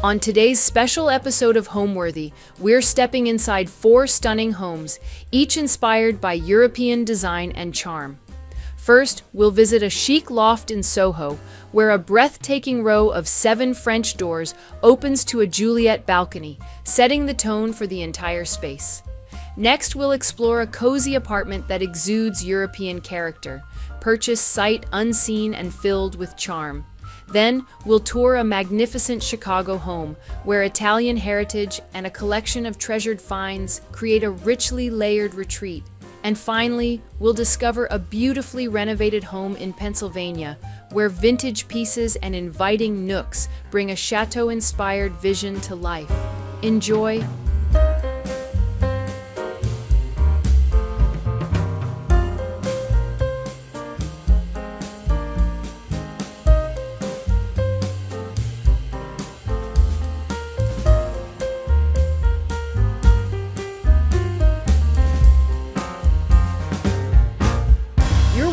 On today's special episode of Homeworthy, we're stepping inside 4 stunning homes, each inspired by European design and charm. First, we'll visit a chic loft in Soho, where a breathtaking row of 7 French doors opens to a Juliet balcony, setting the tone for the entire space. Next, we'll explore a cozy apartment that exudes European character, purchased sight unseen and filled with charm. Then, we'll tour a magnificent Chicago home, where Italian heritage and a collection of treasured finds create a richly layered retreat. And finally, we'll discover a beautifully renovated home in Pennsylvania, where vintage pieces and inviting nooks bring a Château-inspired vision to life. Enjoy.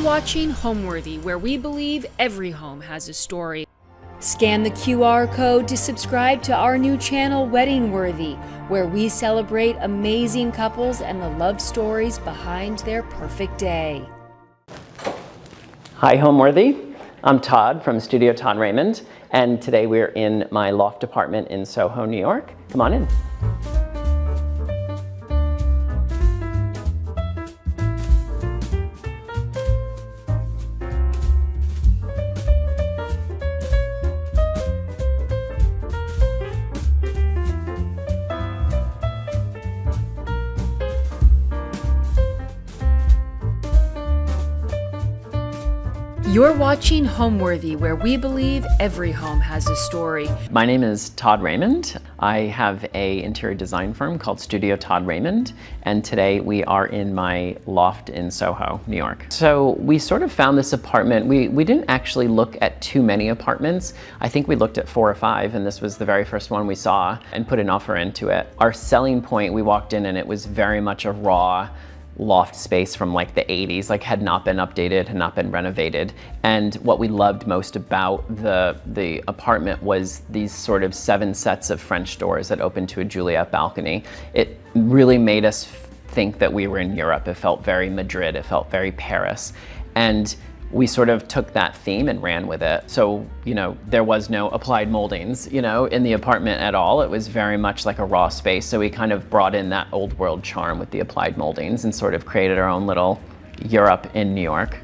Watching Homeworthy, where we believe every home has a story. Scan the QR code to subscribe to our new channel, Weddingworthy, where we celebrate amazing couples and the love stories behind their perfect day. Hi, Homeworthy. I'm Todd from Studio Todd Raymond, and today we're in my loft apartment in Soho, New York. Come on in. You're watching Homeworthy, where we believe every home has a story. My name is Todd Raymond. I have an interior design firm called Studio Todd Raymond, and today we are in my loft in Soho, New York. So we sort of found this apartment. We didn't actually look at too many apartments. I think we looked at 4 or 5, and this was the very first one we saw and put an offer into it. Our selling point, we walked in and it was very much a raw loft space from like the 80s, like had not been updated, had not been renovated. And what we loved most about the apartment was these sort of 7 sets of French doors that opened to a Juliet balcony. It really made us think that we were in Europe. It felt very Madrid, it felt very Paris. And we sort of took that theme and ran with it. So, there was no applied moldings, in the apartment at all. It was very much like a raw space. So we kind of brought in that old world charm with the applied moldings and sort of created our own little Europe in New York.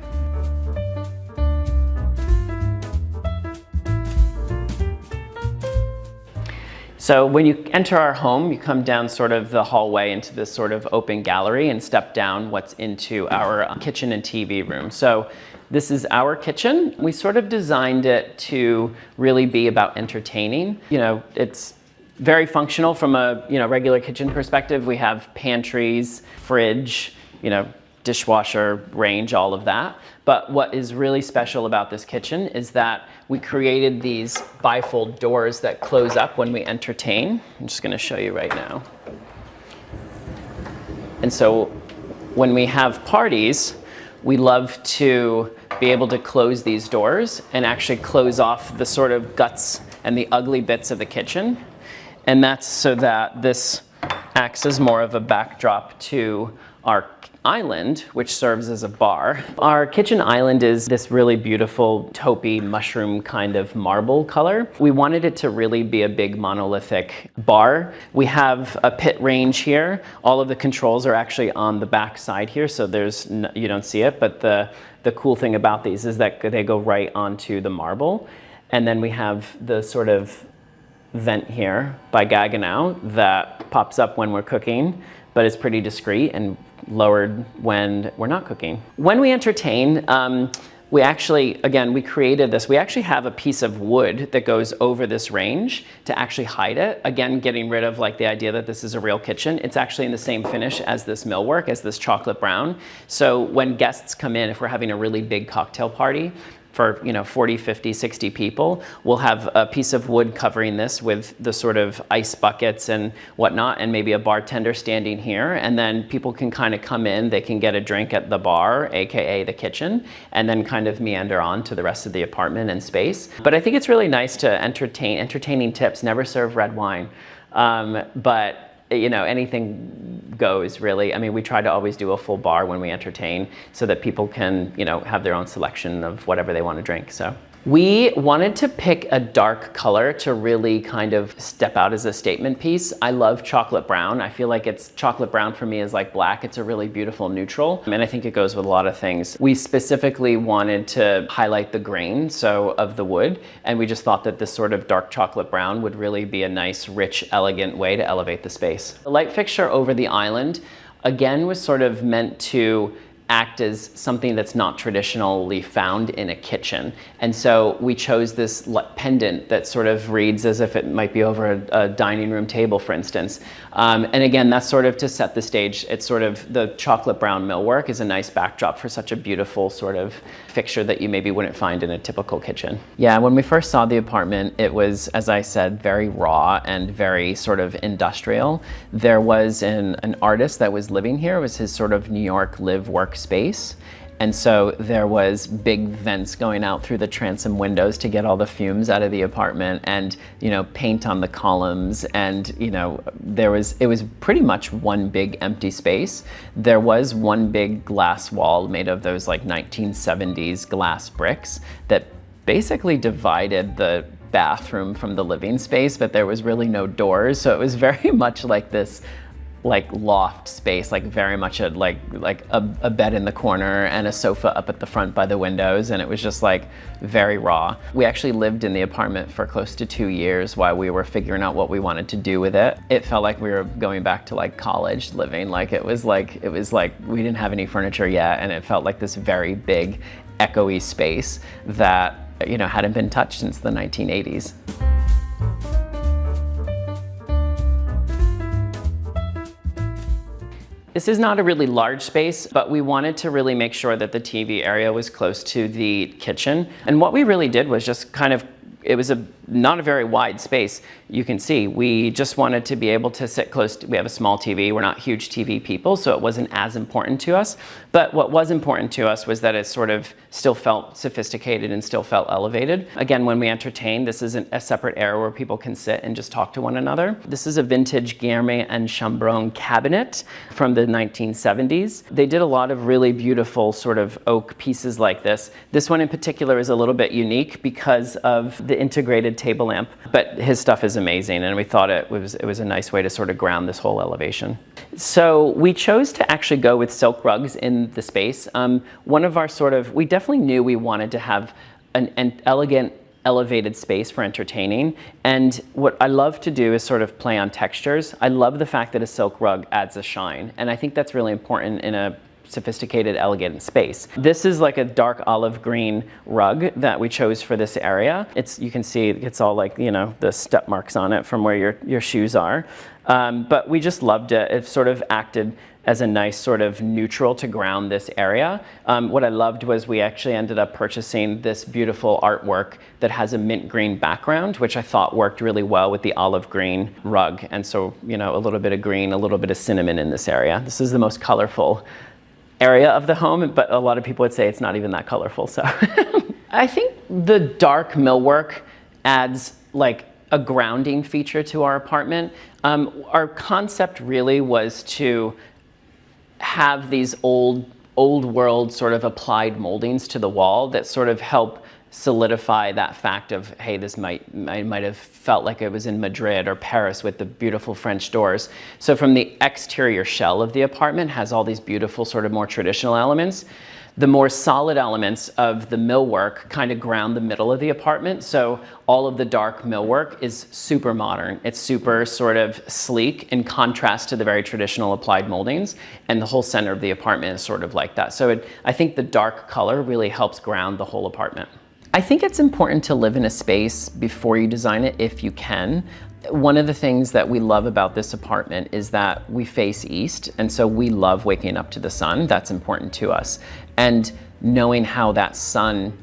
So when you enter our home, you come down sort of the hallway into this sort of open gallery and step down what's into our kitchen and TV room. So this is our kitchen. We sort of designed it to really be about entertaining. It's very functional from a regular kitchen perspective. We have pantries, fridge, dishwasher, range, all of that. But what is really special about this kitchen is that we created these bifold doors that close up when we entertain. I'm just going to show you right now. And so when we have parties, we love to be able to close these doors and actually close off the sort of guts and the ugly bits of the kitchen. And that's so that this acts as more of a backdrop to our island, which serves as a bar. Our kitchen island is this really beautiful taupey mushroom kind of marble color. We wanted it to really be a big monolithic bar. We have a pit range here. All of the controls are actually on the back side here, so you don't see it, but the cool thing about these is that they go right onto the marble. And then we have the sort of vent here by Gaggenau that pops up when we're cooking, but it's pretty discreet and lowered when we're not cooking. When we entertain, we created this. We actually have a piece of wood that goes over this range to actually hide it. Again, getting rid of like the idea that this is a real kitchen. It's actually in the same finish as this millwork, as this chocolate brown. So when guests come in, if we're having a really big cocktail party, for 40, 50, 60 people. We'll have a piece of wood covering this with the sort of ice buckets and whatnot, and maybe a bartender standing here, and then people can kind of come in, they can get a drink at the bar, aka the kitchen, and then kind of meander on to the rest of the apartment and space. But I think it's really nice to entertaining tips. Never serve red wine, but anything goes, really. I mean, we try to always do a full bar when we entertain so that people can, have their own selection of whatever they want to drink. So we wanted to pick a dark color to really kind of step out as a statement piece. I love chocolate brown. I feel like chocolate brown for me is like black. It's a really beautiful neutral, and I think it goes with a lot of things. We specifically wanted to highlight the grain, of the wood, and we just thought that this sort of dark chocolate brown would really be a nice, rich, elegant way to elevate the space. The light fixture over the island, again, was sort of meant to act as something that's not traditionally found in a kitchen. And so we chose this pendant that sort of reads as if it might be over a dining room table, for instance. And again, that's sort of to set the stage. It's sort of the chocolate brown millwork is a nice backdrop for such a beautiful sort of fixture that you maybe wouldn't find in a typical kitchen. Yeah, when we first saw the apartment, it was, as I said, very raw and very sort of industrial. There was an artist that was living here. It was his sort of New York live-work space. And so there was big vents going out through the transom windows to get all the fumes out of the apartment, and paint on the columns, and it was pretty much one big empty space. There was one big glass wall made of those like 1970s glass bricks that basically divided the bathroom from the living space, but there was really no doors, so it was very much like this loft space, like very much a bed in the corner and a sofa up at the front by the windows, and it was just like very raw. We actually lived in the apartment for close to 2 years while we were figuring out what we wanted to do with it. It felt like we were going back to like college living. It was like we didn't have any furniture yet, and it felt like this very big echoey space that hadn't been touched since the 1980s. This is not a really large space, but we wanted to really make sure that the TV area was close to the kitchen. And what we really did was just it was not a very wide space. You can see, we just wanted to be able to sit close we have a small TV. We're not huge TV people, so it wasn't as important to us. But what was important to us was that it sort of still felt sophisticated and still felt elevated. Again, when we entertain, this isn't a separate area where people can sit and just talk to one another. This is a vintage Guermet and Chambron cabinet from the 1970s. They did a lot of really beautiful sort of oak pieces like this. This one in particular is a little bit unique because of the integrated table lamp, but his stuff is amazing, and we thought it was a nice way to sort of ground this whole elevation. So we chose to actually go with silk rugs in the space. We definitely knew we wanted to have an elegant, elevated space for entertaining, and what I love to do is sort of play on textures. I love the fact that a silk rug adds a shine, and I think that's really important in a sophisticated, elegant space. This is like a dark olive green rug that we chose for this area. You can see it's all like, the step marks on it from where your shoes are. But we just loved it. It sort of acted as a nice sort of neutral to ground this area. What I loved was we actually ended up purchasing this beautiful artwork that has a mint green background, which I thought worked really well with the olive green rug. And so, a little bit of green, a little bit of cinnamon in this area. This is the most colorful area of the home, but a lot of people would say it's not even that colorful. So I think the dark millwork adds like a grounding feature to our apartment. Our concept really was to have these old world sort of applied moldings to the wall that sort of help solidify that fact of, hey, this might have felt like it was in Madrid or Paris with the beautiful French doors. So from the exterior shell of the apartment has all these beautiful sort of more traditional elements. The more solid elements of the millwork kind of ground the middle of the apartment. So all of the dark millwork is super modern. It's super sort of sleek in contrast to the very traditional applied moldings. And the whole center of the apartment is sort of like that. So I think the dark color really helps ground the whole apartment. I think it's important to live in a space before you design it if you can. One of the things that we love about this apartment is that we face east, and so we love waking up to the sun. That's important to us. And knowing how that sun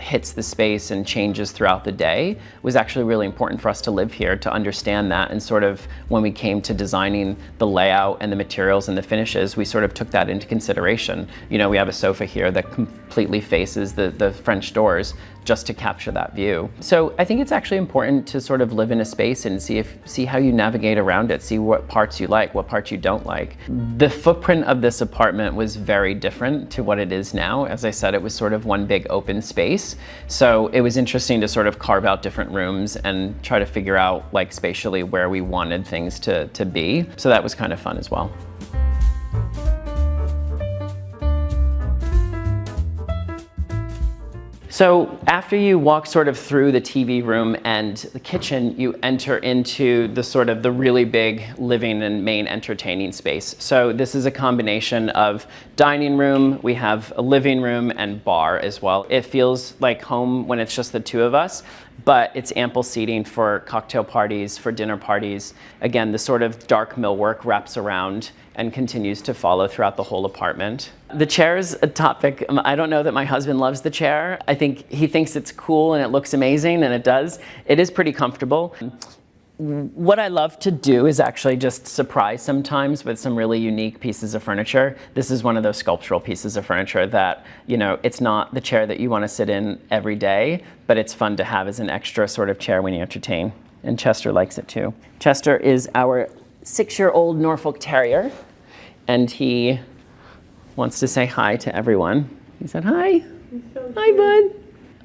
hits the space and changes throughout the day was actually really important for us to live here, to understand that. And sort of when we came to designing the layout and the materials and the finishes, we sort of took that into consideration. You know, we have a sofa here that completely faces the French doors just to capture that view. So I think it's actually important to sort of live in a space and see how you navigate around it, see what parts you like, what parts you don't like. The footprint of this apartment was very different to what it is now. As I said, it was sort of one big open space. So it was interesting to sort of carve out different rooms and try to figure out, like, spatially where we wanted things to be. So that was kind of fun as well. So after you walk sort of through the TV room and the kitchen, you enter into the sort of the really big living and main entertaining space. So this is a combination of dining room, we have a living room and bar as well. It feels like home when it's just the two of us, but it's ample seating for cocktail parties, for dinner parties. Again, the sort of dark millwork wraps around and continues to follow throughout the whole apartment. The chair is a topic. I don't know that my husband loves the chair. I think he thinks it's cool and it looks amazing, and it does. It is pretty comfortable. What I love to do is actually just surprise sometimes with some really unique pieces of furniture. This is one of those sculptural pieces of furniture that, you know, it's not the chair that you want to sit in every day, but it's fun to have as an extra sort of chair when you entertain. And Chester likes it too. Chester is our 6-year-old Norfolk Terrier, and he wants to say hi to everyone. He said hi. So hi, bud.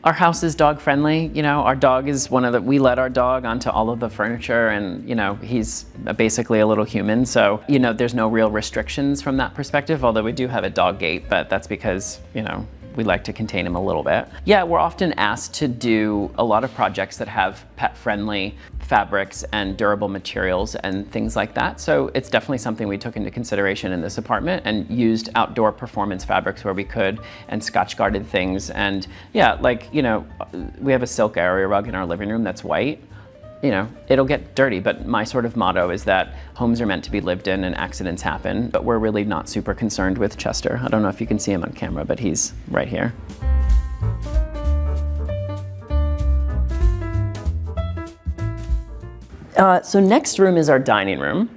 Our house is dog friendly. You know, our dog is we let our dog onto all of the furniture, and, you know, he's basically a little human. So, you know, there's no real restrictions from that perspective, although we do have a dog gate, but that's because, you know, we like to contain him a little bit. Yeah, we're often asked to do a lot of projects that have pet-friendly fabrics and durable materials and things like that. So it's definitely something we took into consideration in this apartment, and used outdoor performance fabrics where we could, and Scotch-guarded things. And yeah, like, you know, we have a silk area rug in our living room that's white. You know, it'll get dirty, but my sort of motto is that homes are meant to be lived in and accidents happen, but we're really not super concerned with Chester. I don't know if you can see him on camera, but he's right here. So next room is our dining room.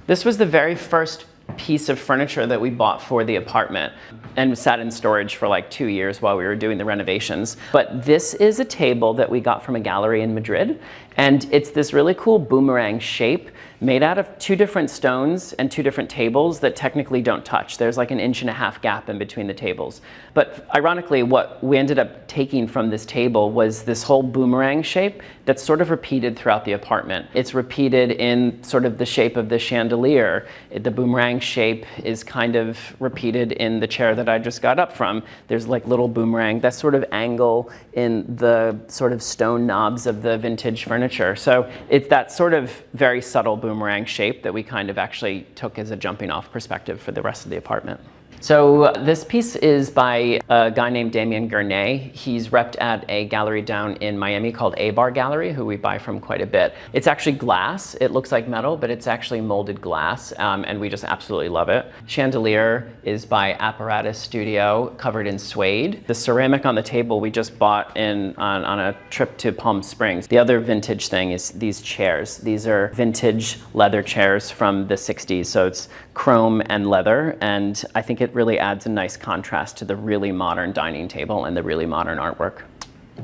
This was the very first piece of furniture that we bought for the apartment, and sat in storage for like 2 years while we were doing the renovations. But this is a table that we got from a gallery in Madrid, and it's this really cool boomerang shape made out of 2 different stones and 2 different tables that technically don't touch. There's like an 1.5 inch gap in between the tables. But ironically, what we ended up taking from this table was this whole boomerang shape that's sort of repeated throughout the apartment. It's repeated in sort of the shape of the chandelier. The boomerang shape is kind of repeated in the chair that I just got up from. There's like little boomerang, that sort of angle in the sort of stone knobs of the vintage furniture. So it's that sort of very subtle boomerang shape that we kind of actually took as a jumping off perspective for the rest of the apartment. So this piece is by a guy named Damien Gurney. He's repped at a gallery down in Miami called A-Bar Gallery, who we buy from quite a bit. It's actually glass. It looks like metal, but it's actually molded glass, and we just absolutely love it. Chandelier is by Apparatus Studio, covered in suede. The ceramic on the table we just bought on a trip to Palm Springs. The other vintage thing is these chairs. These are vintage leather chairs from the 60s, so it's chrome and leather, and I think it really adds a nice contrast to the really modern dining table and the really modern artwork.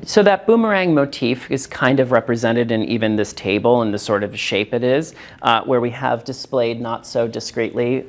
So that boomerang motif is kind of represented in even this table and the sort of shape it is, where we have displayed not so discreetly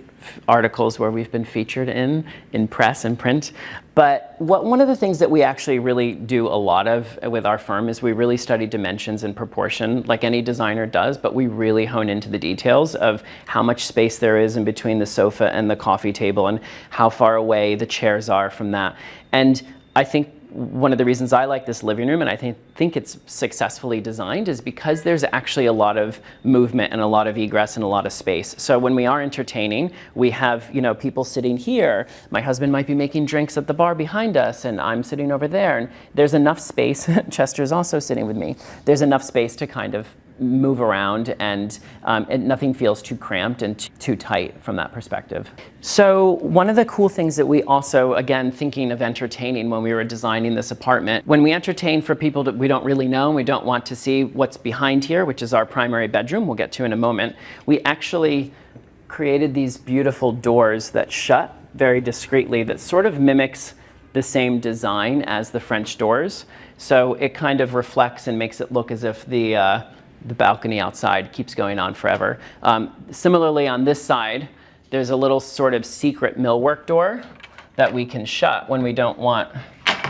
articles where we've been featured in press and print. But one of the things that we actually really do a lot of with our firm is we really study dimensions and proportion, like any designer does, but we really hone into the details of how much space there is in between the sofa and the coffee table, and how far away the chairs are from that. And I think one of the reasons I like this living room, and I think it's successfully designed, is because there's actually a lot of movement and a lot of egress and a lot of space. So when we are entertaining, we have, you know, people sitting here. My husband might be making drinks at the bar behind us, and I'm sitting over there. And there's enough space. Chester's also sitting with me. There's enough space to kind of move around, and nothing feels too cramped and too tight from that perspective. So one of the cool things that we also, again, thinking of entertaining when we were designing this apartment, when we entertain for people that we don't really know and we don't want to see what's behind here, which is our primary bedroom, we'll get to in a moment, we actually created these beautiful doors that shut very discreetly that sort of mimics the same design as the French doors. So it kind of reflects and makes it look as if the balcony outside keeps going on forever. Similarly, on this side, there's a little sort of secret millwork door that we can shut when we don't want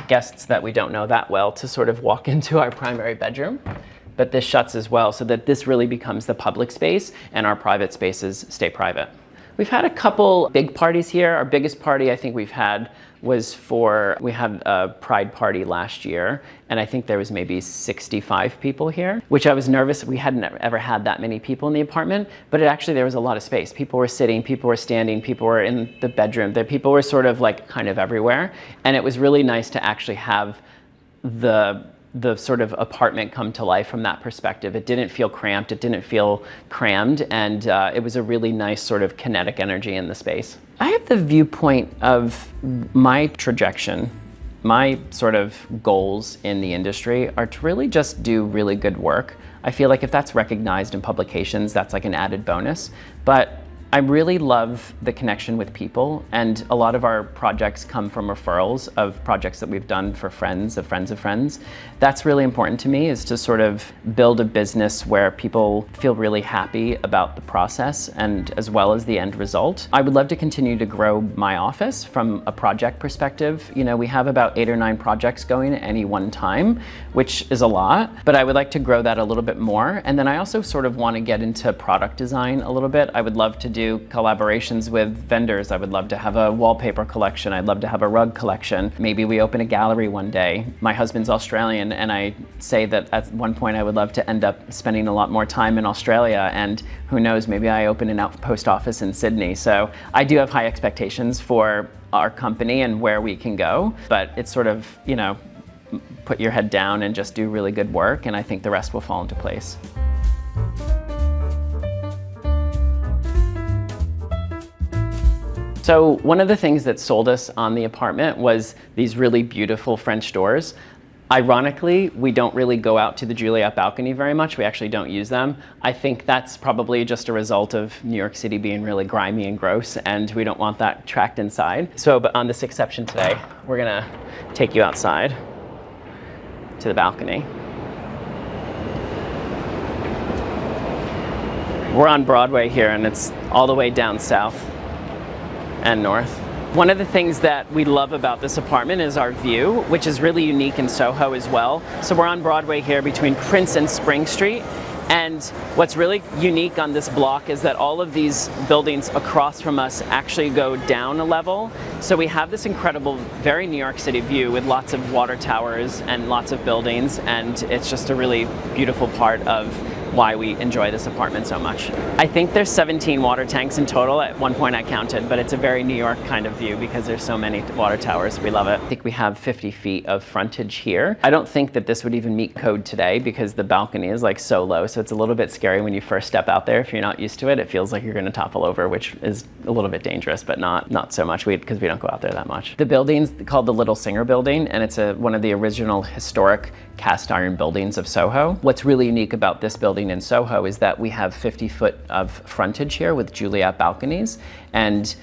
guests that we don't know that well to sort of walk into our primary bedroom. But this shuts as well, so that this really becomes the public space and our private spaces stay private. We've had a couple big parties here. Our biggest party I think we've had was we had a pride party last year, and I think there was maybe 65 people here, which I was nervous. We hadn't ever had that many people in the apartment, but there was a lot of space. People were sitting, people were standing, people were in the bedroom. People were sort of like kind of everywhere, and it was really nice to actually have the sort of apartment come to life from that perspective. It didn't feel cramped, it didn't feel crammed, and it was a really nice sort of kinetic energy in the space. I have the viewpoint of my trajectory. My sort of goals in the industry are to really just do really good work. I feel like if that's recognized in publications, that's like an added bonus. But I really love the connection with people, and a lot of our projects come from referrals of projects that we've done for friends of friends of friends. That's really important to me, is to sort of build a business where people feel really happy about the process and as well as the end result. I would love to continue to grow my office from a project perspective. You know, we have about 8 or 9 projects going at any one time, which is a lot, but I would like to grow that a little bit more. And then I also sort of want to get into product design a little bit. I would love to do collaborations with vendors. I would love to have a wallpaper collection. I'd love to have a rug collection. Maybe we open a gallery one day. My husband's Australian, and I say that at one point I would love to end up spending a lot more time in Australia, and who knows, maybe I open an outpost office in Sydney. So I do have high expectations for our company and where we can go, but it's sort of, you know, put your head down and just do really good work, and I think the rest will fall into place. So one of the things that sold us on the apartment was these really beautiful French doors. Ironically, we don't really go out to the Juliet balcony very much. We actually don't use them. I think that's probably just a result of New York City being really grimy and gross, and we don't want that tracked inside. So, but on this exception today, we're gonna take you outside to the balcony. We're on Broadway here, and it's all the way down south and north. One of the things that we love about this apartment is our view, which is really unique in Soho as well. So we're on Broadway here between Prince and Spring Street. And what's really unique on this block is that all of these buildings across from us actually go down a level. So we have this incredible, very New York City view with lots of water towers and lots of buildings. And it's just a really beautiful part of why we enjoy this apartment so much. I think there's 17 water tanks in total. At one point I counted, but it's a very New York kind of view because there's so many water towers. We love it. I think we have 50 feet of frontage here. I don't think that this would even meet code today because the balcony is like so low, so it's a little bit scary when you first step out there. If you're not used to it, it feels like you're gonna topple over, which is a little bit dangerous, but not so much because we don't go out there that much. The building's called the Little Singer Building, and it's one of the original historic cast iron buildings of Soho. What's really unique about this building in Soho is that we have 50 foot of frontage here with Juliet balconies, and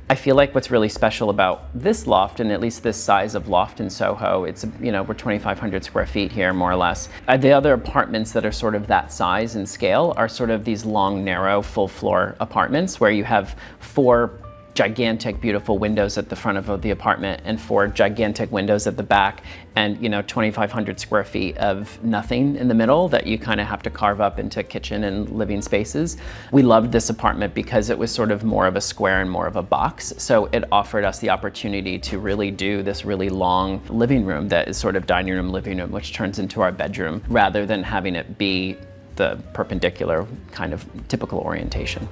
I feel like what's really special about this loft, and at least this size of loft in Soho, it's, you know, we're 2,500 square feet here, more or less. The other apartments that are sort of that size and scale are sort of these long, narrow, full floor apartments where you have 4 gigantic, beautiful windows at the front of the apartment and 4 gigantic windows at the back, and, you know, 2,500 square feet of nothing in the middle that you kind of have to carve up into kitchen and living spaces. We loved this apartment because it was sort of more of a square and more of a box, so it offered us the opportunity to really do this really long living room that is sort of dining room, living room, which turns into our bedroom, rather than having it be the perpendicular kind of typical orientation.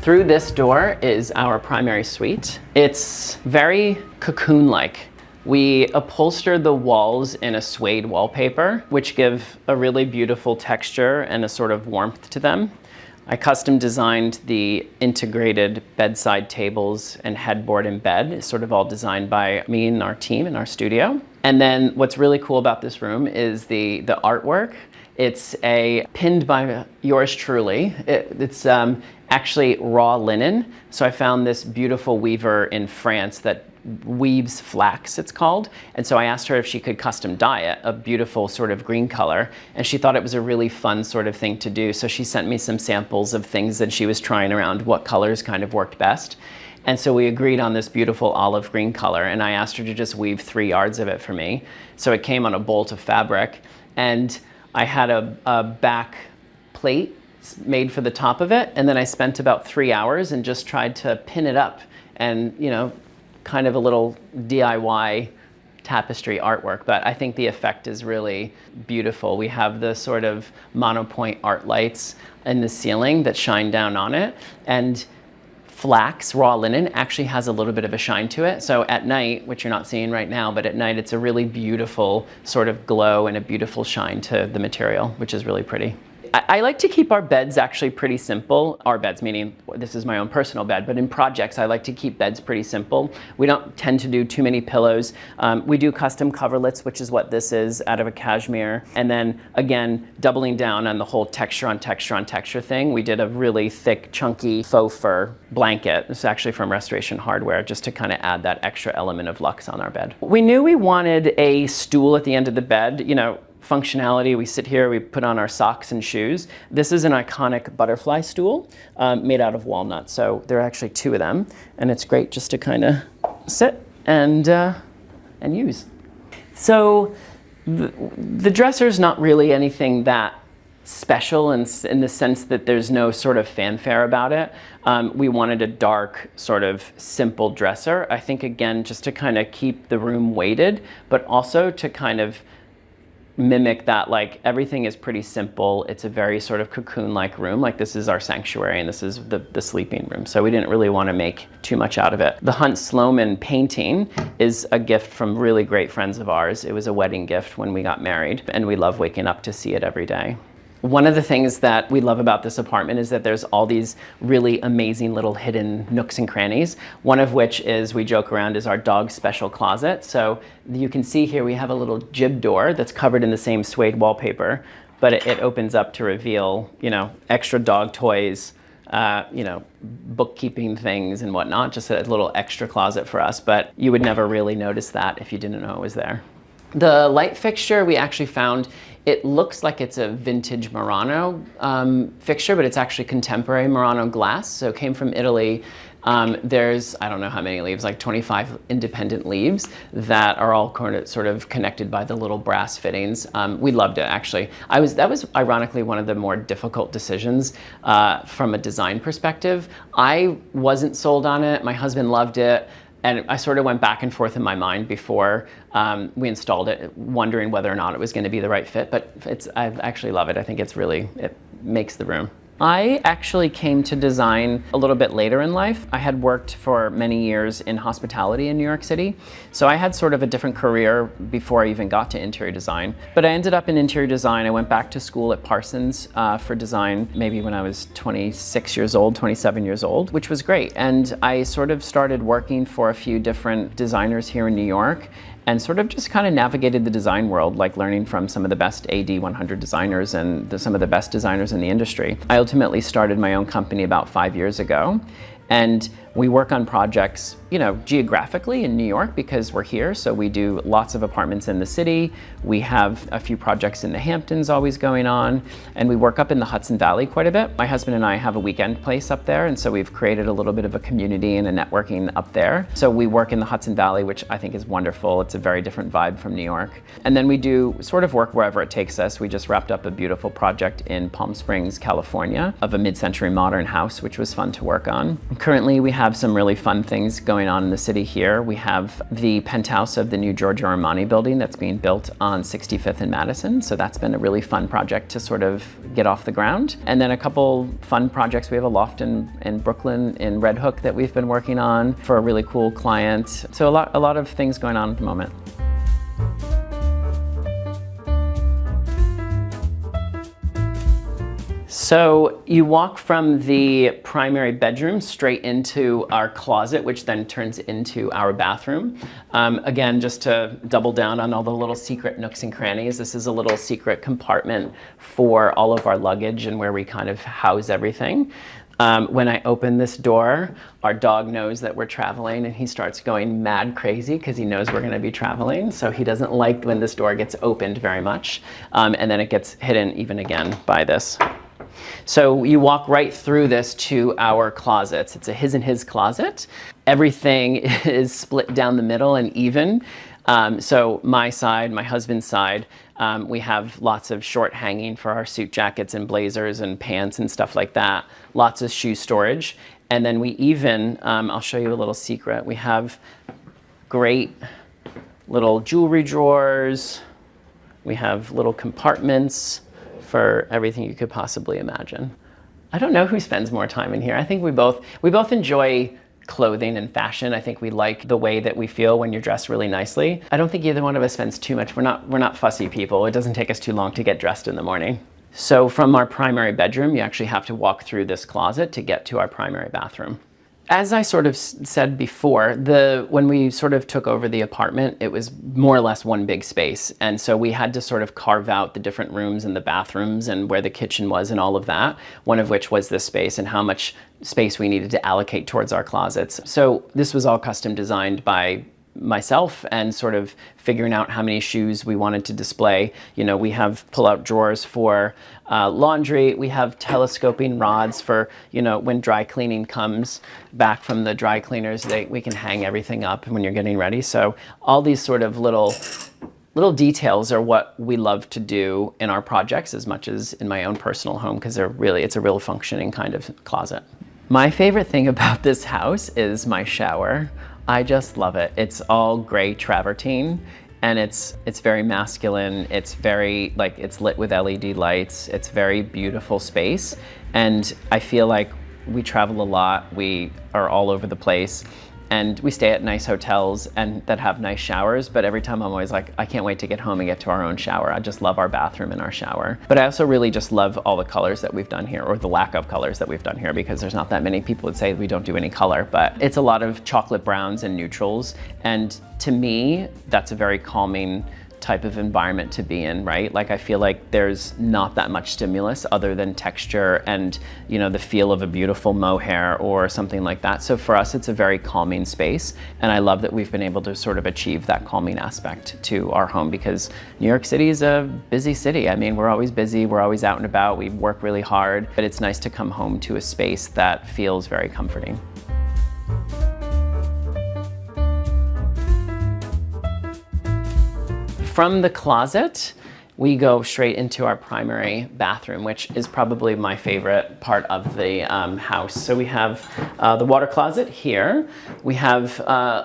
Through this door is our primary suite. It's very cocoon-like. We upholstered the walls in a suede wallpaper, which give a really beautiful texture and a sort of warmth to them. I custom designed the integrated bedside tables and headboard in bed. It's sort of all designed by me and our team in our studio. And then what's really cool about this room is the artwork. It's pinned by yours truly. It's actually raw linen. So I found this beautiful weaver in France that weaves flax, it's called. And so I asked her if she could custom dye it, a beautiful sort of green color. And she thought it was a really fun sort of thing to do. So she sent me some samples of things that she was trying around, what colors kind of worked best. And so we agreed on this beautiful olive green color, and I asked her to just weave 3 yards of it for me. So it came on a bolt of fabric, and I had a back plate made for the top of it, and then I spent about 3 hours and just tried to pin it up, and kind of a little DIY tapestry artwork, but I think the effect is really beautiful. We have the sort of monopoint art lights in the ceiling that shine down on it, and flax, raw linen, actually has a little bit of a shine to it. So at night, which you're not seeing right now, but at night it's a really beautiful sort of glow and a beautiful shine to the material, which is really pretty. I like to keep our beds actually pretty simple. Our beds, meaning this is my own personal bed, but in projects I like to keep beds pretty simple. We don't tend to do too many pillows. We do custom coverlets, which is what this is, out of a cashmere. And then again, doubling down on the whole texture on texture on texture thing, we did a really thick, chunky faux fur blanket. It's actually from Restoration Hardware, just to kind of add that extra element of luxe on our bed. We knew we wanted a stool at the end of the bed, functionality. We sit here, we put on our socks and shoes. This is an iconic butterfly stool made out of walnut. So there are actually 2 of them, and it's great just to kind of sit and use. So the dresser is not really anything that special in the sense that there's no sort of fanfare about it. We wanted a dark, sort of simple dresser. I think, again, just to kind of keep the room weighted, but also to kind of mimic that, like, everything is pretty simple. It's a very sort of cocoon-like room. Like, this is our sanctuary and this is the sleeping room. So we didn't really want to make too much out of it. The Hunt Sloman painting is a gift from really great friends of ours. It was a wedding gift when we got married, and we love waking up to see it every day. One of the things that we love about this apartment is that there's all these really amazing little hidden nooks and crannies. One of which is, we joke around, is our dog's special closet. So you can see here we have a little jib door that's covered in the same suede wallpaper, but it opens up to reveal, extra dog toys, bookkeeping things and whatnot, just a little extra closet for us. But you would never really notice that if you didn't know it was there. The light fixture we actually found, it looks like it's a vintage Murano fixture, but it's actually contemporary Murano glass. So it came from Italy. There's, I don't know how many leaves, like 25 independent leaves that are all sort of connected by the little brass fittings. We loved it, actually. That was ironically one of the more difficult decisions from a design perspective. I wasn't sold on it. My husband loved it. And I sort of went back and forth in my mind before we installed it, wondering whether or not it was going to be the right fit. But I actually love it. I think it makes the room. I actually came to design a little bit later in life. I had worked for many years in hospitality in New York City. So I had sort of a different career before I even got to interior design. But I ended up in interior design. I went back to school at Parsons for design, maybe when I was 26 years old, 27 years old, which was great. And I sort of started working for a few different designers here in New York, and sort of just kind of navigated the design world, like learning from some of the best AD 100 designers and some of the best designers in the industry. I ultimately started my own company about 5 years ago, and we work on projects, geographically in New York because we're here. So we do lots of apartments in the city. We have a few projects in the Hamptons always going on, and we work up in the Hudson Valley quite a bit. My husband and I have a weekend place up there, and so we've created a little bit of a community and a networking up there. So we work in the Hudson Valley, which I think is wonderful. It's a very different vibe from New York. And then we do sort of work wherever it takes us. We just wrapped up a beautiful project in Palm Springs, California, of a mid-century modern house, which was fun to work on. Currently, we have some really fun things going on in the city here. We have the penthouse of the new Giorgio Armani building that's being built on 65th and Madison. So that's been a really fun project to sort of get off the ground. And then a couple fun projects. We have a loft in Brooklyn in Red Hook that we've been working on for a really cool client. So a lot of things going on at the moment. So you walk from the primary bedroom straight into our closet, which then turns into our bathroom. Again, just to double down on all the little secret nooks and crannies, this is a little secret compartment for all of our luggage and where we kind of house everything. When I open this door, our dog knows that we're traveling and he starts going mad crazy because he knows we're going to be traveling. So he doesn't like when this door gets opened very much. And then it gets hidden even again by this. So you walk right through this to our closets. It's a his and his closet. Everything is split down the middle and even. So my side, my husband's side, we have lots of short hanging for our suit jackets and blazers and pants and stuff like that. Lots of shoe storage. And then we even, I'll show you a little secret. We have great little jewelry drawers. We have little compartments for everything you could possibly imagine. I don't know who spends more time in here. I think we both enjoy clothing and fashion. I think we like the way that we feel when you're dressed really nicely. I don't think either one of us spends too much. We're not fussy people. It doesn't take us too long to get dressed in the morning. So from our primary bedroom, you actually have to walk through this closet to get to our primary bathroom. As I sort of said before, when we sort of took over the apartment, it was more or less one big space. And so we had to sort of carve out the different rooms and the bathrooms and where the kitchen was and all of that, one of which was this space and how much space we needed to allocate towards our closets. So this was all custom designed by myself and sort of figuring out how many shoes we wanted to display. You know, we have pull-out drawers for laundry. We have telescoping rods for, you know, when dry cleaning comes back from the dry cleaners, we can hang everything up when you're getting ready. So all these sort of little details are what we love to do in our projects as much as in my own personal home, because it's a real functioning kind of closet. My favorite thing about this house is my shower. I just love it. It's all gray travertine and it's very masculine. It's very, like, it's lit with LED lights. It's very beautiful space. And I feel like we travel a lot. We are all over the place. And we stay at nice hotels and that have nice showers, but every time I'm always like, I can't wait to get home and get to our own shower. I just love our bathroom and our shower. But I also really just love all the colors that we've done here, or the lack of colors that we've done here, because there's not that many people would say we don't do any color, but it's a lot of chocolate browns and neutrals. And to me, that's a very calming type of environment to be in, right? Like, I feel like there's not that much stimulus other than texture and, you know, the feel of a beautiful mohair or something like that. So for us, it's a very calming space. And I love that we've been able to sort of achieve that calming aspect to our home, because New York City is a busy city. I mean, we're always busy, we're always out and about, we work really hard, but it's nice to come home to a space that feels very comforting. From the closet, we go straight into our primary bathroom, which is probably my favorite part of the house. So we have the water closet here. We have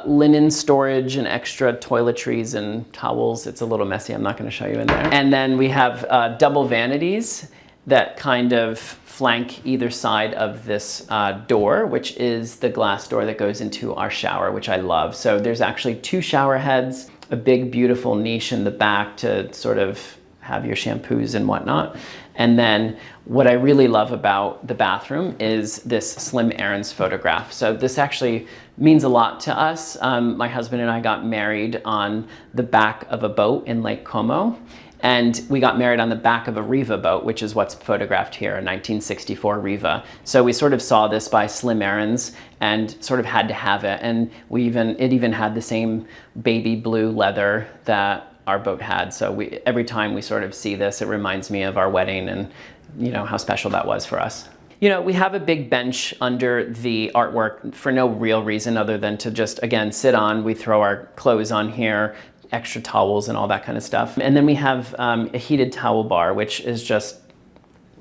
linen storage and extra toiletries and towels. It's a little messy. I'm not going to show you in there. And then we have double vanities that kind of flank either side of this door, which is the glass door that goes into our shower, which I love. So there's actually two shower heads, a big beautiful niche in the back to sort of have your shampoos and whatnot. And then what I really love about the bathroom is this Slim Aarons photograph. So this actually means a lot to us. My husband and I got married on the back of a boat in Lake Como. And we got married on the back of a Riva boat, which is what's photographed here, a 1964 Riva. So we sort of saw this by Slim Aarons and sort of had to have it. And it even had the same baby blue leather that our boat had. So every time we sort of see this, it reminds me of our wedding and, you know, how special that was for us. You know, we have a big bench under the artwork for no real reason other than to just, again, sit on. We throw our clothes on here, extra towels and all that kind of stuff. And then we have a heated towel bar, which is just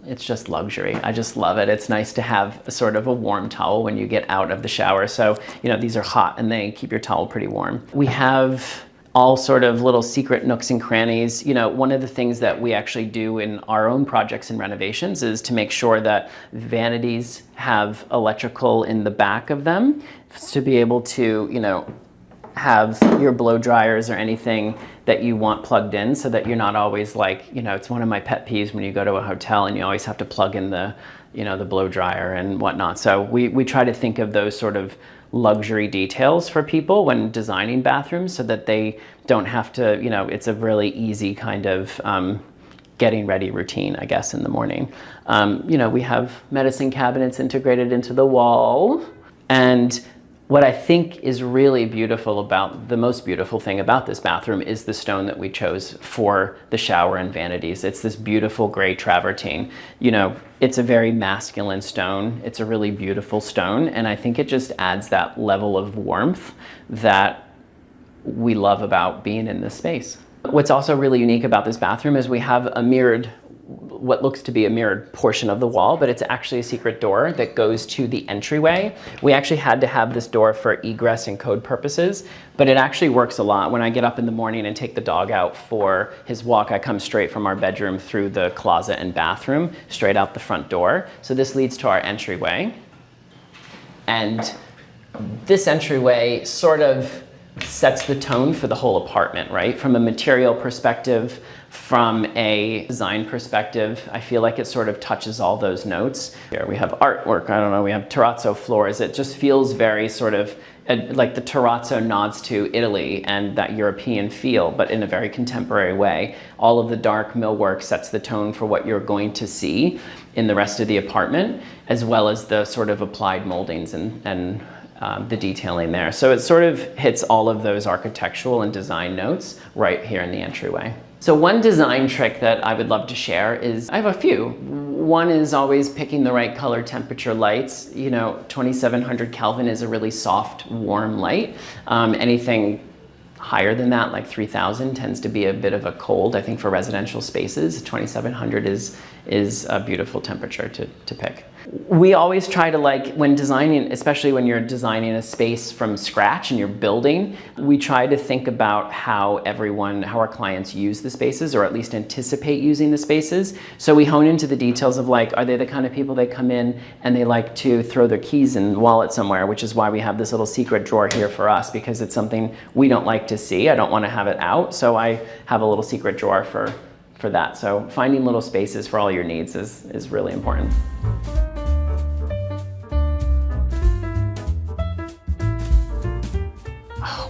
it's just luxury. I just love it. It's nice to have a sort of a warm towel when you get out of the shower. So, you know, these are hot and they keep your towel pretty warm. We have all sort of little secret nooks and crannies. You know, one of the things that we actually do in our own projects and renovations is to make sure that vanities have electrical in the back of them to be able to, you know, have your blow dryers or anything that you want plugged in, so that you're not always like, you know, it's one of my pet peeves when you go to a hotel and you always have to plug in the, you know, the blow dryer and whatnot. So we try to think of those sort of luxury details for people when designing bathrooms, so that they don't have to, you know, it's a really easy kind of getting ready routine, I guess, in the morning. You know, we have medicine cabinets integrated into the wall. And what I think is really beautiful about, the most beautiful thing about this bathroom is the stone that we chose for the shower and vanities. It's this beautiful gray travertine. You know, it's a very masculine stone. It's a really beautiful stone. And I think it just adds that level of warmth that we love about being in this space. What's also really unique about this bathroom is we have a mirrored, what looks to be a mirrored portion of the wall, but it's actually a secret door that goes to the entryway. We actually had to have this door for egress and code purposes, but it actually works a lot. When I get up in the morning and take the dog out for his walk, I come straight from our bedroom through the closet and bathroom, straight out the front door. So this leads to our entryway. And this entryway sort of sets the tone for the whole apartment, right? From a material perspective, from a design perspective, I feel like it sort of touches all those notes. Here we have artwork, I don't know, we have terrazzo floors. It just feels very sort of like the terrazzo nods to Italy and that European feel, but in a very contemporary way. All of the dark millwork sets the tone for what you're going to see in the rest of the apartment, as well as the sort of applied moldings and the detailing there. So it sort of hits all of those architectural and design notes right here in the entryway. So one design trick that I would love to share is, I have a few. One is always picking the right color temperature lights. You know, 2700 Kelvin is a really soft, warm light. Anything higher than that, like 3000, tends to be a bit of a cold. I think for residential spaces, 2700 is a beautiful temperature to pick. We always try to, like, when designing, especially when you're designing a space from scratch and you're building, we try to think about how our clients use the spaces, or at least anticipate using the spaces. So we hone into the details of, like, are they the kind of people that come in and they like to throw their keys and wallet somewhere, which is why we have this little secret drawer here for us, because it's something we don't like to see. I don't want to have it out, so I have a little secret drawer for that. So finding little spaces for all your needs is really important.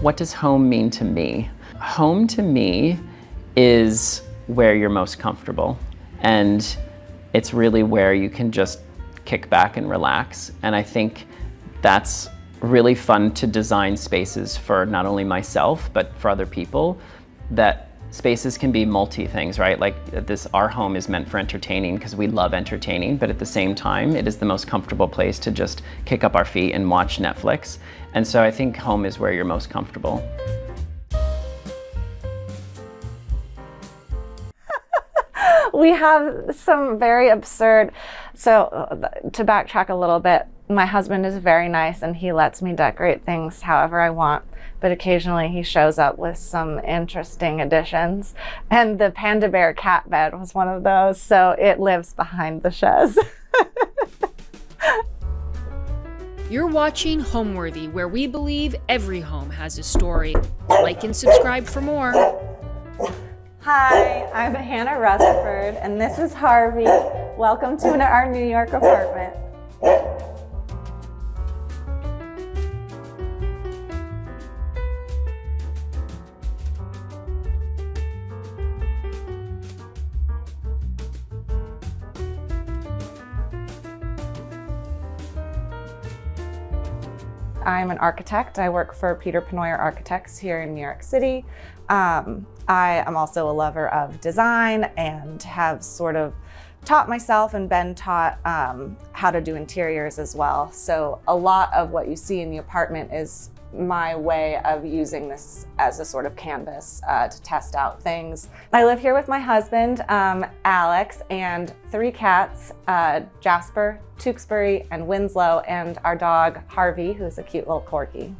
What does home mean to me? Home to me is where you're most comfortable, and it's really where you can just kick back and relax. And I think that's really fun to design spaces for not only myself, but for other people, that spaces can be multi-things, right? Like our home is meant for entertaining because we love entertaining, but at the same time, it is the most comfortable place to just kick up our feet and watch Netflix. And so I think home is where you're most comfortable. We have some very absurd, so to backtrack a little bit, my husband is very nice and he lets me decorate things however I want, but occasionally he shows up with some interesting additions. And the panda bear cat bed was one of those, so it lives behind the chaise. You're watching Homeworthy, where we believe every home has a story. Like and subscribe for more. Hi, I'm Hannah Rutherford, and this is Harvey. Welcome to our New York apartment. I'm an architect. I work for Peter Penoyer Architects here in New York City. I am also a lover of design and have sort of taught myself and been taught how to do interiors as well. So a lot of what you see in the apartment is my way of using this as a sort of canvas to test out things. I live here with my husband, Alex, and 3 cats, Jasper, Tewksbury, and Winslow, and our dog, Harvey, who's a cute little corgi.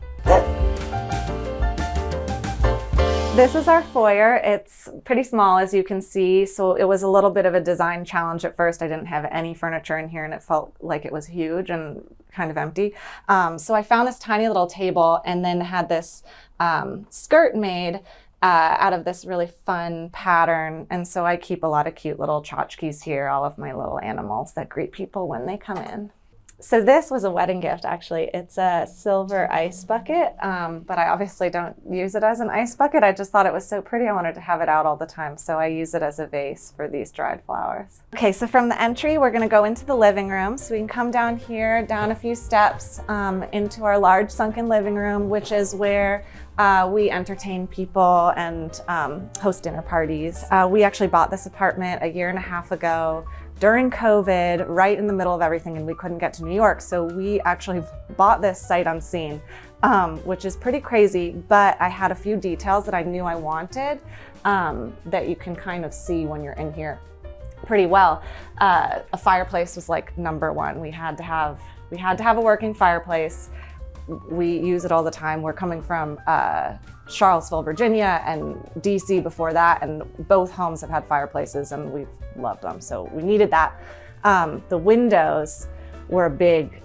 This is our foyer. It's pretty small, as you can see, so it was a little bit of a design challenge at first. I didn't have any furniture in here and it felt like it was huge and kind of empty. So I found this tiny little table and then had this skirt made out of this really fun pattern. And so I keep a lot of cute little tchotchkes here, all of my little animals that greet people when they come in. So this was a wedding gift, actually. It's a silver ice bucket, but I obviously don't use it as an ice bucket. I just thought it was so pretty. I wanted to have it out all the time, so I use it as a vase for these dried flowers. Okay, so from the entry, we're gonna go into the living room. So we can come down here, down a few steps into our large sunken living room, which is where we entertain people and host dinner parties. We actually bought this apartment a year and a half ago during COVID, right in the middle of everything, and we couldn't get to New York. So we actually bought this sight unseen, which is pretty crazy, but I had a few details that I knew I wanted that you can kind of see when you're in here pretty well. A fireplace was like number one. We had to have a working fireplace. We use it all the time. We're coming from Charlottesville, Virginia, and DC before that, and both homes have had fireplaces and we've loved them, so we needed that. The windows were a big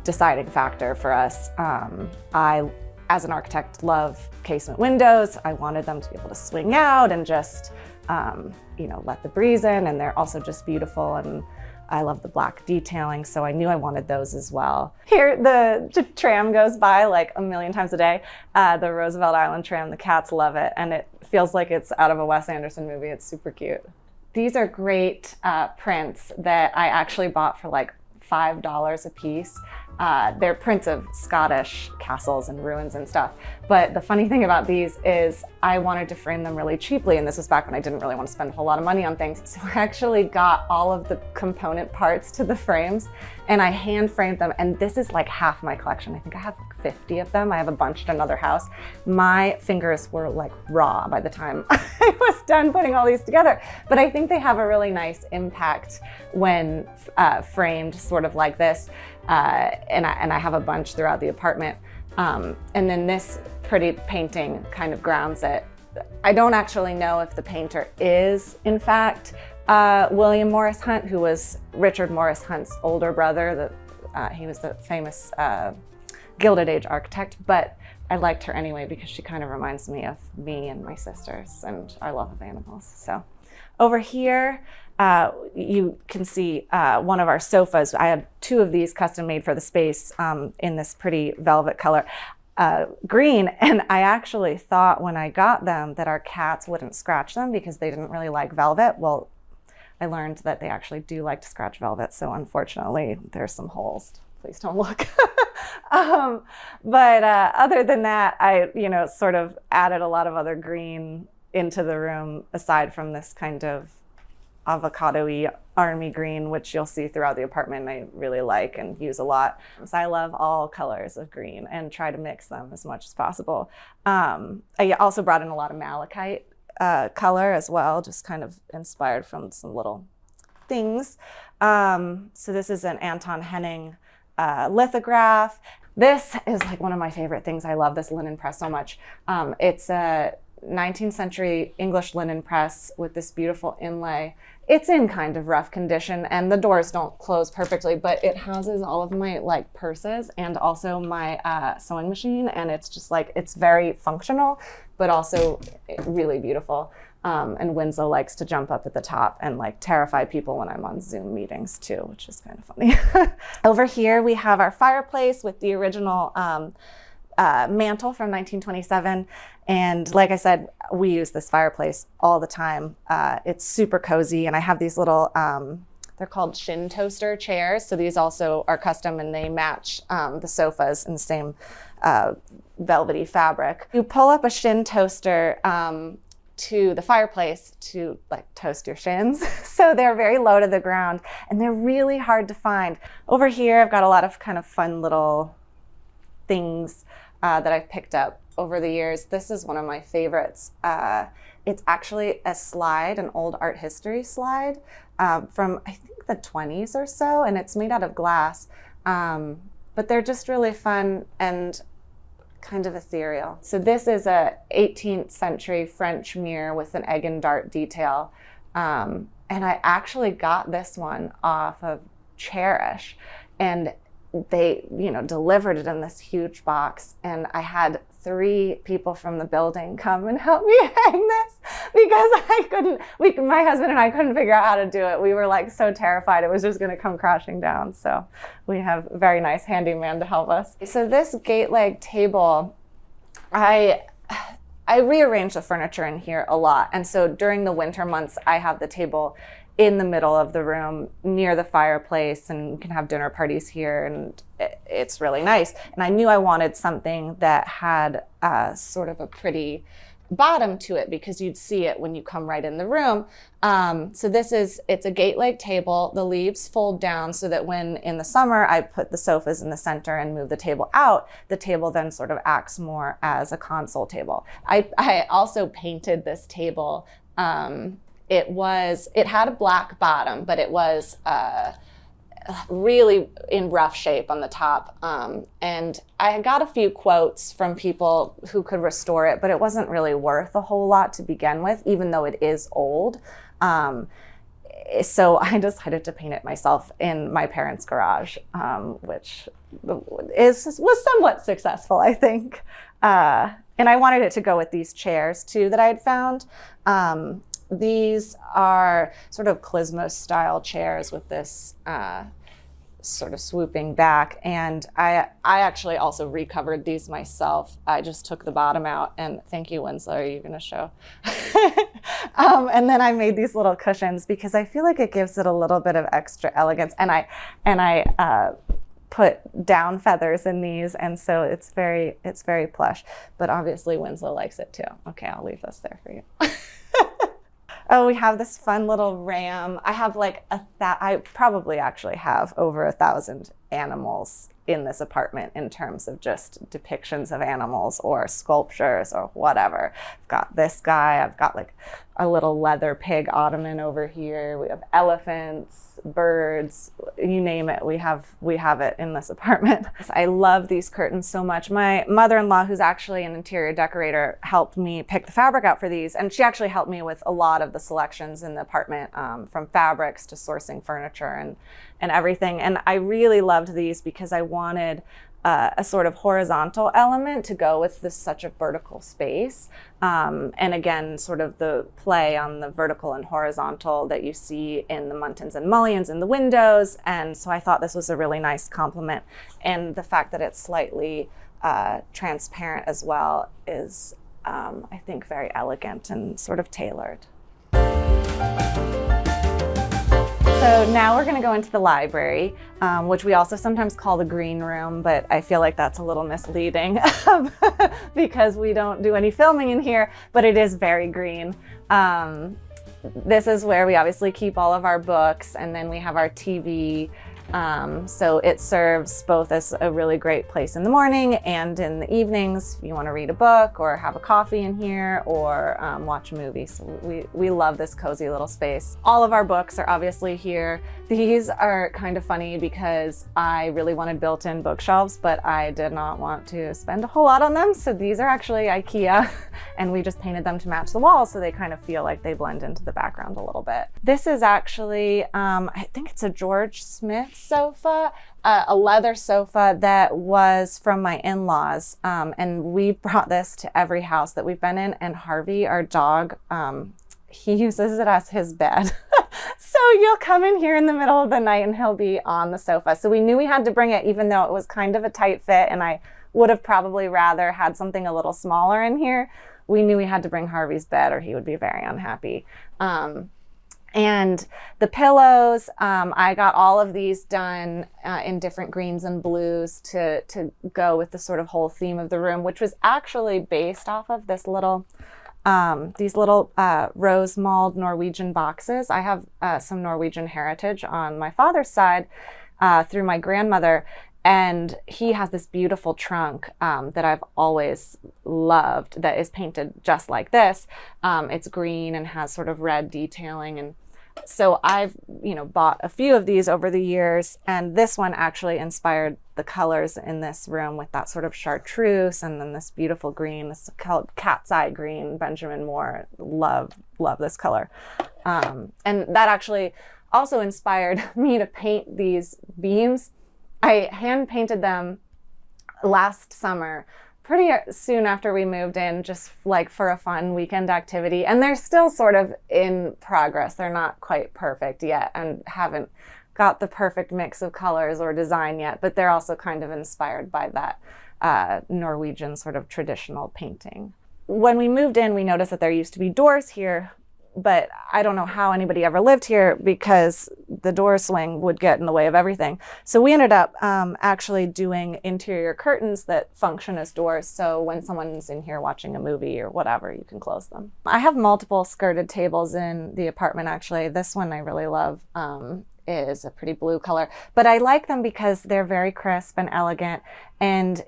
deciding factor for us. I, as an architect, love casement windows. I wanted them to be able to swing out and just let the breeze in, and they're also just beautiful, and I love the black detailing, so I knew I wanted those as well. Here, the tram goes by like a million times a day. The Roosevelt Island tram, the cats love it, and it feels like it's out of a Wes Anderson movie. It's super cute. These are great prints that I actually bought for like $5 a piece. They're prints of Scottish castles and ruins and stuff. But the funny thing about these is I wanted to frame them really cheaply, and this was back when I didn't really want to spend a whole lot of money on things. So I actually got all of the component parts to the frames and I hand framed them, and this is like half my collection. I think I have like 50 of them. I have a bunch at another house. My fingers were like raw by the time I was done putting all these together. But I think they have a really nice impact when framed sort of like this. And I have a bunch throughout the apartment. And then this pretty painting kind of grounds it. I don't actually know if the painter is, in fact, William Morris Hunt, who was Richard Morris Hunt's older brother. He was the famous Gilded Age architect, but I liked her anyway because she kind of reminds me of me and my sisters and our love of animals. So over here, you can see one of our sofas. I had 2 of these custom made for the space in this pretty velvet color, green. And I actually thought when I got them that our cats wouldn't scratch them because they didn't really like velvet. Well, I learned that they actually do like to scratch velvet. So unfortunately, there's some holes. Please don't look. But other than that, I, sort of added a lot of other green into the room aside from this kind of avocado-y army green, which you'll see throughout the apartment. I really like and use a lot. So I love all colors of green and try to mix them as much as possible. I also brought in a lot of malachite color as well, just kind of inspired from some little things. So this is an Anton Henning lithograph. This is like one of my favorite things. I love this linen press so much. It's a 19th century English linen press with this beautiful inlay. It's in kind of rough condition and the doors don't close perfectly, but it houses all of my like purses and also my sewing machine, and it's just like, it's very functional, but also really beautiful. And Winslow likes to jump up at the top and like terrify people when I'm on Zoom meetings too, which is kind of funny. Over here we have our fireplace with the original mantle from 1927. And like I said, we use this fireplace all the time. It's super cozy, and I have these little, they're called shin toaster chairs. So these also are custom and they match the sofas in the same velvety fabric. You pull up a shin toaster to the fireplace to like toast your shins. So they're very low to the ground and they're really hard to find. Over here, I've got a lot of kind of fun little things that I've picked up over the years. This is one of my favorites. It's actually a slide, an old art history slide from I think the 20s or so, and it's made out of glass. But they're just really fun and kind of ethereal. So this is a 18th century French mirror with an egg and dart detail. And I actually got this one off of Cherish, and they, delivered it in this huge box, and I had 3 people from the building come and help me hang this because my husband and I couldn't figure out how to do it. We were like so terrified it was just going to come crashing down. So we have a very nice handyman to help us. So this gate leg table, I rearrange the furniture in here a lot. And so during the winter months, I have the table in the middle of the room near the fireplace, and you can have dinner parties here, and it's really nice. And I knew I wanted something that had sort of a pretty bottom to it because you'd see it when you come right in the room. So it's a gate leg table. The leaves fold down so that when in the summer I put the sofas in the center and move the table out, the table then sort of acts more as a console table. I also painted this table. It had a black bottom, but it was really in rough shape on the top. And I got a few quotes from people who could restore it, but it wasn't really worth a whole lot to begin with, even though it is old. So I decided to paint it myself in my parents' garage, which was somewhat successful, I think. And I wanted it to go with these chairs too that I had found. These are sort of Klezmo style chairs with this sort of swooping back. And I actually also recovered these myself. I just took the bottom out, and thank you, Winslow. Are you gonna show? And then I made these little cushions because I feel like it gives it a little bit of extra elegance. And I put down feathers in these, and so it's very plush. But obviously Winslow likes it too. Okay, I'll leave this there for you. Oh, we have this fun little ram. I have I probably actually have over 1,000 animals in this apartment in terms of just depictions of animals or sculptures or whatever. I've got this guy, I've got like a little leather pig ottoman over here. We have elephants, birds, you name it. We have it in this apartment. I love these curtains so much. My mother-in-law, who's actually an interior decorator, helped me pick the fabric out for these. And she actually helped me with a lot of the selections in the apartment, from fabrics to sourcing furniture and everything. And I really loved these because I wanted a sort of horizontal element to go with such a vertical space. And again, sort of the play on the vertical and horizontal that you see in the Muntins and mullions in the windows. And so I thought this was a really nice complement. And the fact that it's slightly transparent as well is, I think, very elegant and sort of tailored. So now we're going to go into the library, which we also sometimes call the green room, but I feel like that's a little misleading because we don't do any filming in here, but it is very green. This is where we obviously keep all of our books, and then we have our TV. So it serves both as a really great place in the morning and in the evenings if you want to read a book or have a coffee in here or watch a movie. So we love this cozy little space. All of our books are obviously here. These are kind of funny because I really wanted built-in bookshelves, but I did not want to spend a whole lot on them. So these are actually IKEA, and we just painted them to match the walls so they kind of feel like they blend into the background a little bit. This is actually, I think it's a George Smith sofa, a leather sofa that was from my in-laws, and we brought this to every house that we've been in. And Harvey, our dog, he uses it as his bed. So you'll come in here in the middle of the night and he'll be on the sofa. So we knew we had to bring it, even though it was kind of a tight fit, and I would have probably rather had something a little smaller in here. We knew we had to bring Harvey's bed or he would be very unhappy. And the pillows, I got all of these done in different greens and blues to go with the sort of whole theme of the room, which was actually based off of this little, these little rose mulled Norwegian boxes. I have some Norwegian heritage on my father's side through my grandmother. And he has this beautiful trunk that I've always loved that is painted just like this. It's green and has sort of red detailing. And so I've, bought a few of these over the years. And this one actually inspired the colors in this room with that sort of chartreuse and then this beautiful green, this called cat's eye green, Benjamin Moore. Love this color. And that actually also inspired me to paint these beams. I hand painted them last summer, pretty soon after we moved in, just like for a fun weekend activity. And they're still sort of in progress. They're not quite perfect yet and haven't got the perfect mix of colors or design yet, but they're also kind of inspired by that Norwegian sort of traditional painting. When we moved in, we noticed that there used to be doors here, but I don't know how anybody ever lived here because the door swing would get in the way of everything. So we ended up actually doing interior curtains that function as doors. So when someone's in here watching a movie or whatever, you can close them. I have multiple skirted tables in the apartment, actually. This one I really love is a pretty blue color, but I like them because they're very crisp and elegant, and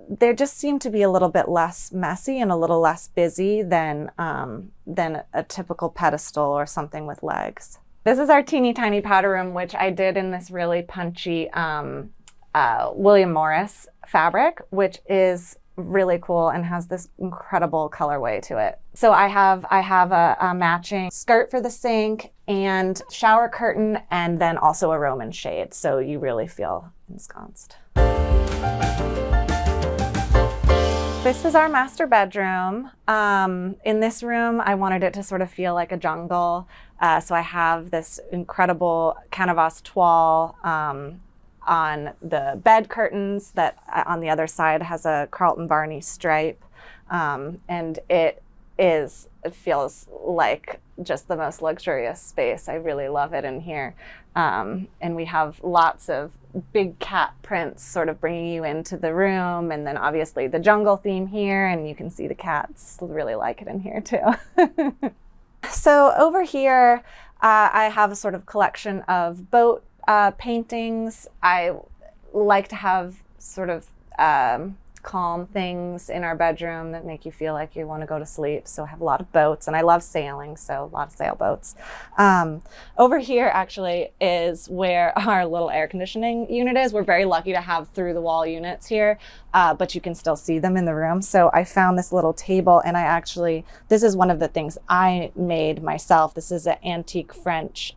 they just seem to be a little bit less messy and a little less busy than a typical pedestal or something with legs. This is our teeny tiny powder room, which I did in this really punchy William Morris fabric, which is really cool and has this incredible colorway to it. So I have a matching skirt for the sink and shower curtain, and then also a Roman shade, so you really feel ensconced. This is our master bedroom. In this room, I wanted it to sort of feel like a jungle. So I have this incredible canvas toile on the bed curtains that on the other side has a Carlton Barney stripe. And it feels like just the most luxurious space. I really love it in here. And we have lots of big cat prints sort of bringing you into the room, and then obviously the jungle theme here, and you can see the cats really like it in here too. So over here, I have a sort of collection of boat paintings. I like to have sort of calm things in our bedroom that make you feel like you want to go to sleep. So I have a lot of boats, and I love sailing, so a lot of sailboats. Over here actually is where our little air conditioning unit is. We're very lucky to have through the wall units here, but you can still see them in the room. So I found this little table, and this is one of the things I made myself. This is an antique French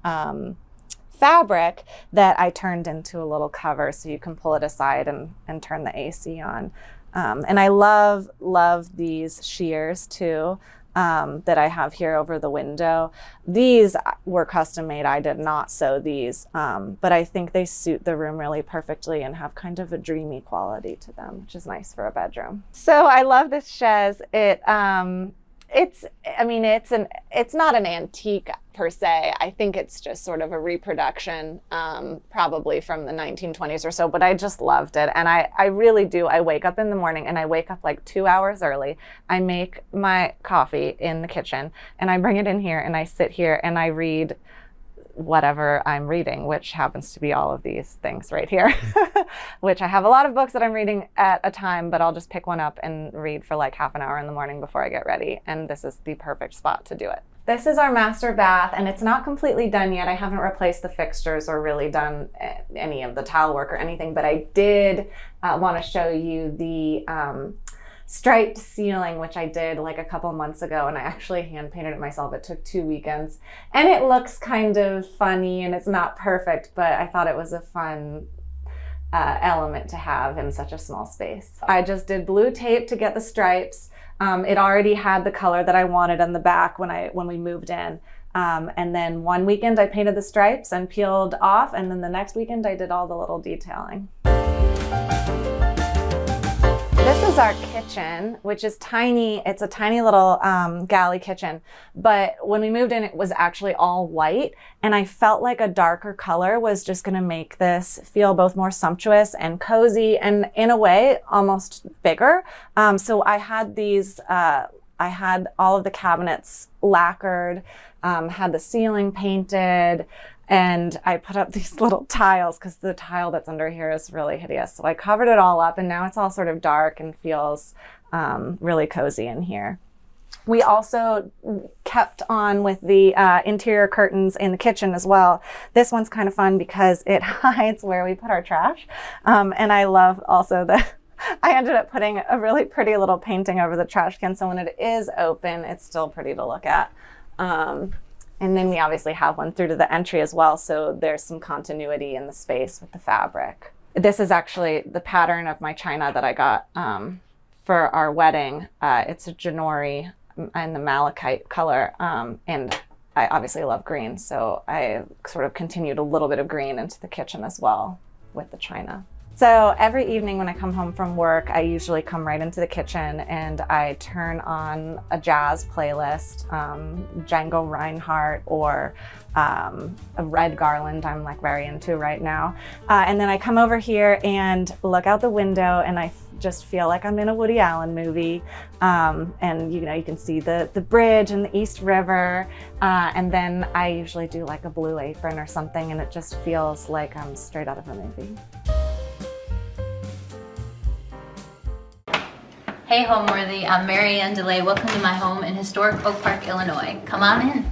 fabric that I turned into a little cover, so you can pull it aside and turn the AC on. And I love these shears too, that I have here over the window. These were custom made. I did not sew these, but I think they suit the room really perfectly and have kind of a dreamy quality to them, which is nice for a bedroom. So I love this chaise. It's not an antique per se. I think it's just sort of a reproduction, probably from the 1920s or so, but I just loved it. And I really do. I wake up in the morning, and I wake up like 2 hours early. I make my coffee in the kitchen, and I bring it in here, and I sit here and I read whatever I'm reading, which happens to be all of these things right here, which I have a lot of books that I'm reading at a time, but I'll just pick one up and read for like half an hour in the morning before I get ready. And this is the perfect spot to do it. This is our master bath, and it's not completely done yet. I haven't replaced the fixtures or really done any of the tile work or anything, but I did want to show you the striped ceiling, which I did like a couple months ago, and I actually hand painted it myself. It took 2 weekends, and it looks kind of funny, and it's not perfect, but I thought it was a fun element to have in such a small space. I just did blue tape to get the stripes. It already had the color that I wanted on the back when we moved in. And then one weekend I painted the stripes and peeled off, and then the next weekend I did all the little detailing. This is our kitchen, which is tiny. It's a tiny little galley kitchen, but when we moved in, it was actually all white, and I felt like a darker color was just going to make this feel both more sumptuous and cozy, and in a way almost bigger. So I had these, I had all of the cabinets lacquered, had the ceiling painted, And I put up these little tiles because the tile that's under here is really hideous. So I covered it all up, and now it's all sort of dark and feels really cozy in here. We also kept on with the interior curtains in the kitchen as well. This one's kind of fun because it hides where we put our trash. And I love also that I ended up putting a really pretty little painting over the trash can, so when it is open, it's still pretty to look at. And then we obviously have one through to the entry as well, so there's some continuity in the space with the fabric. This is actually the pattern of my china that I got for our wedding. It's a Janori and the malachite color, and I obviously love green, so I sort of continued a little bit of green into the kitchen as well with the china. So every evening when I come home from work, I usually come right into the kitchen and I turn on a jazz playlist, Django Reinhardt or a Red Garland I'm like very into right now. And then I come over here and look out the window and I just feel like I'm in a Woody Allen movie. And you know, you can see the bridge and the East River. And then I usually do like a Blue Apron or something, and it just feels like I'm straight out of a movie. Hey Homeworthy, I'm Mary Ann DeLay. Welcome to my home in historic Oak Park, Illinois. Come on in.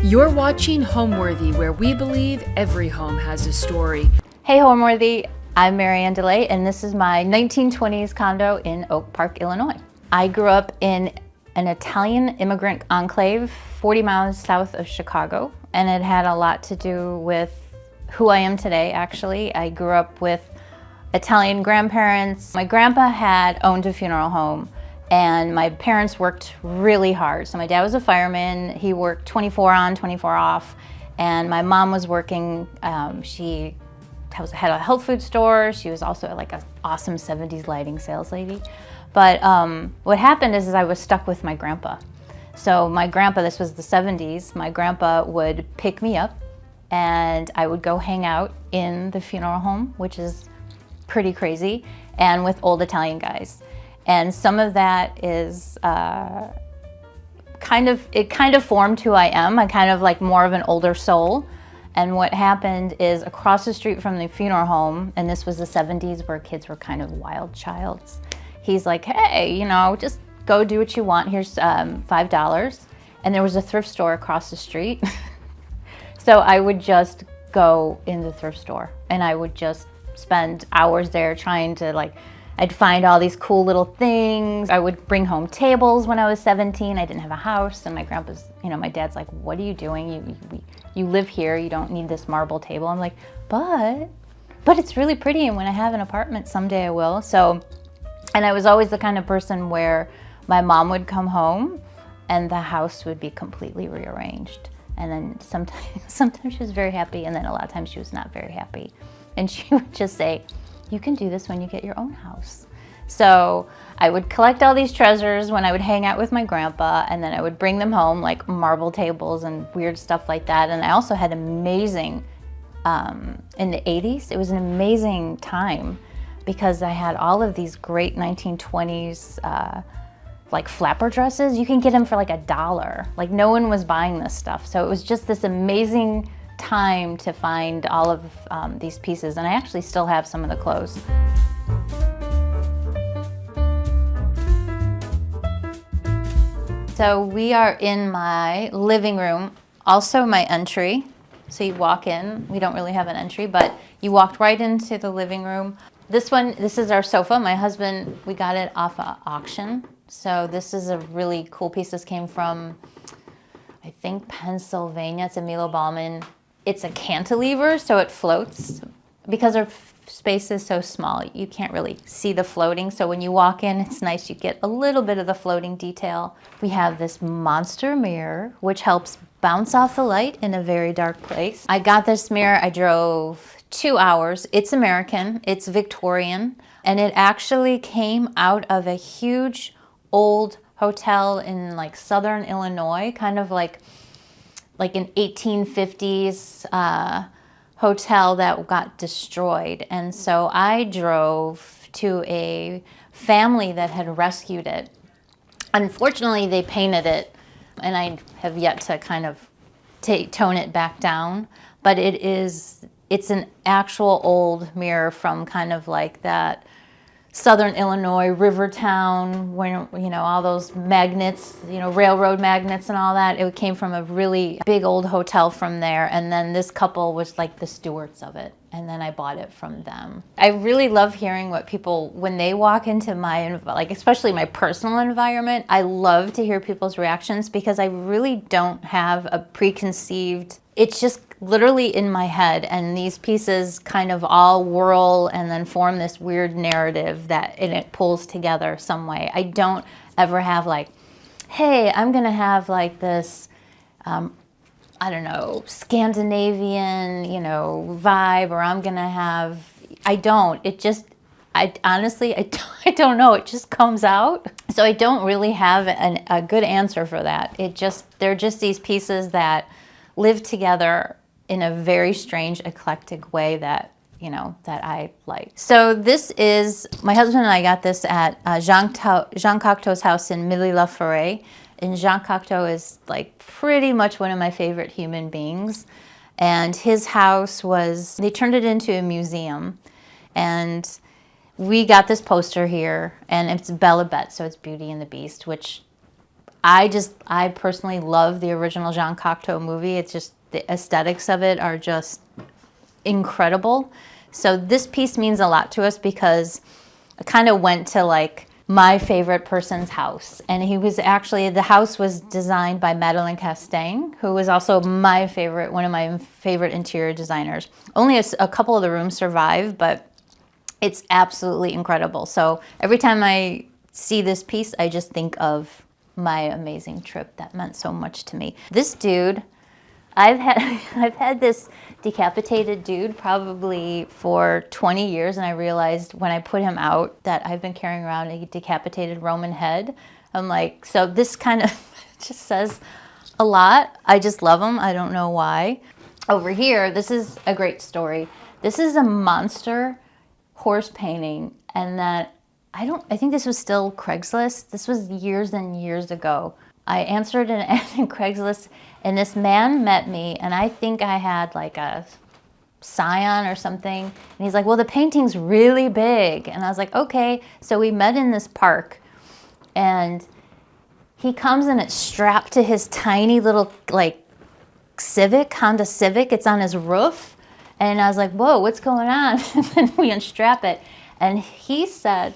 You're watching Homeworthy, where we believe every home has a story. Hey Homeworthy, I'm Mary Ann DeLay, and this is my 1920s condo in Oak Park, Illinois. I grew up in an Italian immigrant enclave 40 miles south of Chicago, and it had a lot to do with who I am today, actually. I grew up with Italian grandparents. My grandpa had owned a funeral home, and my parents worked really hard. So my dad was a fireman. He worked 24 on, 24 off, and my mom was working, she had a health food store. She was also like an awesome 70s lighting sales lady. But what happened is I was stuck with my grandpa. So my grandpa, this was the 70s, my grandpa would pick me up and I would go hang out in the funeral home, which is pretty crazy, and with old Italian guys. And some of that is kind of formed who I am. I kind of like more of an older soul. And what happened is across the street from the funeral home, and this was the 70s where kids were kind of wild childs. He's like, hey, you know, just go do what you want. Here's $5. And there was a thrift store across the street. So I would just go in the thrift store and I would just spend hours there trying to like, I'd find all these cool little things. I would bring home tables when I was 17. I didn't have a house, and my grandpa's, you know, my dad's like, what are you doing? You live here, you don't need this marble table. I'm like, but it's really pretty, and when I have an apartment someday I will. So, and I was always the kind of person where my mom would come home and the house would be completely rearranged. And then sometimes she was very happy, and then a lot of times she was not very happy. And she would just say, you can do this when you get your own house. So I would collect all these treasures when I would hang out with my grandpa, and then I would bring them home, like marble tables and weird stuff like that. And I also had amazing, in the 80s, it was an amazing time because I had all of these great 1920s, like flapper dresses. You can get them for like $1. Like no one was buying this stuff. So it was just this amazing time to find all of these pieces, and I actually still have some of the clothes. So we are in my living room, also my entry. So you walk in, we don't really have an entry, but you walked right into the living room. This is our sofa. My husband, we got it off an auction. So this is a really cool piece. This came from, I think, Pennsylvania. It's a Milo Bauman. It's a cantilever, so it floats. Because our space is so small, you can't really see the floating. So when you walk in, it's nice. You get a little bit of the floating detail. We have this monster mirror, which helps bounce off the light in a very dark place. I got this mirror. I drove 2 hours. It's American. It's Victorian. And it actually came out of a huge old hotel in like southern Illinois, kind of like an 1850s hotel that got destroyed. And so I drove to a family that had rescued it. Unfortunately, they painted it, and I have yet to kind of tone it back down. But it's an actual old mirror from kind of like that Southern Illinois, Rivertown, when, you know, all those magnets, you know, railroad magnets and all that. It came from a really big old hotel from there. And then this couple was like the stewards of it. And then I bought it from them. I really love hearing what people, when they walk into my, like, especially my personal environment, I love to hear people's reactions because I really don't have a preconceived, it's just literally in my head, and these pieces kind of all whirl and then form this weird narrative and it pulls together some way. I don't ever have like, hey, I'm gonna have like this, I don't know, Scandinavian, you know, vibe, or I'm gonna have, I don't. It just, I honestly, I don't know. It just comes out. So I don't really have a good answer for that. They're just these pieces that live together in a very strange, eclectic way that, you know, that I like. So this is, my husband and I got this at Jean Cocteau's house in Milly-la-Forêt. And Jean Cocteau is like pretty much one of my favorite human beings. And his house they turned it into a museum. And we got this poster here, and it's Belle Bête, so it's Beauty and the Beast, which I personally love the original Jean Cocteau movie. It's just, the aesthetics of it are just incredible. So this piece means a lot to us because I kind of went to like my favorite person's house. And the house was designed by Madeleine Castaing, who was also one of my favorite interior designers. Only a couple of the rooms survive, but it's absolutely incredible. So every time I see this piece, I just think of my amazing trip that meant so much to me. This dude, I've had this decapitated dude probably for 20 years, and I realized when I put him out that I've been carrying around a decapitated Roman head. I'm like, so this kind of just says a lot. I just love him. I don't know why. Over here, this is a great story. This is a monster horse painting, and I think this was still Craigslist. This was years and years ago. I answered an ad in Craigslist, and this man met me, and I think I had like a scion or something. And he's like, well, the painting's really big. And I was like, okay. So we met in this park, and he comes and it's strapped to his tiny little like Honda Civic. It's on his roof. And I was like, whoa, what's going on? And then we unstrap it. And he said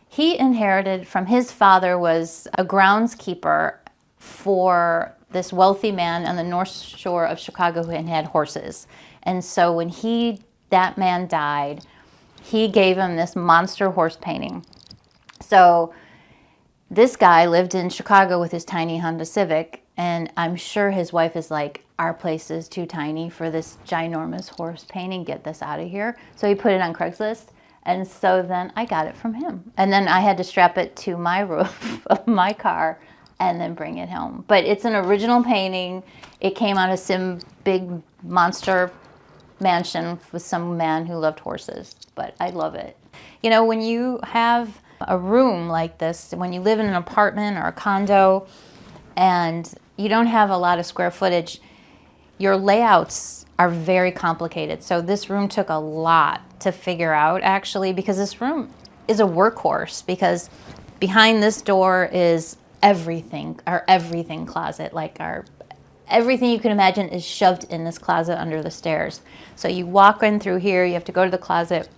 he inherited from his father, was a groundskeeper for this wealthy man on the North Shore of Chicago who had horses. And so when that man died, he gave him this monster horse painting. So this guy lived in Chicago with his tiny Honda Civic, and I'm sure his wife is like, our place is too tiny for this ginormous horse painting, get this out of here. So he put it on Craigslist, and so then I got it from him. And then I had to strap it to my roof of my car and then bring it home. But it's an original painting. It came out of some big monster mansion with some man who loved horses, but I love it. You know, when you have a room like this, when you live in an apartment or a condo and you don't have a lot of square footage, your layouts are very complicated. So this room took a lot to figure out, actually, because this room is a workhorse, because behind this door is our everything closet, like everything you can imagine is shoved in this closet under the stairs. So you walk in through here, you have to go to the closet,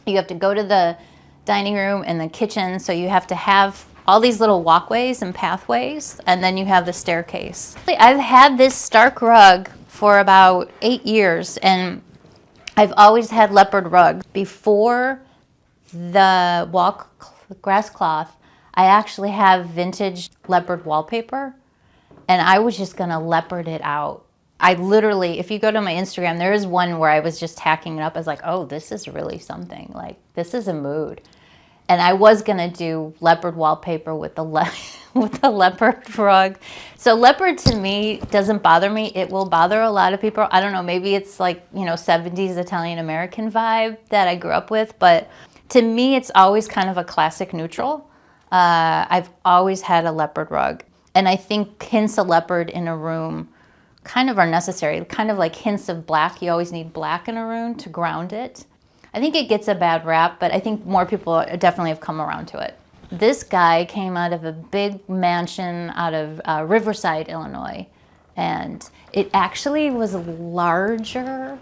you have to go to the dining room and the kitchen, so you have to have all these little walkways and pathways, and then you have the staircase. I've had this stark rug for about 8 years, and I've always had leopard rugs. Before the grass cloth, I actually have vintage leopard wallpaper, and I was just gonna leopard it out. I literally, if you go to my Instagram, there is one where I was just hacking it up as like, oh, this is really something. Like, this is a mood. And I was gonna do leopard wallpaper with the with the leopard rug. So leopard to me doesn't bother me. It will bother a lot of people. I don't know, maybe it's like, you know, 70s Italian American vibe that I grew up with, but to me it's always kind of a classic neutral. I've always had a leopard rug, and I think hints of leopard in a room kind of are necessary, kind of like hints of black. You always need black in a room to ground it. I think it gets a bad rap, but I think more people definitely have come around to it. This guy came out of a big mansion out of Riverside, Illinois, and it actually was larger,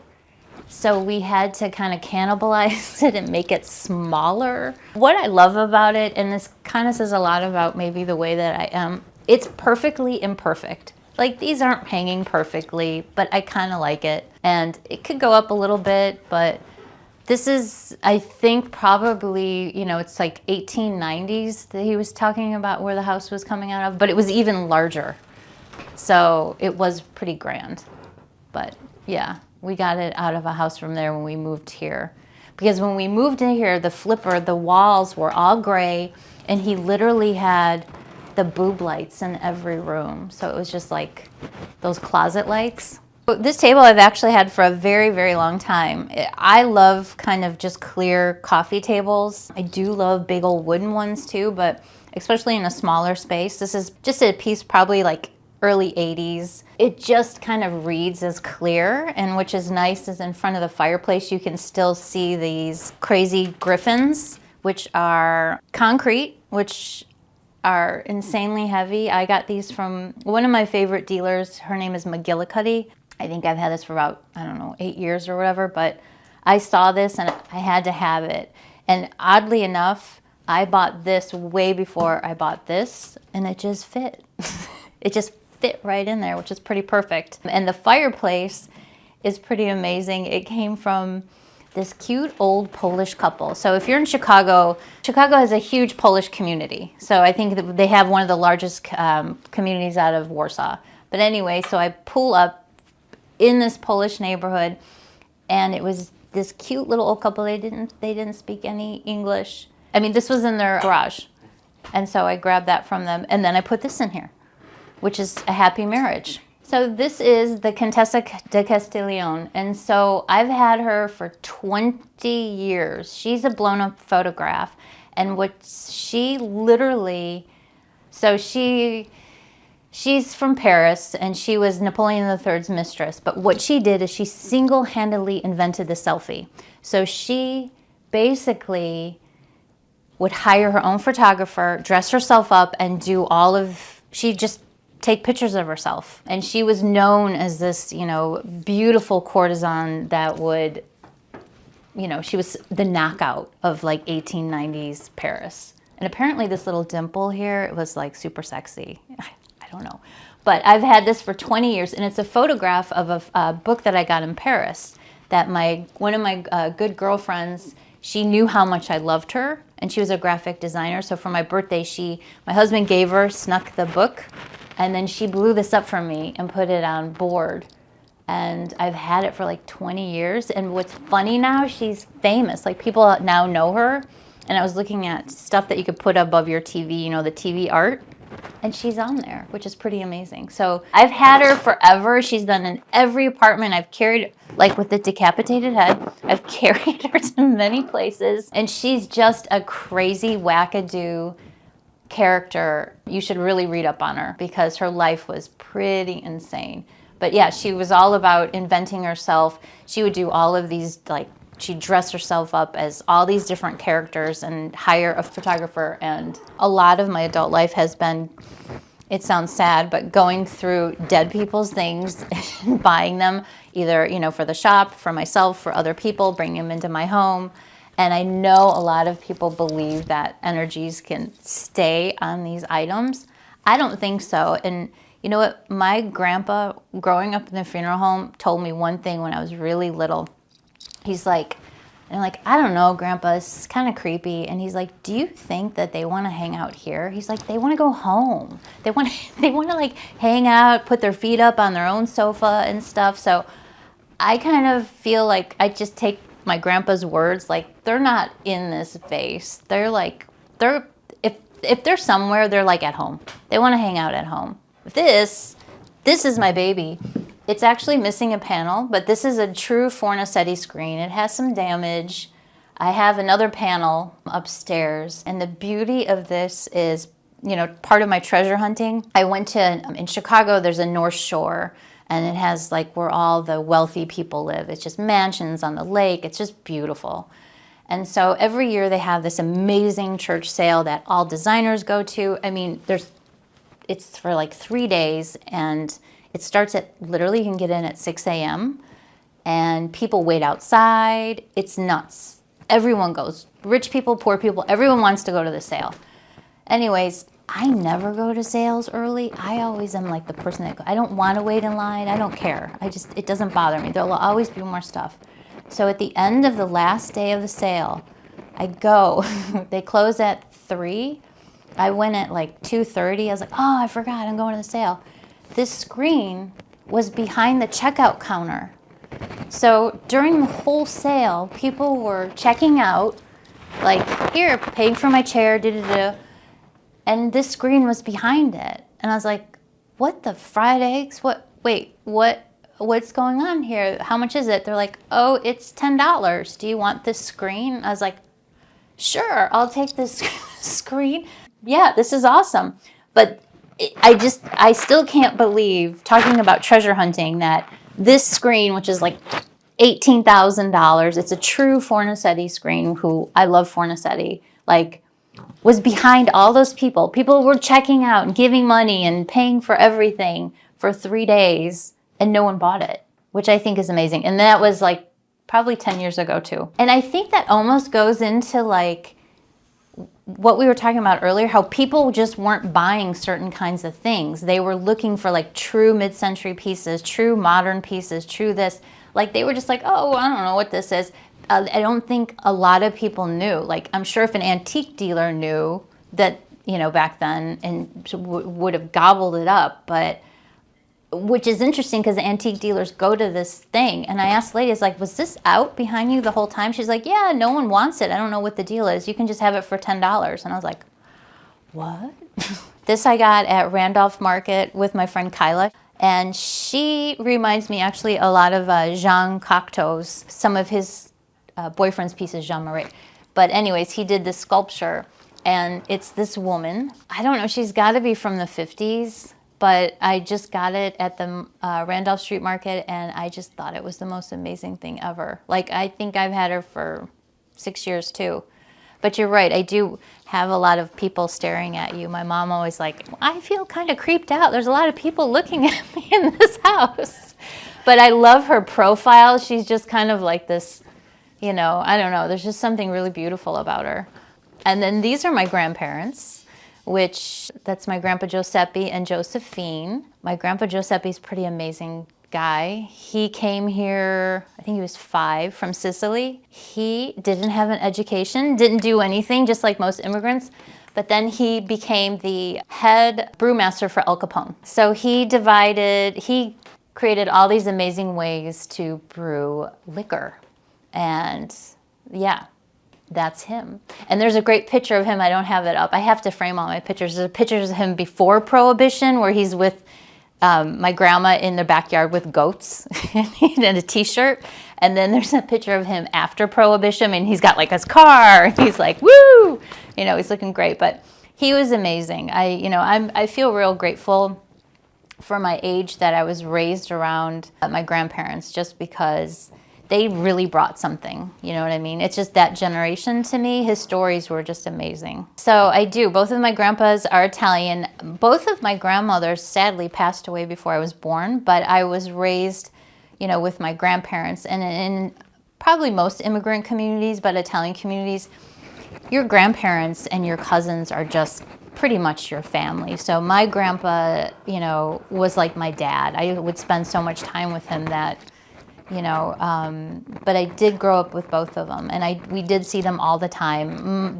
so we had to kind of cannibalize it and make it smaller. What I love about it, and this kind of says a lot about maybe the way that I am, it's perfectly imperfect. Like, these aren't hanging perfectly, but I kind of like it. And it could go up a little bit, but this is, I think, probably, you know, it's like 1890s that he was talking about where the house was coming out of, but it was even larger. So it was pretty grand. But yeah, we got it out of a house from there when we moved here. Because when we moved in here, the walls were all gray, and he literally had the boob lights in every room. So it was just like those closet lights. This table I've actually had for a very, very long time. I love kind of just clear coffee tables. I do love big old wooden ones too, but especially in a smaller space. This is just a piece probably like early 80s. It just kind of reads as clear, and which is nice is in front of the fireplace you can still see these crazy griffins, which are concrete, which are insanely heavy. I got these from one of my favorite dealers. Her name is McGillicuddy. I think I've had this for about, I don't know, 8 years or whatever, but I saw this and I had to have it. And oddly enough, I bought this way before I bought this, and it just fit. It just fit right in there, which is pretty perfect. And the fireplace is pretty amazing. It came from this cute old Polish couple. So if you're in Chicago, Chicago has a huge Polish community. So I think that they have one of the largest communities out of Warsaw. But anyway, so I pull up in this Polish neighborhood, and it was this cute little old couple. They didn't speak any English. I mean, this was in their garage. And so I grabbed that from them, and then I put this in here, which is a happy marriage. So this is the Contessa de Castiglione, and so I've had her for 20 years. She's a blown up photograph, and what she literally, so she's from Paris, and she was Napoleon III's mistress, but what she did is she single-handedly invented the selfie. So she basically would hire her own photographer, dress herself up, and do she'd just take pictures of herself. And she was known as this, you know, beautiful courtesan that would, you know, she was the knockout of like 1890s Paris. And apparently this little dimple here, it was like super sexy. I don't know. But I've had this for 20 years, and it's a photograph of a book that I got in Paris that one of my good girlfriends, she knew how much I loved her, and she was a graphic designer. So for my birthday, my husband gave her, snuck the book, and then she blew this up for me and put it on board. And I've had it for like 20 years. And what's funny now, she's famous. Like, people now know her. And I was looking at stuff that you could put above your TV, you know, the TV art. And she's on there, which is pretty amazing. So I've had her forever. She's been in every apartment. I've carried, like with the decapitated head, I've carried her to many places. And she's just a crazy wackadoo character. You should really read up on her because her life was pretty insane. But yeah, she was all about inventing herself. She would do all of these, like, she'd dress herself up as all these different characters and hire a photographer. And a lot of my adult life has been, it sounds sad, but going through dead people's things and buying them, either, you know, for the shop, for myself, for other people, bringing them into my home. And I know a lot of people believe that energies can stay on these items. I don't think so. And you know what? My grandpa, growing up in the funeral home, told me one thing when I was really little. He's like, and I'm like, I don't know, Grandpa, it's kind of creepy. And he's like, do you think that they want to hang out here? He's like, they want to go home. They want to like hang out, put their feet up on their own sofa and stuff. So I kind of feel like I just take my grandpa's words, like, they're not in this vase. They're like, if they're somewhere, they're like at home. They want to hang out at home. This is my baby. It's actually missing a panel, but this is a true Fornasetti screen. It has some damage. I have another panel upstairs, and the beauty of this is, you know, part of my treasure hunting. I went to, in Chicago, there's a North Shore, and it has like where all the wealthy people live. It's just mansions on the lake. It's just beautiful. And so every year they have this amazing church sale that all designers go to. I mean, it's for like 3 days, and it starts at, literally you can get in at 6 a.m. and people wait outside. It's nuts. Everyone goes, rich people, poor people, everyone wants to go to the sale. Anyways, I never go to sales early. I always am like the person that I don't want to wait in line. I don't care. It doesn't bother me. There'll always be more stuff. So at the end of the last day of the sale, I go. They close at 3. I went at like 2:30. I was like, oh, I forgot, I'm going to the sale. This screen was behind the checkout counter. So during the whole sale, people were checking out, like, here, paying for my chair, da-da-da. And this screen was behind it. And I was like, what the fried eggs? What's going on here? How much is it? They're like, oh, it's $10. Do you want this screen? I was like, sure, I'll take this screen. Yeah, this is awesome. But I still can't believe, talking about treasure hunting, that this screen, which is like $18,000, it's a true Fornasetti screen, who I love Fornasetti, like, was behind all those people. People were checking out and giving money and paying for everything for 3 days, and no one bought it, which I think is amazing. And that was like probably 10 years ago too. And I think that almost goes into like what we were talking about earlier, how people just weren't buying certain kinds of things. They were looking for like true mid-century pieces, true modern pieces, true this. Like they were just like, oh, I don't know what this is. I don't think a lot of people knew. Like, I'm sure if an antique dealer knew that, you know, back then, and would have gobbled it up, but which is interesting because the antique dealers go to this thing. And I asked the lady, it's like, was this out behind you the whole time? She's like, yeah, no one wants it. I don't know what the deal is. You can just have it for $10. And I was like, what? This I got at Randolph Market with my friend Kyla. And she reminds me actually a lot of Jean Cocteau's, some of his boyfriend's pieces, Jean Marais. But anyways, he did this sculpture, and it's this woman. I don't know, she's got to be from the 50s, but I just got it at the Randolph Street Market, and I just thought it was the most amazing thing ever. Like, I think I've had her for 6 years too. But you're right, I do have a lot of people staring at you. My mom always like, I feel kind of creeped out. There's a lot of people looking at me in this house. But I love her profile. She's just kind of like this, you know, I don't know. There's just something really beautiful about her. And then these are my grandparents, which that's my grandpa Giuseppe and Josephine. My grandpa Giuseppe's a pretty amazing guy. He came here, I think he was 5, from Sicily. He didn't have an education, didn't do anything, just like most immigrants. But then he became the head brewmaster for El Capone. So he created all these amazing ways to brew liquor. And yeah, that's him. And there's a great picture of him. I don't have it up. I have to frame all my pictures. There's pictures of him before Prohibition where he's with my grandma in the backyard with goats and a t-shirt. And then there's a picture of him after Prohibition, and he's got like his car. And he's like, woo! You know, he's looking great. But he was amazing. I feel real grateful for my age that I was raised around my grandparents, just because they really brought something, you know what I mean? It's just that generation to me. His stories were just amazing. So I do. Both of my grandpas are Italian. Both of my grandmothers sadly passed away before I was born, but I was raised, you know, with my grandparents. And in probably most immigrant communities, but Italian communities, your grandparents and your cousins are just pretty much your family. So my grandpa, you know, was like my dad. I would spend so much time with him that, you know, but I did grow up with both of them, and we did see them all the time.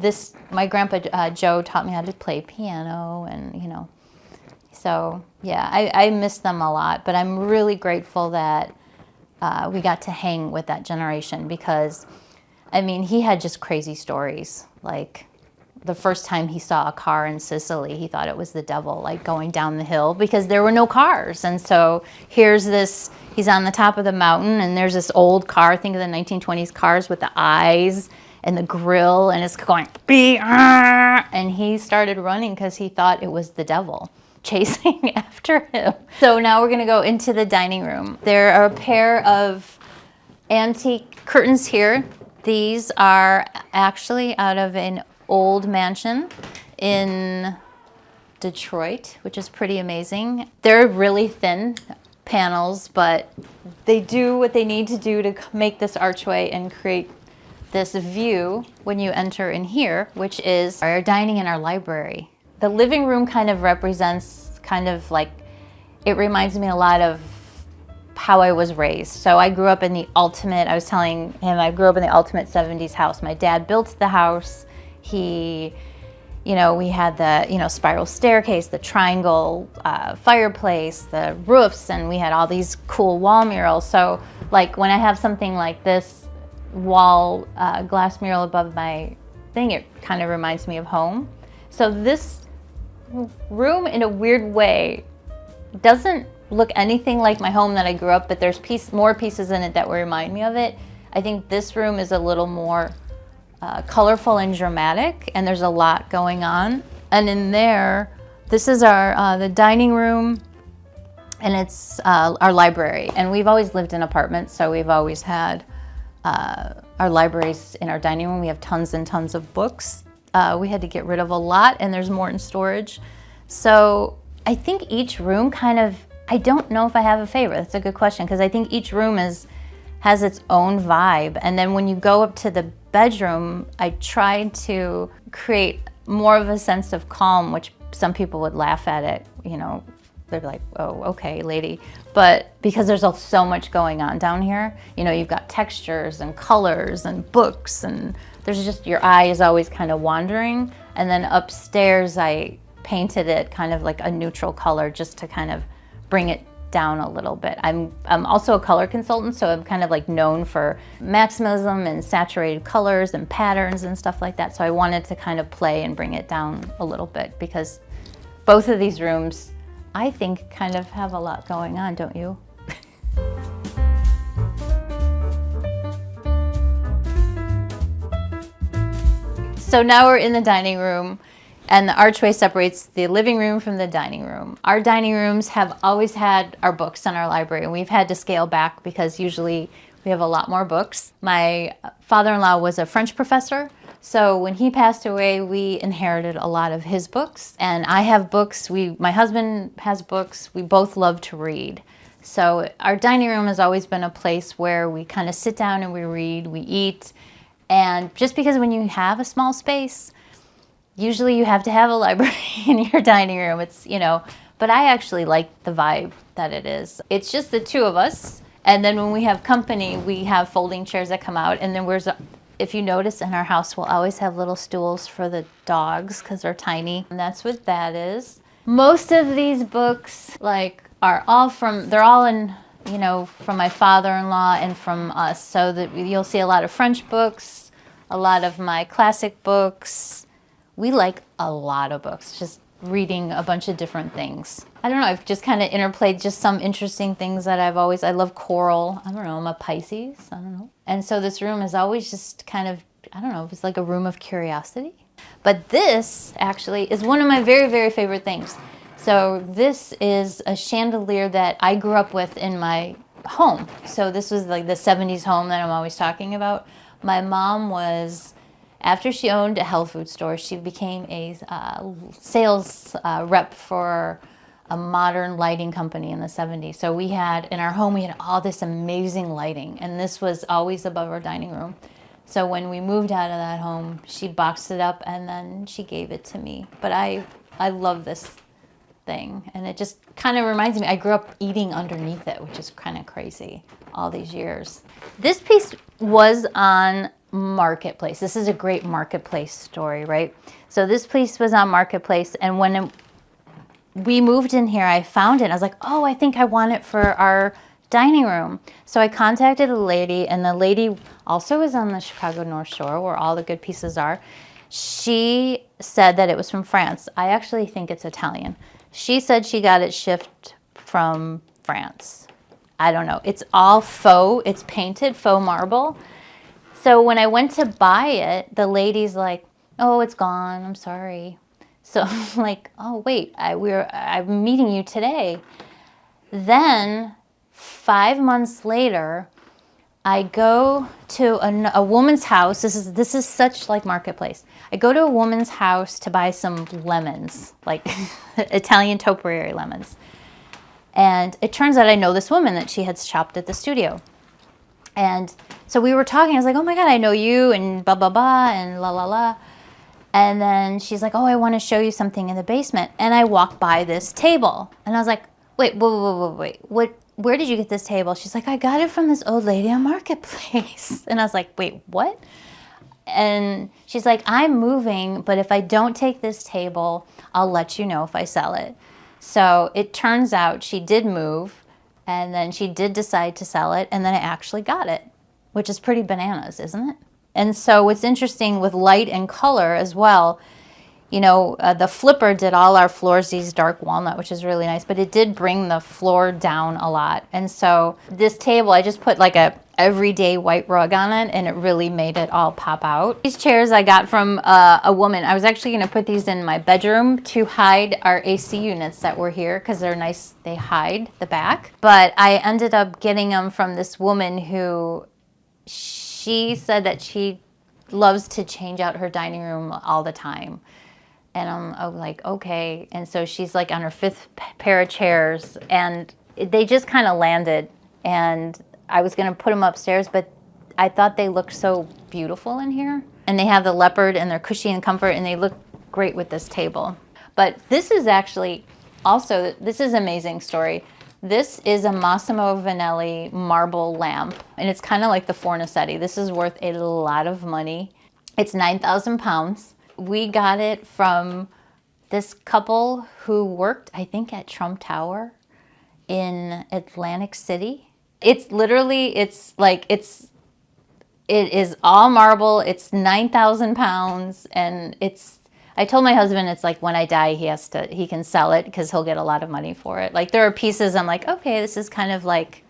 My grandpa Joe taught me how to play piano, and you know, so yeah, I miss them a lot. But I'm really grateful that we got to hang with that generation because, I mean, he had just crazy stories. Like the first time he saw a car in Sicily, he thought it was the devil, like going down the hill because there were no cars. And so here's this, he's on the top of the mountain and there's this old car, think of the 1920s cars with the eyes and the grill, and it's going, and he started running because he thought it was the devil chasing after him. So now we're gonna go into the dining room. There are a pair of antique curtains here. These are actually out of an old mansion in Detroit, which is pretty amazing. They're really thin panels, but they do what they need to do to make this archway and create this view when you enter in here, which is our dining and our library. The living room kind of represents kind of like, it reminds me a lot of how I was raised. So I grew up in the ultimate, I was telling him, I grew up in the ultimate 70s house. My dad built the house. He, you know, we had the, you know, spiral staircase, the triangle fireplace, the roofs, and we had all these cool wall murals. So like when I have something like this wall glass mural above my thing, it kind of reminds me of home. So this room in a weird way doesn't look anything like my home that I grew up, but there's more pieces in it that will remind me of it. I think this room is a little more colorful and dramatic, and there's a lot going on. And in there, this is our the dining room, and it's our library. And we've always lived in apartments, so we've always had our libraries in our dining room. We have tons and tons of books. We had to get rid of a lot, and there's more in storage. So I think each room kind of, I don't know if I have a favorite. That's a good question, because I think each room has its own vibe. And then when you go up to the bedroom, I tried to create more of a sense of calm, which some people would laugh at it, you know, they're like, oh, okay, lady. But because there's so much going on down here, you know, you've got textures and colors and books, and there's just, your eye is always kind of wandering. And then upstairs, I painted it kind of like a neutral color just to kind of bring it down a little bit. I'm also a color consultant, so I'm kind of like known for maximalism and saturated colors and patterns and stuff like that. So I wanted to kind of play and bring it down a little bit, because both of these rooms, I think, kind of have a lot going on, don't you? So now we're in the dining room, and the archway separates the living room from the dining room. Our dining rooms have always had our books in our library, and we've had to scale back because usually we have a lot more books. My father-in-law was a French professor, so when he passed away, we inherited a lot of his books. And I have books, my husband has books, we both love to read. So our dining room has always been a place where we kind of sit down and we read, we eat. And just because when you have a small space, usually you have to have a library in your dining room. It's, you know, but I actually like the vibe that it is. It's just the two of us. And then when we have company, we have folding chairs that come out. And then if you notice in our house, we'll always have little stools for the dogs because they're tiny. And that's what that is. Most of these books, like, they're all in, you know, from my father-in-law and from us. So that you'll see a lot of French books, a lot of my classic books. We like a lot of books, just reading a bunch of different things. I don't know, I've just kind of interplayed just some interesting things that I love coral. I don't know, I'm a Pisces, I don't know. And so this room is always just kind of, I don't know, it's like a room of curiosity. But this actually is one of my very, very favorite things. So this is a chandelier that I grew up with in my home. So this was like the 70s home that I'm always talking about. My mom was, after she owned a health food store, she became a sales rep for a modern lighting company in the 70s. So we had, in our home, we had all this amazing lighting, and this was always above our dining room. So when we moved out of that home, she boxed it up and then she gave it to me. But I love this thing, and it just kind of reminds me, I grew up eating underneath it, which is kind of crazy all these years. This piece was on Marketplace. This is a great Marketplace story, right? So this piece was on Marketplace, and when we moved in here, I found it. I was like, oh, I think I want it for our dining room. So I contacted a lady, and the lady also is on the Chicago North Shore where all the good pieces are. She said that it was from France. I actually think it's Italian. She said she got it shipped from France. I don't know. It's all faux. It's painted faux marble. So when I went to buy it, the lady's like, oh, it's gone. I'm sorry. So I'm like, oh, wait, I'm meeting you today. Then 5 months later, I go to a woman's house. This is such like marketplace. I go to a woman's house to buy some lemons, like Italian topiary lemons. And it turns out I know this woman that she had shopped at the studio. And so we were talking. I was like, oh my God, I know you, and blah, blah, blah, and la, la, la. And then she's like, oh, I want to show you something in the basement. And I walk by this table. And I was like, wait, where did you get this table? She's like, I got it from this old lady on Marketplace. And I was like, wait, what? And she's like, I'm moving, but if I don't take this table, I'll let you know if I sell it. So it turns out she did move, and then she did decide to sell it, and then I actually got it, which is pretty bananas, isn't it? And so what's interesting with light and color as well, the flipper did all our floors these dark walnut, which is really nice, but it did bring the floor down a lot. And so this table, I just put like a everyday white rug on it, and it really made it all pop out. These chairs I got from a woman. I was actually going to put these in my bedroom to hide our AC units that were here because they're nice. They hide the back. But I ended up getting them from this woman who, she said that she loves to change out her dining room all the time. And I'm like, okay. And so she's like on her 5th pair of chairs, and they just kind of landed. And I was going to put them upstairs, but I thought they looked so beautiful in here. And they have the leopard, and they're cushy and comfort, and they look great with this table. But this is actually also, this is an amazing story. This is a Massimo Vanelli marble lamp, and it's kind of like the Fornasetti. This is worth a lot of money. It's 9,000 pounds. We got it from this couple who worked, I think, at Trump Tower in Atlantic City. It is all marble. It's 9,000 pounds, and I told my husband it's like when I die, he can sell it because he'll get a lot of money for it. Like there are pieces I'm like, okay, this is kind of like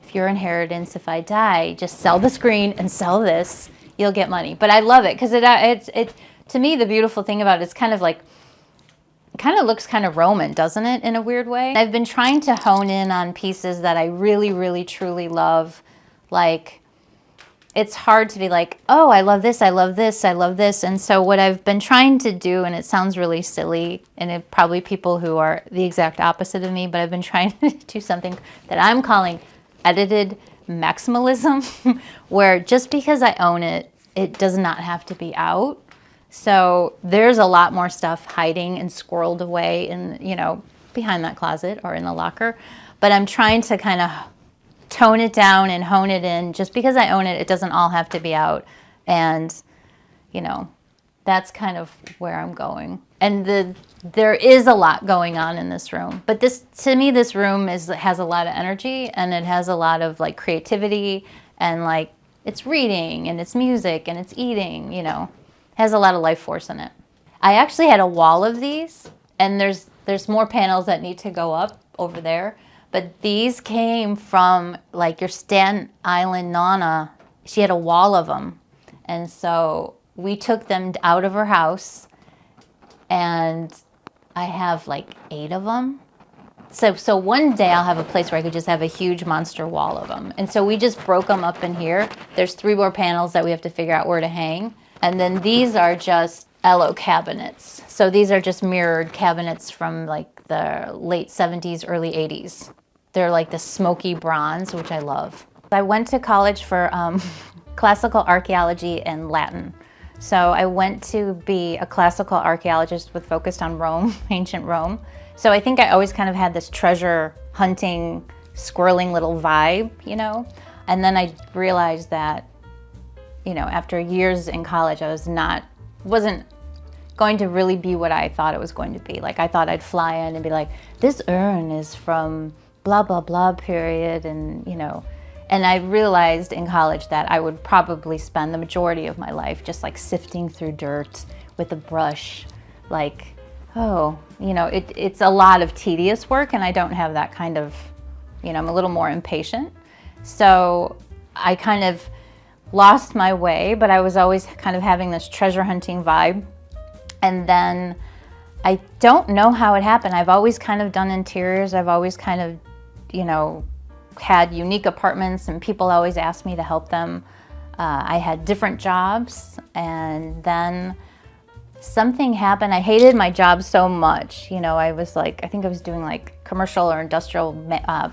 if your inheritance, if I die, just sell the screen and sell this, you'll get money. But I love it because it to me, the beautiful thing about it is kind of like, it kind of looks kind of Roman, doesn't it, in a weird way? I've been trying to hone in on pieces that I really, really, truly love. Like, it's hard to be like, oh, I love this, I love this, I love this. And so what I've been trying to do, and it sounds really silly, and it probably people who are the exact opposite of me, but I've been trying to do something that I'm calling edited maximalism, where just because I own it, it does not have to be out. So there's a lot more stuff hiding and squirreled away in, behind that closet or in the locker. But I'm trying to kind of tone it down and hone it in. Just because I own it, it doesn't all have to be out. And, that's kind of where I'm going. And there is a lot going on in this room. But to me, this room has a lot of energy, and it has a lot of like creativity, and like it's reading and it's music and it's eating, has a lot of life force in it. I actually had a wall of these, and there's more panels that need to go up over there, but these came from like your Staten Island Nana. She had a wall of them, and so we took them out of her house, and I have like 8 of them. So one day I'll have a place where I could just have a huge monster wall of them. And so we just broke them up in here. There's 3 more panels that we have to figure out where to hang. And then these are just Elo cabinets. So these are just mirrored cabinets from like the late 70s, early 80s. They're like the smoky bronze, which I love. I went to college for classical archaeology and Latin. So I went to be a classical archaeologist with focused on Rome, ancient Rome. So I think I always kind of had this treasure hunting, squirreling little vibe, And then I realized that, after years in college, I wasn't going to really be what I thought it was going to be. Like I thought I'd fly in and be like, this urn is from blah, blah, blah period. And, and I realized in college that I would probably spend the majority of my life just like sifting through dirt with a brush. Like, it's a lot of tedious work, and I don't have that kind of, I'm a little more impatient. So I kind of lost my way, but I was always kind of having this treasure hunting vibe. And then I don't know how it happened. I've always kind of done interiors. I've always kind of, had unique apartments, and people always asked me to help them. I had different jobs, and then something happened. I hated my job so much. I was like, I think I was doing like commercial or industrial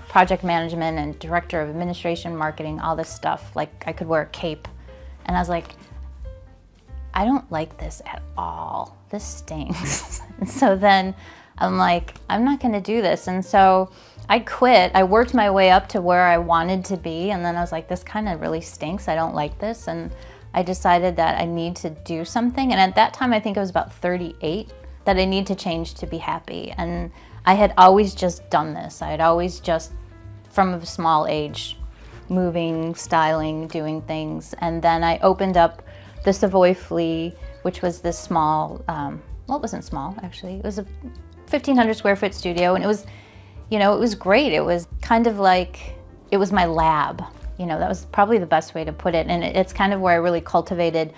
project management and director of administration, marketing, all this stuff. Like I could wear a cape. And I was like, I don't like this at all. This stinks. And so then I'm like, I'm not gonna do this. And so I quit. I worked my way up to where I wanted to be. And then I was like, this kind of really stinks. I don't like this. And I decided that I need to do something. And at that time, I think I was about 38, that I need to change to be happy. And I had always just done this. I had always just, from a small age, moving, styling, doing things. And then I opened up the Savoy Flea, which was this small, well, it wasn't small, actually. It was a 1,500 square foot studio. And it was, it was great. It was kind of like, it was my lab. That was probably the best way to put it. And it's kind of where I really cultivated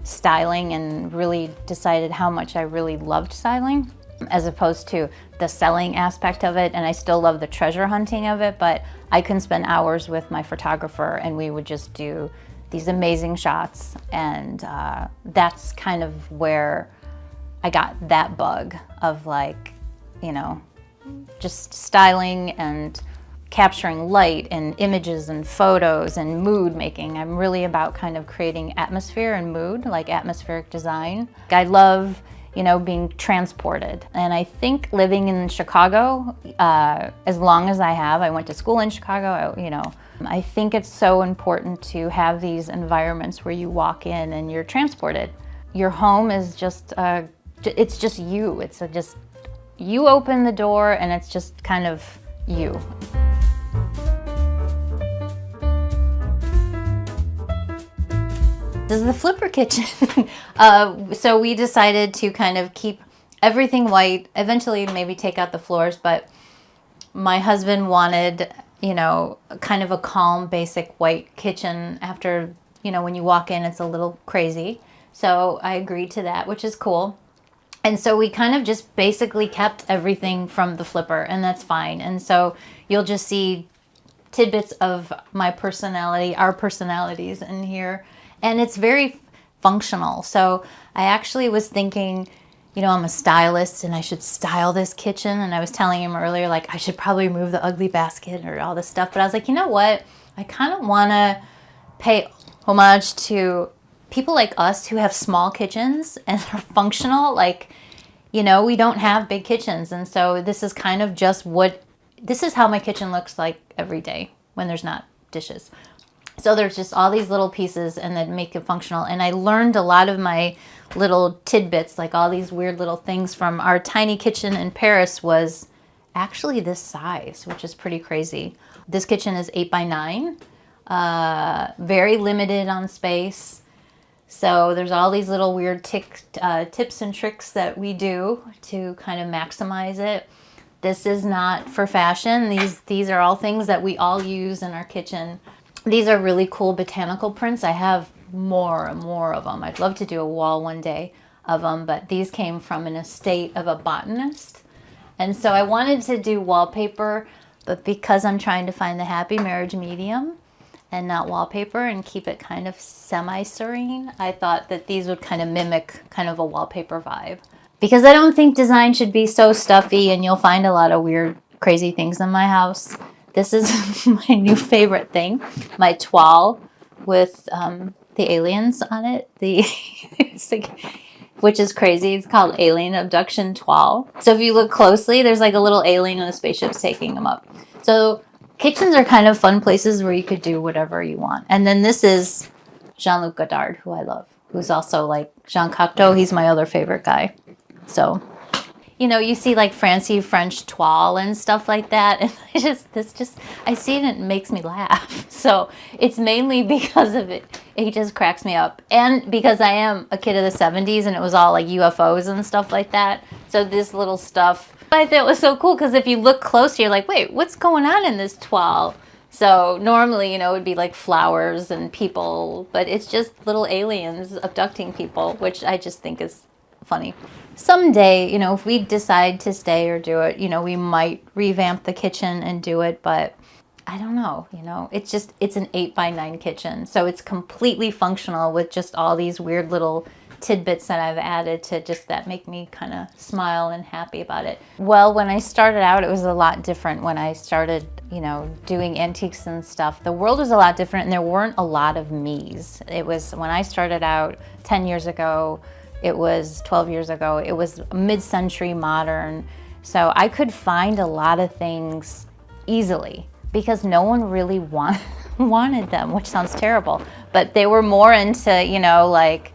styling and really decided how much I really loved styling, as opposed to the selling aspect of it. And I still love the treasure hunting of it, but I can spend hours with my photographer and we would just do these amazing shots. And that's kind of where I got that bug of like, just styling and capturing light and images and photos and mood making. I'm really about kind of creating atmosphere and mood, like atmospheric design. I love, being transported. And I think living in Chicago, as long as I went to school in Chicago, I think it's so important to have these environments where you walk in and you're transported. Your home is just, it's just you. It's just, you open the door and it's just kind of you. This is the flipper kitchen. So we decided to kind of keep everything white, eventually maybe take out the floors, but my husband wanted, kind of a calm, basic white kitchen after, when you walk in, it's a little crazy. So I agreed to that, which is cool. And so we kind of just basically kept everything from the flipper, and that's fine. And so you'll just see tidbits of my personality, our personalities in here. And it's very functional. So I actually was thinking, I'm a stylist and I should style this kitchen. And I was telling him earlier, like, I should probably remove the ugly basket or all this stuff. But I was like, you know what? I kind of want to pay homage to people like us who have small kitchens and are functional. Like, we don't have big kitchens. And so this is kind of just this is how my kitchen looks like every day when there's not dishes. So there's just all these little pieces and that make it functional. And I learned a lot of my little tidbits, like all these weird little things from our tiny kitchen in Paris was actually this size, which is pretty crazy. This kitchen is 8x9, very limited on space. So there's all these little weird tips and tricks that we do to kind of maximize it. This is not for fashion. These are all things that we all use in our kitchen. These are really cool botanical prints. I have more and more of them. I'd love to do a wall one day of them, but these came from an estate of a botanist. And so I wanted to do wallpaper, but because I'm trying to find the happy marriage medium and not wallpaper and keep it kind of semi-serene, I thought that these would kind of mimic kind of a wallpaper vibe. Because I don't think design should be so stuffy, and you'll find a lot of weird, crazy things in my house. This is my new favorite thing, my toile with the aliens on it. It's like, which is crazy. It's called Alien Abduction Toile. So if you look closely, there's like a little alien and the spaceship's taking them up. So kitchens are kind of fun places where you could do whatever you want. And then this is Jean-Luc Godard, who I love, who's also like Jean Cocteau. He's my other favorite guy. So you know, you see like fancy French toile and stuff like that. And I see it and it makes me laugh. So it's mainly because of it. It just cracks me up. And because I am a kid of the 70s and it was all like UFOs and stuff like that. So this little stuff I thought was so cool because if you look closer, you're like, wait, what's going on in this toile? So normally, you know, it would be like flowers and people, but it's just little aliens abducting people, which I just think is funny. Someday, you know, if we decide to stay or do it, you know, we might revamp the kitchen and do it, but I don't know, you know, it's an 8x9 kitchen. So it's completely functional with just all these weird little tidbits that I've added to just that make me kind of smile and happy about it. Well, when I started out, it was a lot different. When I started, you know, doing antiques and stuff, the world was a lot different and there weren't a lot of me's. It was when I started out 10 years ago, it was 12 years ago, it was mid-century modern. So I could find a lot of things easily because no one really wanted them, which sounds terrible. But they were more into, you know, like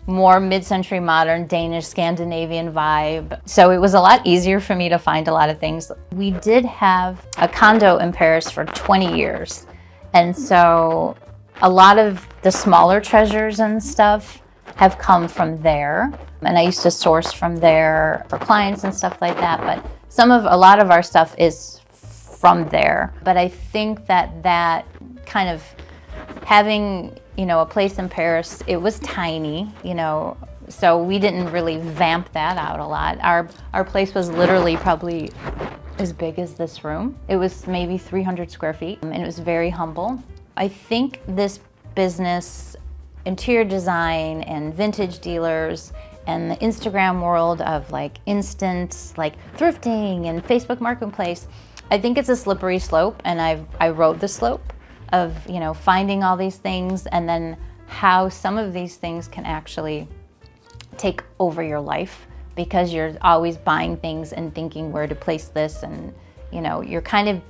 more mid-century modern Danish Scandinavian vibe. So it was a lot easier for me to find a lot of things. We did have a condo in Paris for 20 years. And so a lot of the smaller treasures and stuff have come from there. And I used to source from there for clients and stuff like that. But a lot of our stuff is from there. But I think that kind of having, you know, a place in Paris, it was tiny, you know, so we didn't really vamp that out a lot. Our place was literally probably as big as this room. It was maybe 300 square feet and it was very humble. I think this business, interior design and vintage dealers and the Instagram world of like instant, like thrifting and Facebook Marketplace, I think it's a slippery slope and I rode the slope of, you know, finding all these things and then how some of these things can actually take over your life because you're always buying things and thinking where to place this and, you know, you're kind of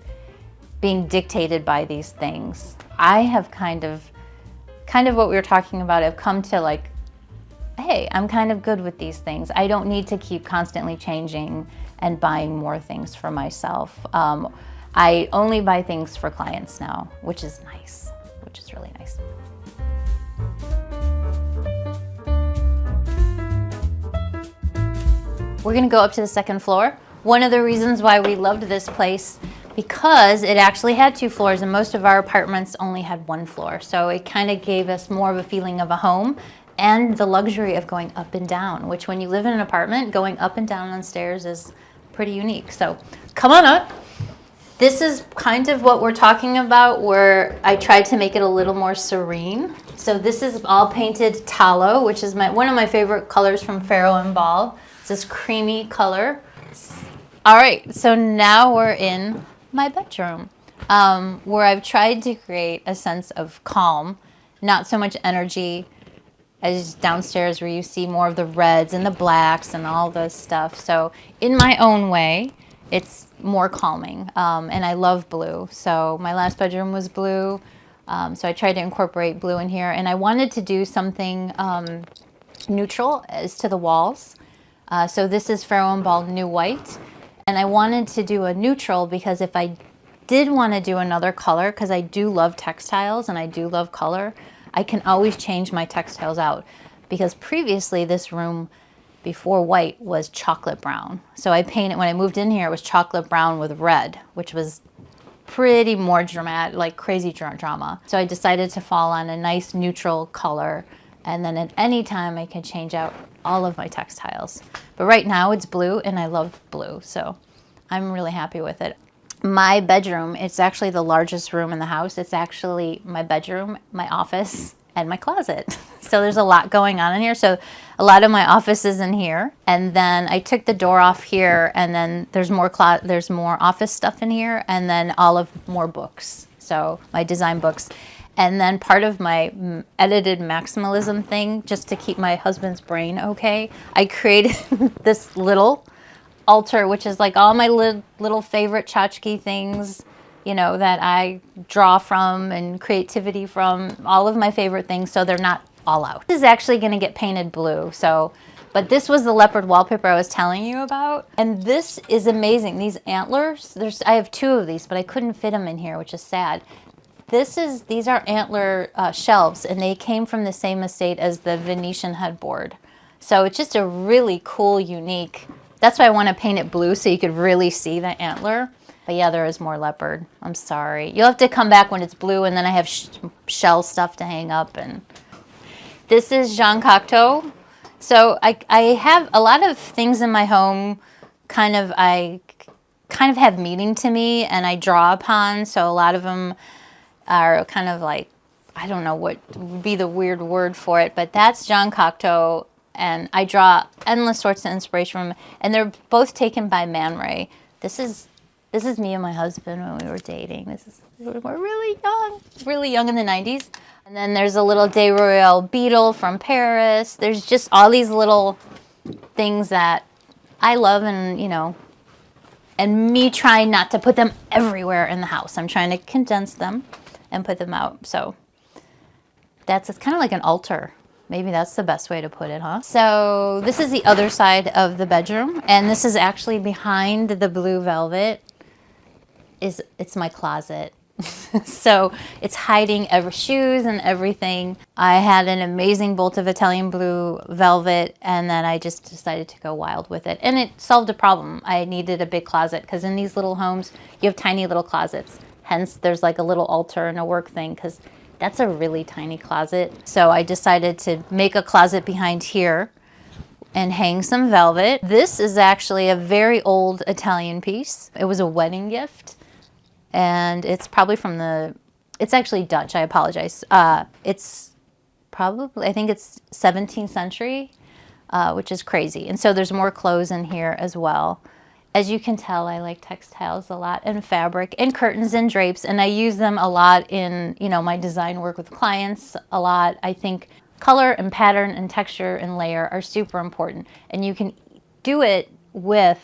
being dictated by these things. I have kind of what we were talking about, I've come to like, hey, I'm kind of good with these things. I don't need to keep constantly changing and buying more things for myself. I only buy things for clients now, which is nice, which is really nice. We're gonna go up to the second floor. One of the reasons why we loved this place, because it actually had 2 floors and most of our apartments only had 1 floor. So it kind of gave us more of a feeling of a home and the luxury of going up and down, which when you live in an apartment, going up and down on stairs is pretty unique. So come on up. This is kind of what we're talking about where I tried to make it a little more serene. So this is all painted tallow, which is one of my favorite colors from Farrow and Ball. It's this creamy color. All right, so now we're in my bedroom where I've tried to create a sense of calm, not so much energy as downstairs where you see more of the reds and the blacks and all this stuff. So in my own way, it's more calming, and I love blue. So my last bedroom was blue, so I tried to incorporate blue in here, and I wanted to do something neutral as to the walls. So this is Farrow and Ball New White, and I wanted to do a neutral because if I did want to do another color, because I do love textiles and I do love color, I can always change my textiles out, because previously this room before white was chocolate brown. So I painted, when I moved in here, it was chocolate brown with red, which was pretty more dramatic, like crazy drama. So I decided to fall on a nice neutral color, and then at any time I can change out all of my textiles. But right now it's blue and I love blue, so I'm really happy with it. My bedroom, it's actually the largest room in the house. It's actually my bedroom, my office, and my closet. So there's a lot going on in here. So a lot of my office is in here. And then I took the door off here, and then there's more office stuff in here, and then more books. So my design books. And then part of my edited maximalism thing, just to keep my husband's brain okay, I created this little altar, which is like all my little favorite tchotchke things, you know, that I draw from and creativity from, all of my favorite things, so they're not all out. This is actually going to get painted blue, so But this was the leopard wallpaper I was telling you about. And this is amazing. These antlers, I have 2 of these, but I couldn't fit them in here, which is sad. These are antler shelves, and they came from the same estate as the Venetian headboard. So it's just a really cool, unique, that's why I want to paint it blue so you could really see the antler. But yeah, there is more leopard. I'm sorry. You'll have to come back when it's blue, and then I have shell stuff to hang up. And this is Jean Cocteau. So I have a lot of things in my home I kind of have meaning to me and I draw upon. So a lot of them are kind of like, I don't know what would be the weird word for it, but that's Jean Cocteau. And I draw endless sorts of inspiration from, and they're both taken by Man Ray. This is me and my husband when we were dating. We're really young in the 90s. And then there's a little De Royale beetle from Paris. There's just all these little things that I love, and and me trying not to put them everywhere in the house. I'm trying to condense them and put them out. So it's kind of like an altar. Maybe that's the best way to put it, huh? So this is the other side of the bedroom, and this is actually behind the blue velvet. It's my closet. So it's hiding shoes and everything. I had an amazing bolt of Italian blue velvet, and then I just decided to go wild with it. And it solved a problem. I needed a big closet because in these little homes, you have tiny little closets. Hence, there's like a little altar and a work thing because that's a really tiny closet. So I decided to make a closet behind here and hang some velvet. This is actually a very old Italian piece. It was a wedding gift. And it's probably it's actually Dutch, I apologize. It's probably, I think it's 17th century, which is crazy. And so there's more clothes in here as well. As you can tell, I like textiles a lot, and fabric, and curtains and drapes, and I use them a lot in, my design work with clients a lot. I think color and pattern and texture and layer are super important, and you can do it with,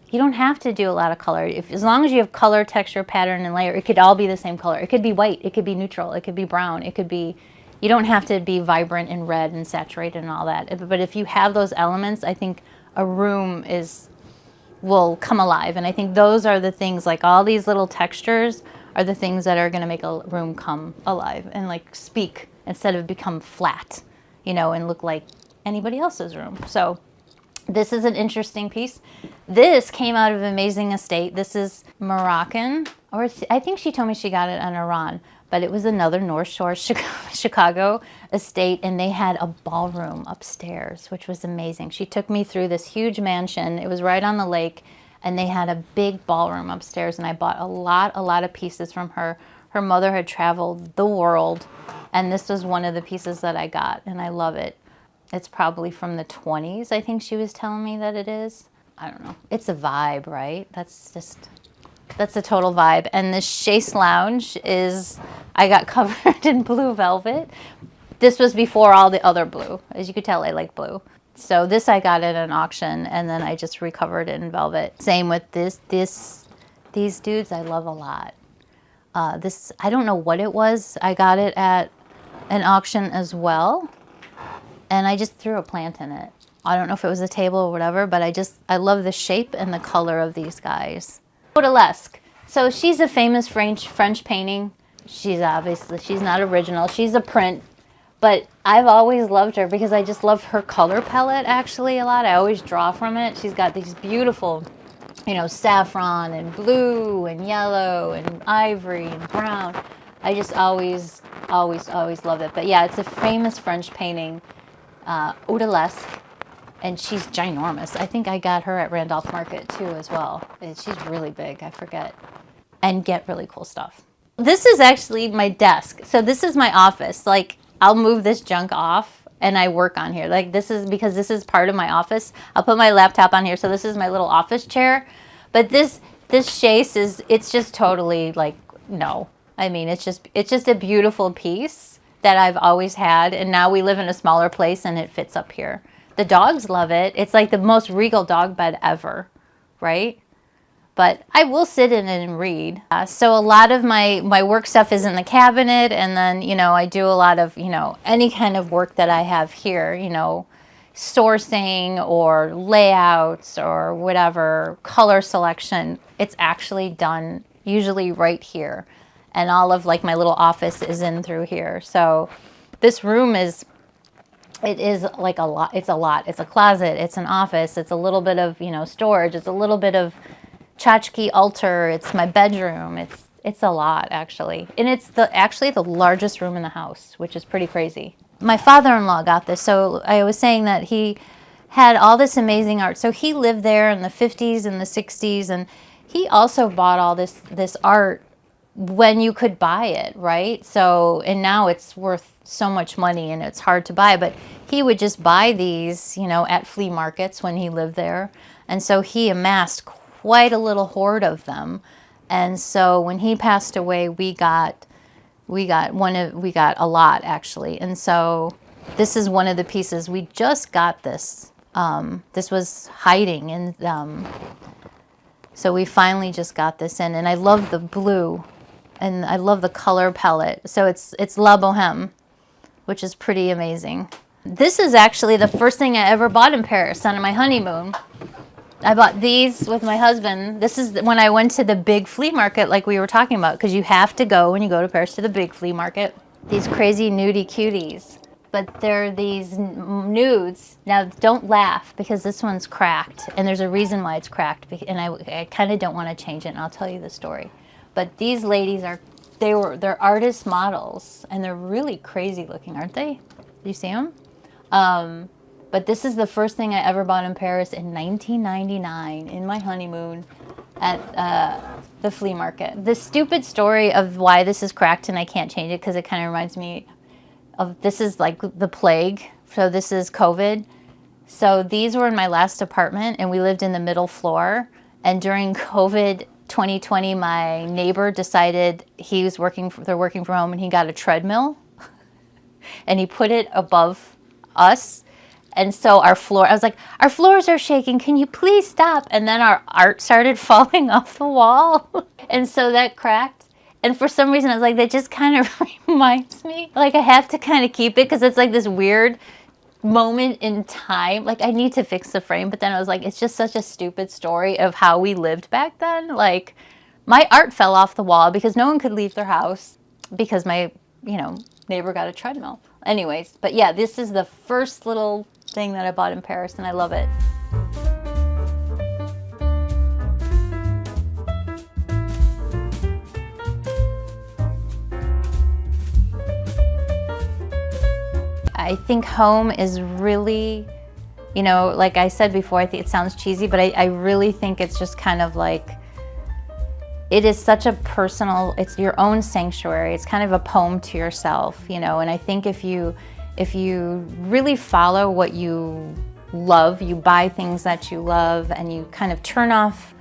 you don't have to do a lot of color. As long as you have color, texture, pattern, and layer, it could all be the same color. It could be white, it could be neutral, it could be brown, it could be, you don't have to be vibrant and red and saturated and all that. But if you have those elements, I think a room will come alive. And I think those are the things, like all these little textures are the things that are gonna make a room come alive and like speak instead of become flat, and look like anybody else's room. So this is an interesting piece. This came out of Amazing Estate. This is Moroccan, or I think she told me she got it on Iran, but it was another North Shore Chicago estate, and they had a ballroom upstairs, which was amazing. She took me through this huge mansion. It was right on the lake, and they had a big ballroom upstairs, and I bought a lot of pieces from her. Her mother had traveled the world, and this was one of the pieces that I got, and I love it. It's probably from the 20s, I think she was telling me that it is. I don't know. It's a vibe, right? That's a total vibe. And this chaise lounge I got covered in blue velvet. This was before all the other blue. As you could tell, I like blue. So this I got at an auction, and then I just recovered it in velvet. Same with these dudes I love a lot. I don't know what it was. I got it at an auction as well. And I just threw a plant in it. I don't know if it was a table or whatever, but I love the shape and the color of these guys. Odalisque. So she's a famous French painting. She's not original. She's a print. But I've always loved her because I just love her color palette actually a lot. I always draw from it. She's got these beautiful, saffron and blue and yellow and ivory and brown. I just always loved it. But yeah, it's a famous French painting. Odalisque, and she's ginormous. I think I got her at Randolph Market too as well. She's really big, I forget. And get really cool stuff. This is actually my desk. So this is my office. Like, I'll move this junk off and I work on here. Like, this is part of my office. I'll put my laptop on here. So this is my little office chair. But this chaise it's just totally like, no. I mean, it's just a beautiful piece that I've always had, and now we live in a smaller place and it fits up here. The dogs love it. It's like the most regal dog bed ever, right? But I will sit in it and read. So a lot of my work stuff is in the cabinet, and then, I do a lot of, any kind of work that I have here, sourcing or layouts or whatever, color selection, it's actually done usually right here. And all of like my little office is in through here. So this room is, it is like a lot. It's a lot. It's a closet. It's an office. It's a little bit of, you know, storage. It's a little bit of tchotchke altar. It's my bedroom. It's a lot actually. And it's actually the largest room in the house, which is pretty crazy. My father-in-law got this. So I was saying that he had all this amazing art. So he lived there in the 50s and the 60s, and he also bought all this art when you could buy it, right? So, and now it's worth so much money and it's hard to buy, but he would just buy these, you know, at flea markets when he lived there. And so he amassed quite a little hoard of them. And so when he passed away, we got a lot actually. And so this is one of the pieces. We just got this. This was hiding, and so we finally just got this in. And I love the blue, and I love the color palette. So it's La Boheme, which is pretty amazing. This is actually the first thing I ever bought in Paris on my honeymoon. I bought these with my husband. This is when I went to the big flea market like we were talking about, because you have to go when you go to Paris to the big flea market. These crazy nudie cuties. But they're these nudes. Now don't laugh, because this one's cracked, and there's a reason why it's cracked, and I kind of don't want to change it, and I'll tell you the story. But these ladies they're artist models, and they're really crazy looking, aren't they? Do you see them? But this is the first thing I ever bought in Paris in 1999 in my honeymoon at the flea market. The stupid story of why this is cracked and I can't change it, because it kind of reminds me of, this is like the plague. So this is COVID. So these were in my last apartment, and we lived in the middle floor. And during COVID 2020, my neighbor decided they're working from home, and he got a treadmill and he put it above us. And so our floor, I was like, our floors are shaking. Can you please stop? And then our art started falling off the wall. And so that cracked. And for some reason, I was like, that just kind of reminds me. Like, I have to kind of keep it, because it's like this weird moment in time. Like, I need to fix the frame. But then I was like, it's just such a stupid story of how we lived back then. Like, my art fell off the wall because no one could leave their house because my, neighbor got a treadmill. Anyways, but yeah, this is the first little thing that I bought in Paris, and I love it. I think home is really, like I said before, I think it sounds cheesy, but I really think it's just kind of like, it is such a personal, it's your own sanctuary. It's kind of a poem to yourself, and I think if you really follow what you love, you buy things that you love, and you kind of turn off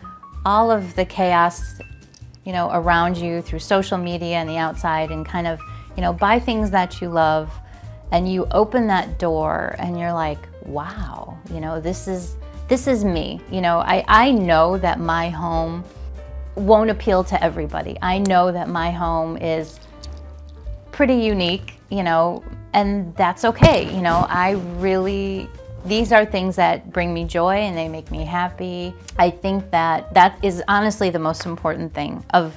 all of the chaos, around you through social media and the outside, and kind of, buy things that you love, and you open that door and you're like, wow, this is me. I know that my home won't appeal to everybody. I know that my home is pretty unique, and that's okay. These are things that bring me joy and they make me happy. I think that is honestly the most important thing, of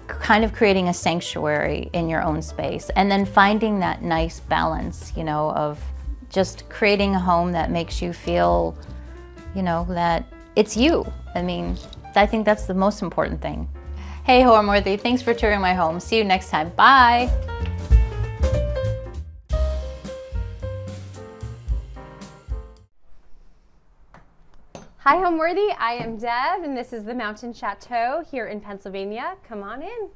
kind of creating a sanctuary in your own space, and then finding that nice balance, of just creating a home that makes you feel, that it's you. I think that's the most important thing. Hey, Homeworthy, thanks for touring my home. See you next time. Bye. Hi, Homeworthy. I am Deb, and this is the Mountain Chateau here in Pennsylvania. Come on in.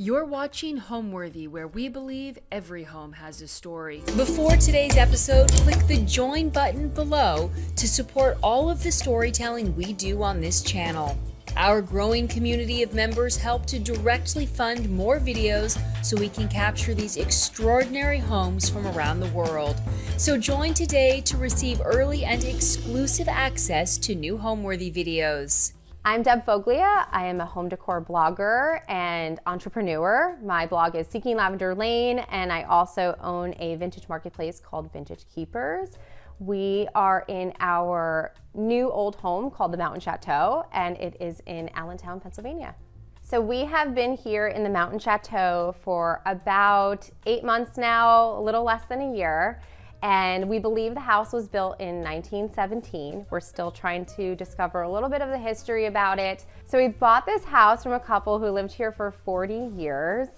You're watching Homeworthy, where we believe every home has a story. Before today's episode, click the join button below to support all of the storytelling we do on this channel. Our growing community of members help to directly fund more videos so we can capture these extraordinary homes from around the world. So join today to receive early and exclusive access to new Homeworthy videos. I'm Deb Foglia. I am a home decor blogger and entrepreneur. My blog is Seeking Lavender Lane, and I also own a vintage marketplace called Vintage Keepers. We are in our new old home called the Mountain Château, and it is in Allentown, Pennsylvania. So we have been here in the Mountain Château for about 8 months now, a little less than a year. And we believe the house was built in 1917. We're still trying to discover a little bit of the history about it. So we bought this house from a couple who lived here for 40 years.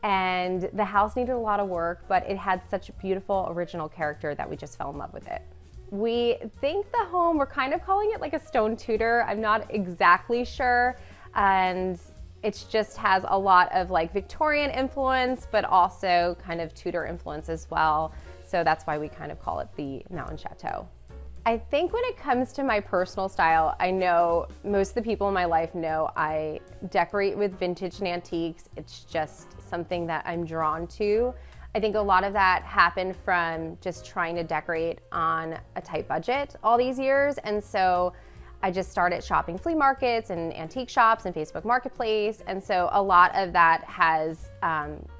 And the house needed a lot of work, but it had such beautiful original character that we just fell in love with it. We think the home, we're kind of calling it like a stone Tudor. I'm not exactly sure. And it just has a lot of like Victorian influence, but also kind of Tudor influence as well. So that's why we kind of call it the Mountain Château. I think when it comes to my personal style, I know most of the people in my life know I decorate with vintage and antiques. It's just something that I'm drawn to. I think a lot of that happened from just trying to decorate on a tight budget all these years. And so I just started shopping flea markets and antique shops and Facebook Marketplace. And so a lot of that has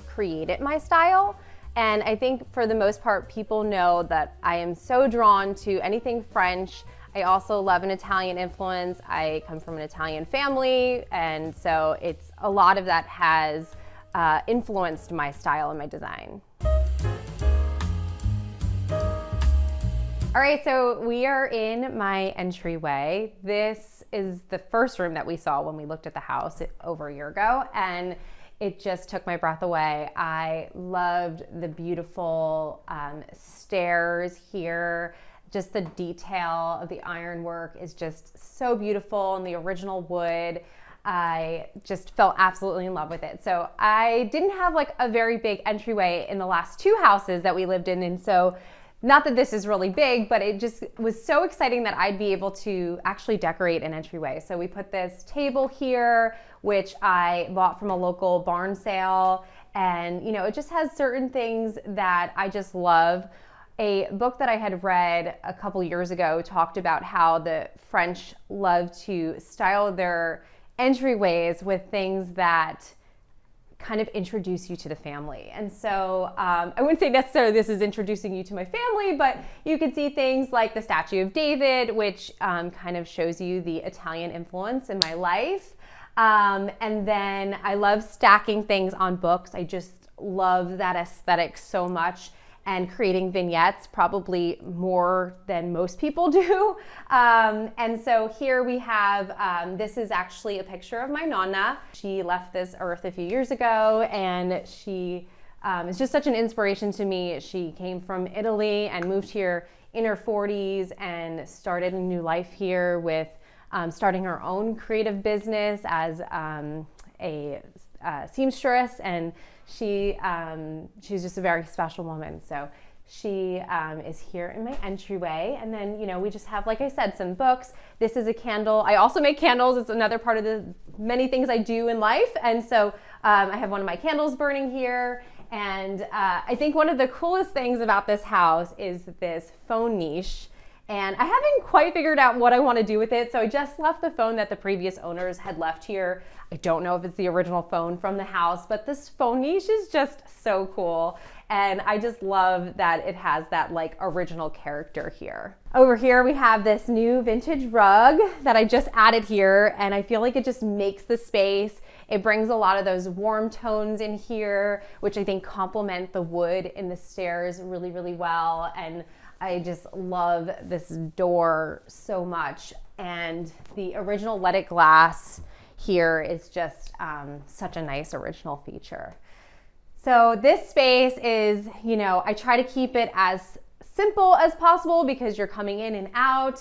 created my style. And I think for the most part, people know that I am so drawn to anything French. I also love an Italian influence. I come from an Italian family. And so it's a lot of that has influenced my style and my design. All right, so we are in my entryway. This is the first room that we saw when we looked at the house over a year ago, and it just took my breath away. I loved the beautiful stairs here. Just the detail of the ironwork is just so beautiful, and the original wood. I just fell absolutely in love with it. So I didn't have like a very big entryway in the last 2 houses that we lived in, and so not that this is really big, but it just was so exciting that I'd be able to actually decorate an entryway. So we put this table here, which I bought from a local barn sale. And you know, it just has certain things that I just love. A book that I had read a couple years ago talked about how the French love to style their entryways with things that kind of introduce you to the family. And so I wouldn't say necessarily this is introducing you to my family, but you could see things like the statue of David, which kind of shows you the Italian influence in my life. And then I love stacking things on books. I just love that aesthetic so much, and creating vignettes probably more than most people do. And so here we have, this is actually a picture of my Nonna. She left this earth a few years ago, and she is just such an inspiration to me. She came from Italy and moved here in her 40s and started a new life here with starting her own creative business as a seamstress, and she's just a very special woman. So she is here in my entryway. And then, you know, we just have, like I said, some books. This is a candle. I also make candles. It's another part of the many things I do in life. And so I have one of my candles burning here. And I think one of the coolest things about this house is this phone niche. And I haven't quite figured out what I want to do with it. So I just left the phone that the previous owners had left here. I don't know if it's the original phone from the house, but this phone niche is just so cool. And I just love that it has that like original character here. Over here we have this new vintage rug that I just added here, and I feel like it just makes the space. It brings a lot of those warm tones in here, which I think complement the wood in the stairs really, really well. And I just love this door so much. And the original leaded glass here is just such a nice original feature. So this space is, you know, I try to keep it as simple as possible because you're coming in and out.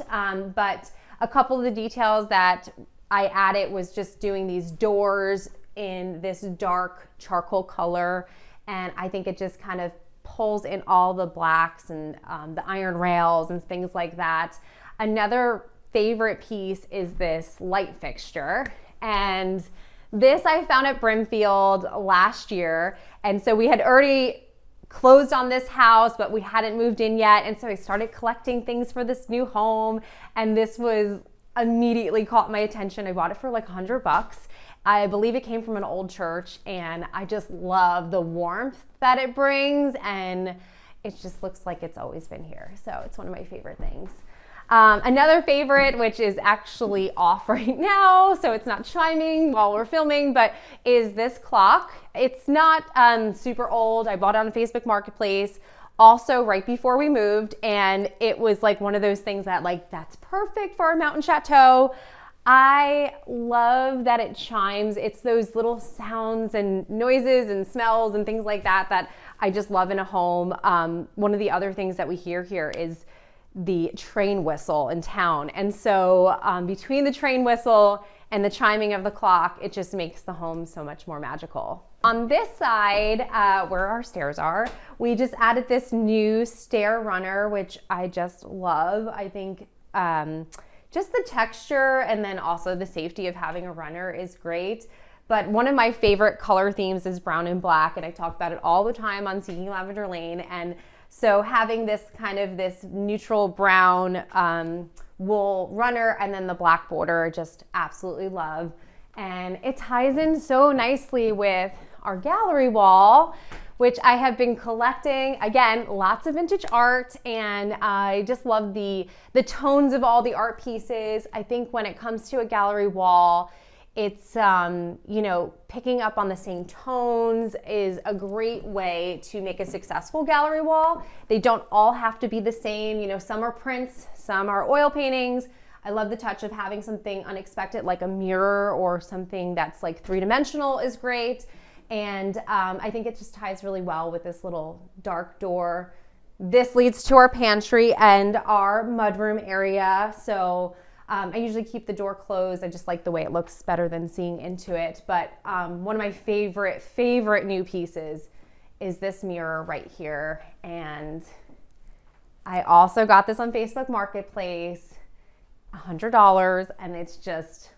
But a couple of the details that I added was just doing these doors in this dark charcoal color. And I think it just kind of pulls in all the blacks and the iron rails and things like that. Another favorite piece is this light fixture. And this I found at Brimfield last year. And so we had already closed on this house, but we hadn't moved in yet. And so I started collecting things for this new home. And this was immediately caught my attention. I bought it for like $100. I believe it came from an old church, and I just love the warmth that it brings, and it just looks like it's always been here. So it's one of my favorite things. Another favorite, which is actually off right now, so it's not chiming while we're filming, but is this clock. It's not super old. I bought it on Facebook Marketplace also right before we moved, and it was like one of those things that like, that's perfect for our mountain chateau. I love that it chimes. It's those little sounds and noises and smells and things like that that I just love in a home. One of the other things that we hear here is the train whistle in town. And so between the train whistle and the chiming of the clock, it just makes the home so much more magical. On this side, where our stairs are, we just added this new stair runner, which I just love. I think just the texture and then also the safety of having a runner is great. But one of my favorite color themes is brown and black, and I talk about it all the time on Seeking Lavender Lane. And so having this kind of this neutral brown wool runner and then the black border, just absolutely love. And it ties in so nicely with our gallery wall, which I have been collecting. Again, lots of vintage art, and I just love the tones of all the art pieces. I think when it comes to a gallery wall, it's, you know, picking up on the same tones is a great way to make a successful gallery wall. They don't all have to be the same. You know, some are prints, some are oil paintings. I love the touch of having something unexpected like a mirror or something that's like three-dimensional is great. And I think it just ties really well with this little dark door. This leads to our pantry and our mudroom area. So I usually keep the door closed. I just like the way it looks better than seeing into it. But one of my favorite new pieces is this mirror right here. And I also got this on Facebook Marketplace, $100, and it's just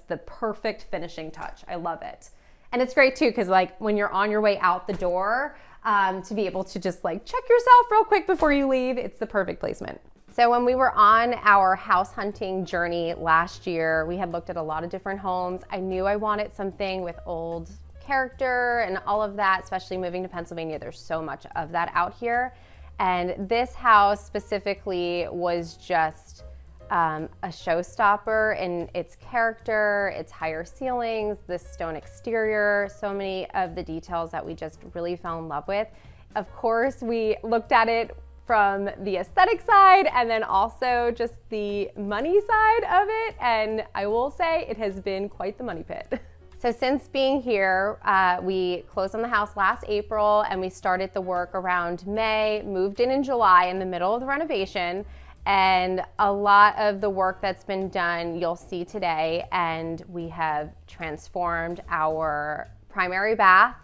the perfect finishing touch. I love it. And it's great too, because like when you're on your way out the door, to be able to just like check yourself real quick before you leave, it's the perfect placement. So when we were on our house hunting journey last year, we had looked at a lot of different homes. I knew I wanted something with old character and all of that, especially moving to Pennsylvania. There's so much of that out here. And this house specifically was just a showstopper in its character, its higher ceilings, this stone exterior, so many of the details that we just really fell in love with. Of course, we looked at it from the aesthetic side and then also just the money side of it. And I will say it has been quite the money pit. So since being here, we closed on the house last April and we started the work around May, moved in July in the middle of the renovation. And a lot of the work that's been done you'll see today, and we have transformed our primary bath.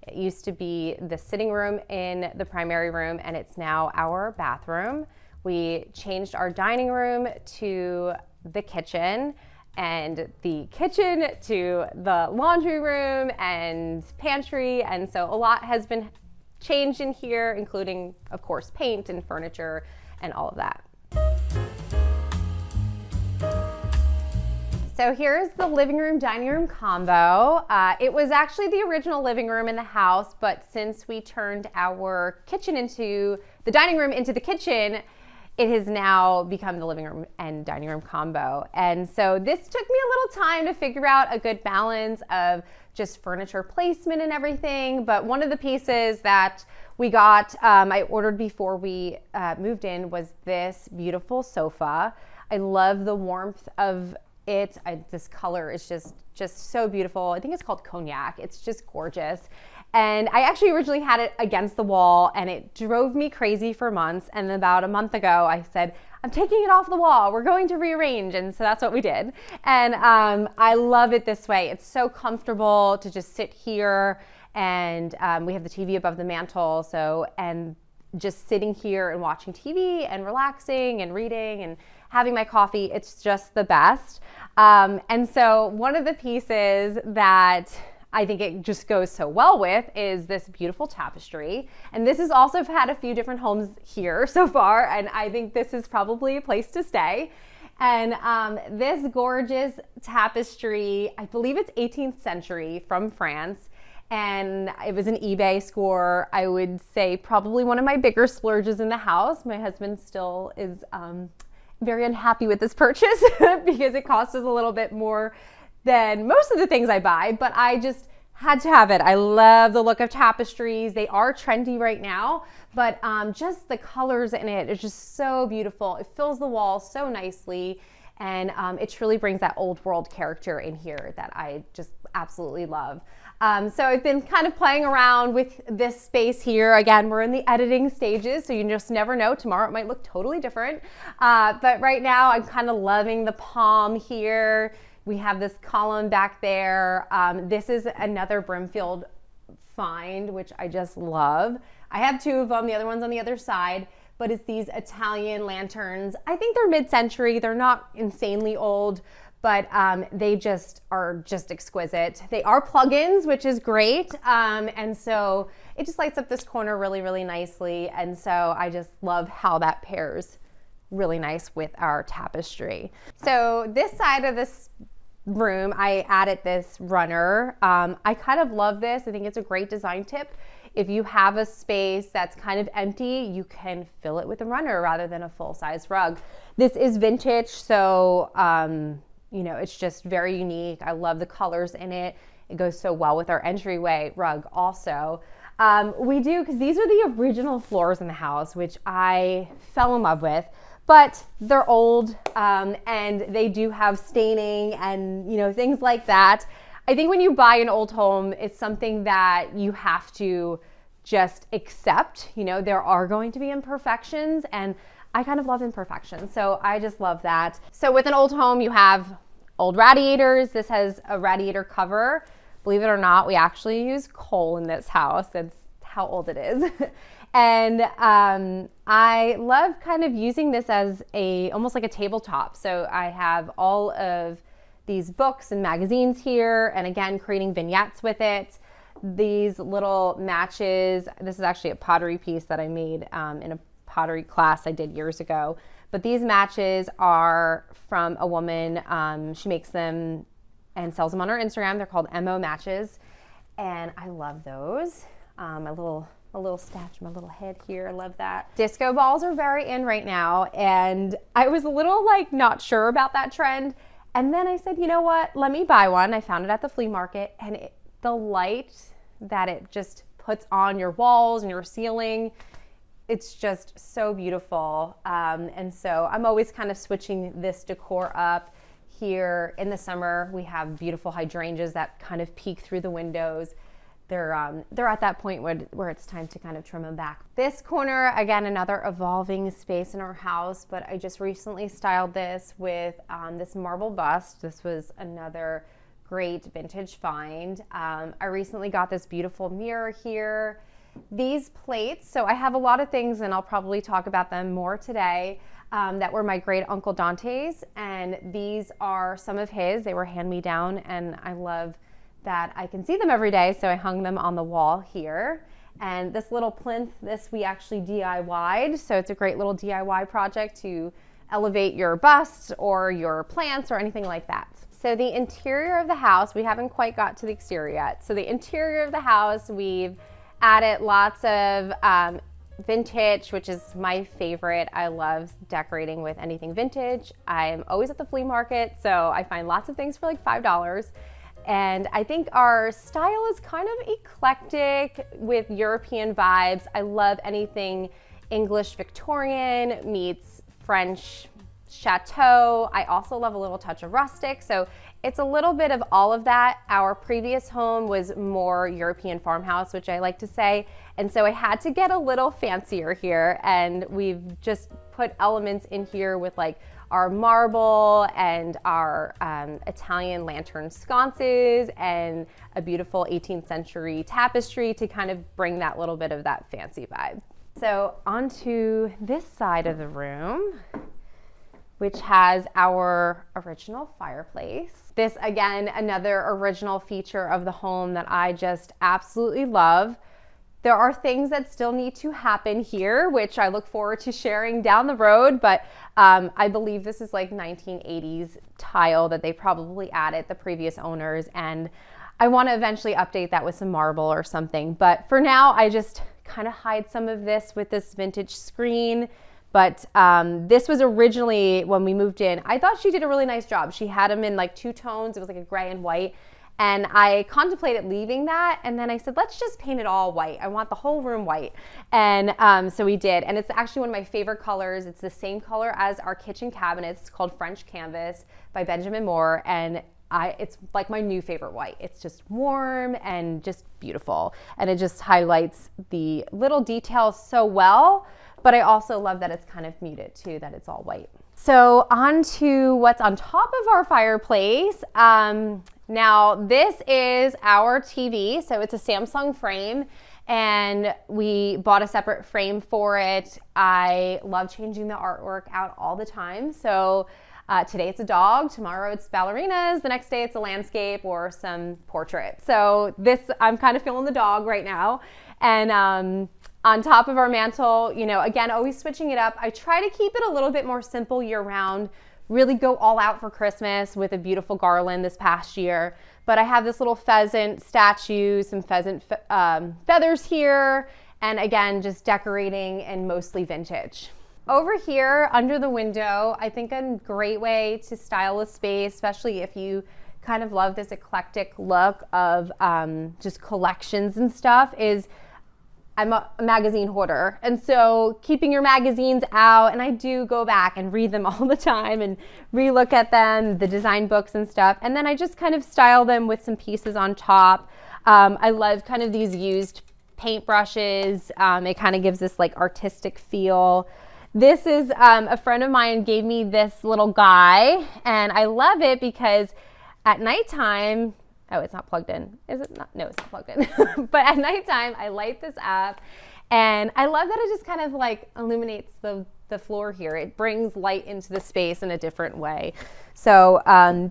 It used to be the sitting room in the primary room, and it's now our bathroom. We changed our dining room to the kitchen, and the kitchen to the laundry room and pantry, and so a lot has been changed in here, including, of course, paint and furniture and all of that. So here's the living room, dining room combo. It was actually the original living room in the house, but since we turned our kitchen into the dining room into the kitchen, it has now become the living room and dining room combo. And so this took me a little time to figure out a good balance of just furniture placement and everything. But one of the pieces that we got, I ordered before we moved in, was this beautiful sofa. I love the warmth of it. This color is just so beautiful. I think it's called cognac. It's just gorgeous. And I actually originally had it against the wall and it drove me crazy for months. And about a month ago, I said, I'm taking it off the wall. We're going to rearrange. And so that's what we did. And I love it this way. It's so comfortable to just sit here. And we have the TV above the mantle. So, and just sitting here and watching TV and relaxing and reading and having my coffee. It's just the best. And so one of the pieces that I think it just goes so well with is this beautiful tapestry. And this has also had a few different homes here so far, and I think this is probably a place to stay. And this gorgeous tapestry, I believe it's 18th century from France, and it was an eBay score. I would say probably one of my bigger splurges in the house. My husband still is very unhappy with this purchase because it cost us a little bit more than most of the things I buy, but I just had to have it. I love the look of tapestries. They are trendy right now, but just the colors in it is just so beautiful. It fills the walls so nicely, and it truly brings that old world character in here that I just absolutely love. So I've been kind of playing around with this space here. Again, we're in the editing stages, so you just never know. Tomorrow it might look totally different. But right now I'm kind of loving the palm here. We have this column back there. This is another Brimfield find, which I just love. I have two of them, the other one's on the other side, but it's these Italian lanterns. I think they're mid-century. They're not insanely old, but they just are just exquisite. They are plugins, which is great. And so it just lights up this corner really, really nicely. And so I just love how that pairs really nice with our tapestry. So this side of this room, I added this runner. I kind of love this. I think it's a great design tip. If you have a space that's kind of empty, you can fill it with a runner rather than a full-size rug. This is vintage, so you know, it's just very unique. I love the colors in it. It goes so well with our entryway rug also. We do, because these are the original floors in the house, which I fell in love with. But they're old, and they do have staining and, you know, things like that. I think when you buy an old home, it's something that you have to just accept. You know, there are going to be imperfections, and I kind of love imperfections, so I just love that. So with an old home, you have old radiators. This has a radiator cover. Believe it or not, we actually use coal in this house. That's how old it is. And I love kind of using this as almost like a tabletop. So I have all of these books and magazines here, and again, creating vignettes with it. These little matches, this is actually a pottery piece that I made in a pottery class I did years ago. But these matches are from a woman. She makes them and sells them on her Instagram. They're called MO matches, and I love those. A little statue, my little head here. I love that. Disco balls are very in right now, and I was a little like not sure about that trend. And then I said, you know what? Let me buy one. I found it at the flea market, and the light that it just puts on your walls and your ceiling, it's just so beautiful. And so I'm always kind of switching this decor up. Here in the summer, we have beautiful hydrangeas that kind of peek through the windows. They're at that point where it's time to kind of trim them back. This corner, again, another evolving space in our house, but I just recently styled this with this marble bust. This was another great vintage find. I recently got this beautiful mirror here. These plates, so I have a lot of things, and I'll probably talk about them more today, that were my great Uncle Dante's, and these are some of his. They were hand-me-down, and I love that I can see them every day, so I hung them on the wall here. And this little plinth, this we actually DIY'd, so it's a great little DIY project to elevate your busts or your plants or anything like that. So the interior of the house, we haven't quite got to the exterior yet. So the interior of the house, we've added lots of vintage, which is my favorite. I love decorating with anything vintage. I'm always at the flea market, so I find lots of things for like $5. And I think our style is kind of eclectic with European vibes. I love anything English Victorian meets French chateau. I also love a little touch of rustic. So it's a little bit of all of that. Our previous home was more European farmhouse, which I like to say. And so I had to get a little fancier here. And we've just put elements in here with like our marble and our Italian lantern sconces and a beautiful 18th century tapestry to kind of bring that little bit of that fancy vibe. so onto this side of the room, which has our original fireplace. This, again, another original feature of the home that I just absolutely love. There are things that still need to happen here, which I look forward to sharing down the road, but I believe this is like 1980s tile that they probably added, the previous owners, and I want to eventually update that with some marble or something. But for now, I just kind of hide some of this with this vintage screen. But this was originally, when we moved in, I thought she did a really nice job. She had them in like 2 tones. It was like a gray and white. And I contemplated leaving that. And then I said, let's just paint it all white. I want the whole room white. And so we did. And it's actually one of my favorite colors. It's the same color as our kitchen cabinets. It's called French Canvas by Benjamin Moore. And it's like my new favorite white. It's just warm and just beautiful. And it just highlights the little details so well. But I also love that it's kind of muted too, that it's all white. So on to what's on top of our fireplace. Now this is our TV. So it's a Samsung frame and we bought a separate frame for it. I love changing the artwork out all the time. So today it's a dog, tomorrow it's ballerinas, the next day it's a landscape or some portrait. So this, I'm kind of feeling the dog right now. And on top of our mantle, you know, again, always switching it up. I try to keep it a little bit more simple year round, really go all out for Christmas with a beautiful garland this past year. But I have this little pheasant statue, some pheasant feathers here, and again, just decorating and mostly vintage. Over here under the window, I think a great way to style a space, especially if you kind of love this eclectic look of just collections and stuff, is I'm a magazine hoarder. And so keeping your magazines out, and I do go back and read them all the time and relook at them, the design books and stuff. And then I just kind of style them with some pieces on top. I love kind of these used paint brushes. It kind of gives this like artistic feel. This is a friend of mine gave me this little guy, and I love it because at nighttime, oh, it's not plugged in. Is it not? No, it's not plugged in. But at nighttime, I light this up, and I love that it just kind of like illuminates the floor here. It brings light into the space in a different way. So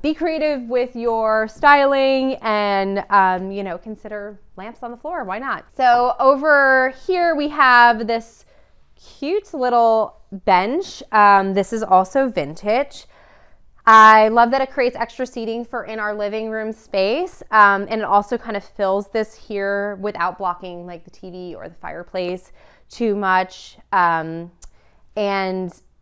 be creative with your styling and, you know, consider lamps on the floor. Why not? So over here, we have this cute little bench. This is also vintage. I love that it creates extra seating for in our living room space. And it also kind of fills this here without blocking like the TV or the fireplace too much. And,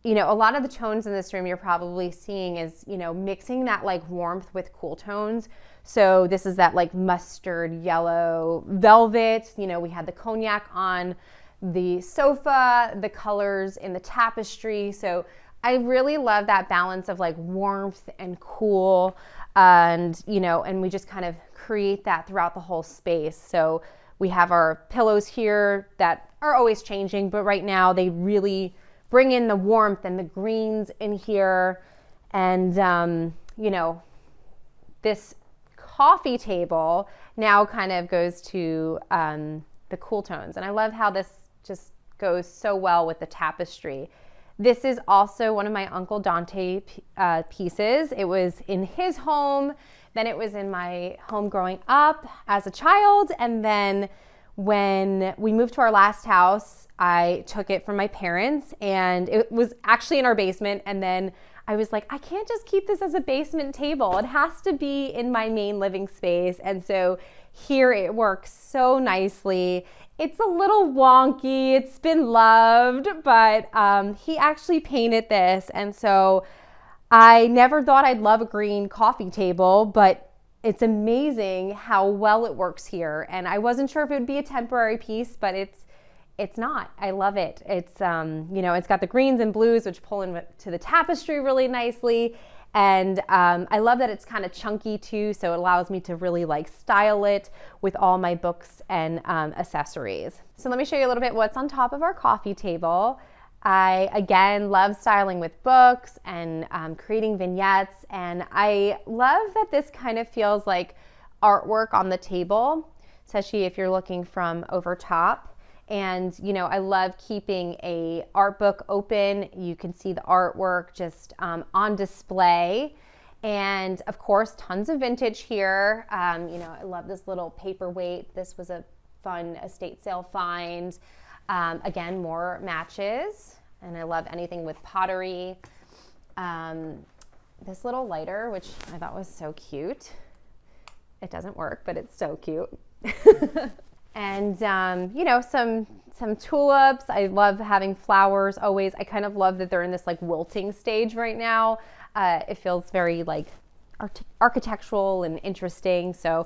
you know, a lot of the tones in this room you're probably seeing is, you know, mixing that like warmth with cool tones. So this is that like mustard yellow velvet. You know, we had the cognac on the sofa, the colors in the tapestry. So I really love that balance of like warmth and cool, and, you know, and we just kind of create that throughout the whole space. So we have our pillows here that are always changing, but right now they really bring in the warmth and the greens in here. And, you know, this coffee table now kind of goes to the cool tones. And I love how this just goes so well with the tapestry. This is also one of my Uncle Dante pieces. It was in his home, then it was in my home growing up as a child, and then when we moved to our last house, I took it from my parents, and it was actually in our basement, and then I was like, I can't just keep this as a basement table. It has to be in my main living space, and so here it works so nicely. It's a little wonky, it's been loved, but he actually painted this, and so I never thought I'd love a green coffee table, but it's amazing how well it works here. And I wasn't sure if it would be a temporary piece, but it's not. I love it. It's, you know, it's got the greens and blues, which pull into the tapestry really nicely. And I love that it's kind of chunky too, so it allows me to really like style it with all my books and accessories. So let me show you a little bit what's on top of our coffee table. I, again, love styling with books and creating vignettes, and I love that this kind of feels like artwork on the table, especially if you're looking from over top. And, you know, I love keeping a art book open. You can see the artwork just on display. And of course, tons of vintage here. You know, I love this little paperweight. This was a fun estate sale find. Again, more matches. And I love anything with pottery. This little lighter, which I thought was so cute. It doesn't work, but it's so cute. And, you know, some tulips. I love having flowers always. I kind of love that they're in this like wilting stage right now. It feels very like architectural and interesting. So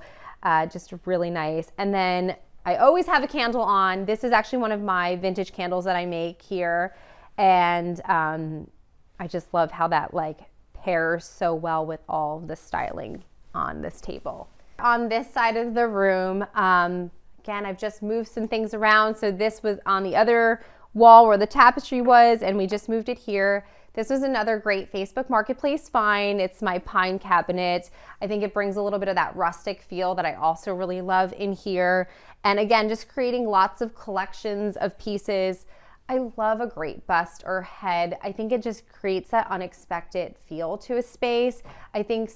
just really nice. And then I always have a candle on. This is actually one of my vintage candles that I make here. And I just love how that like pairs so well with all the styling on this table. On this side of the room, again, I've just moved some things around. So this was on the other wall where the tapestry was, and we just moved it here. This was another great Facebook Marketplace find. It's my pine cabinet. I think it brings a little bit of that rustic feel that I also really love in here. And again, just creating lots of collections of pieces. I love a great bust or head. I think it just creates that unexpected feel to a space. I think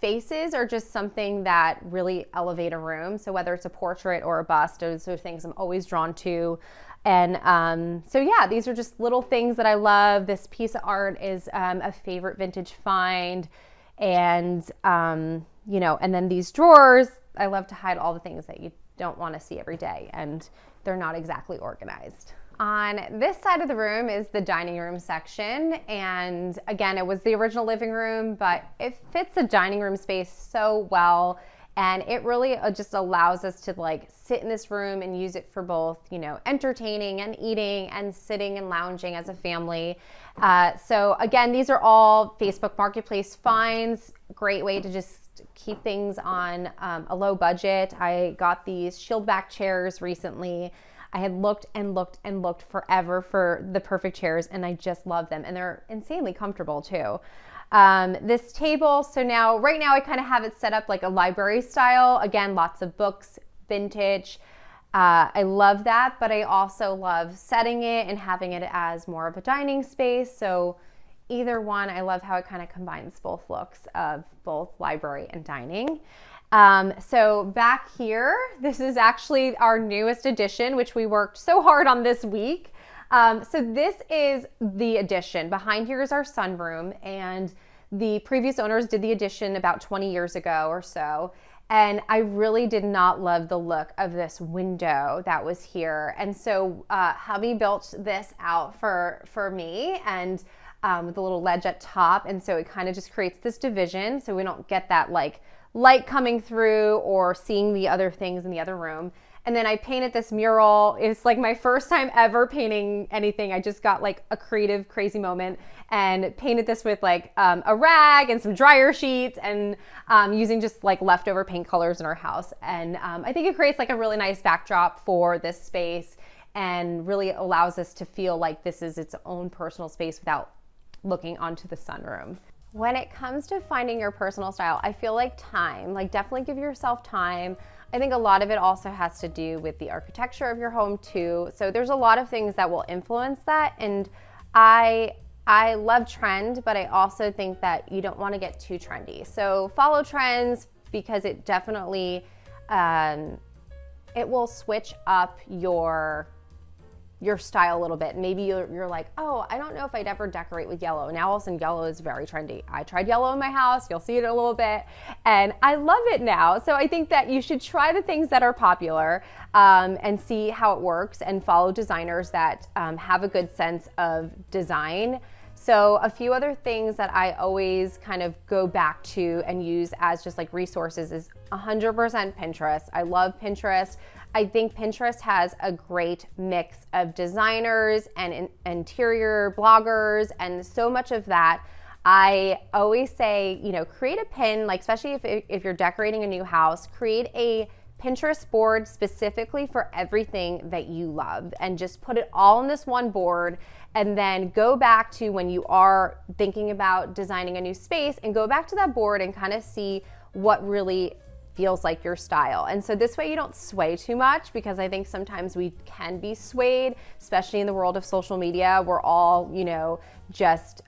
faces are just something that really elevate a room. So whether it's a portrait or a bust, those are things I'm always drawn to. And so yeah, these are just little things that I love. This piece of art is a favorite vintage find. And, you know, and then these drawers, I love to hide all the things that you don't want to see every day, and they're not exactly organized. On this side of the room is the dining room section. And again, it was the original living room, but it fits the dining room space so well. And it really just allows us to like sit in this room and use it for both, you know, entertaining and eating and sitting and lounging as a family. So again, these are all Facebook Marketplace finds. Great way to just keep things on a low budget. I got these shield back chairs recently. I had looked and looked and looked forever for the perfect chairs, and I just love them. And they're insanely comfortable too. This table, so now, right now I kind of have it set up like a library style. Again, lots of books, vintage. I love that, but I also love setting it and having it as more of a dining space. So either one, I love how it kind of combines both looks of both library and dining. So back here, this is actually our newest addition, which we worked so hard on this week. So this is the addition. Behind here is our sunroom, and the previous owners did the addition about 20 years ago or so. And I really did not love the look of this window that was here. And so hubby built this out for me, and with a little ledge at top. And so it kind of just creates this division so we don't get that like light coming through or seeing the other things in the other room. And then I painted this mural. It's like my first time ever painting anything. I just got like a creative, crazy moment and painted this with like a rag and some dryer sheets and using just like leftover paint colors in our house. And I think it creates like a really nice backdrop for this space and really allows us to feel like this is its own personal space without looking onto the sunroom. When it comes to finding your personal style, I feel like time, like definitely give yourself time. I think a lot of it also has to do with the architecture of your home too. So there's a lot of things that will influence that. And I love trend, but I also think that you don't want to get too trendy. So follow trends because it definitely, it will switch up your style a little bit. Maybe you're like, oh, I don't know if I'd ever decorate with yellow. Now all of a sudden yellow is very trendy. I tried yellow in my house. You'll see it in a little bit. And I love it now. So I think that you should try the things that are popular and see how it works and follow designers that have a good sense of design. So a few other things that I always kind of go back to and use as just like resources is 100% Pinterest. I love Pinterest. I think Pinterest has a great mix of designers and interior bloggers and so much of that. I always say, you know, create a pin, like especially if you're decorating a new house, create a Pinterest board specifically for everything that you love and just put it all on this one board, and then go back to when you are thinking about designing a new space and go back to that board and kind of see what really feels like your style. And so this way you don't sway too much, because I think sometimes we can be swayed, especially in the world of social media. We're all, you know, just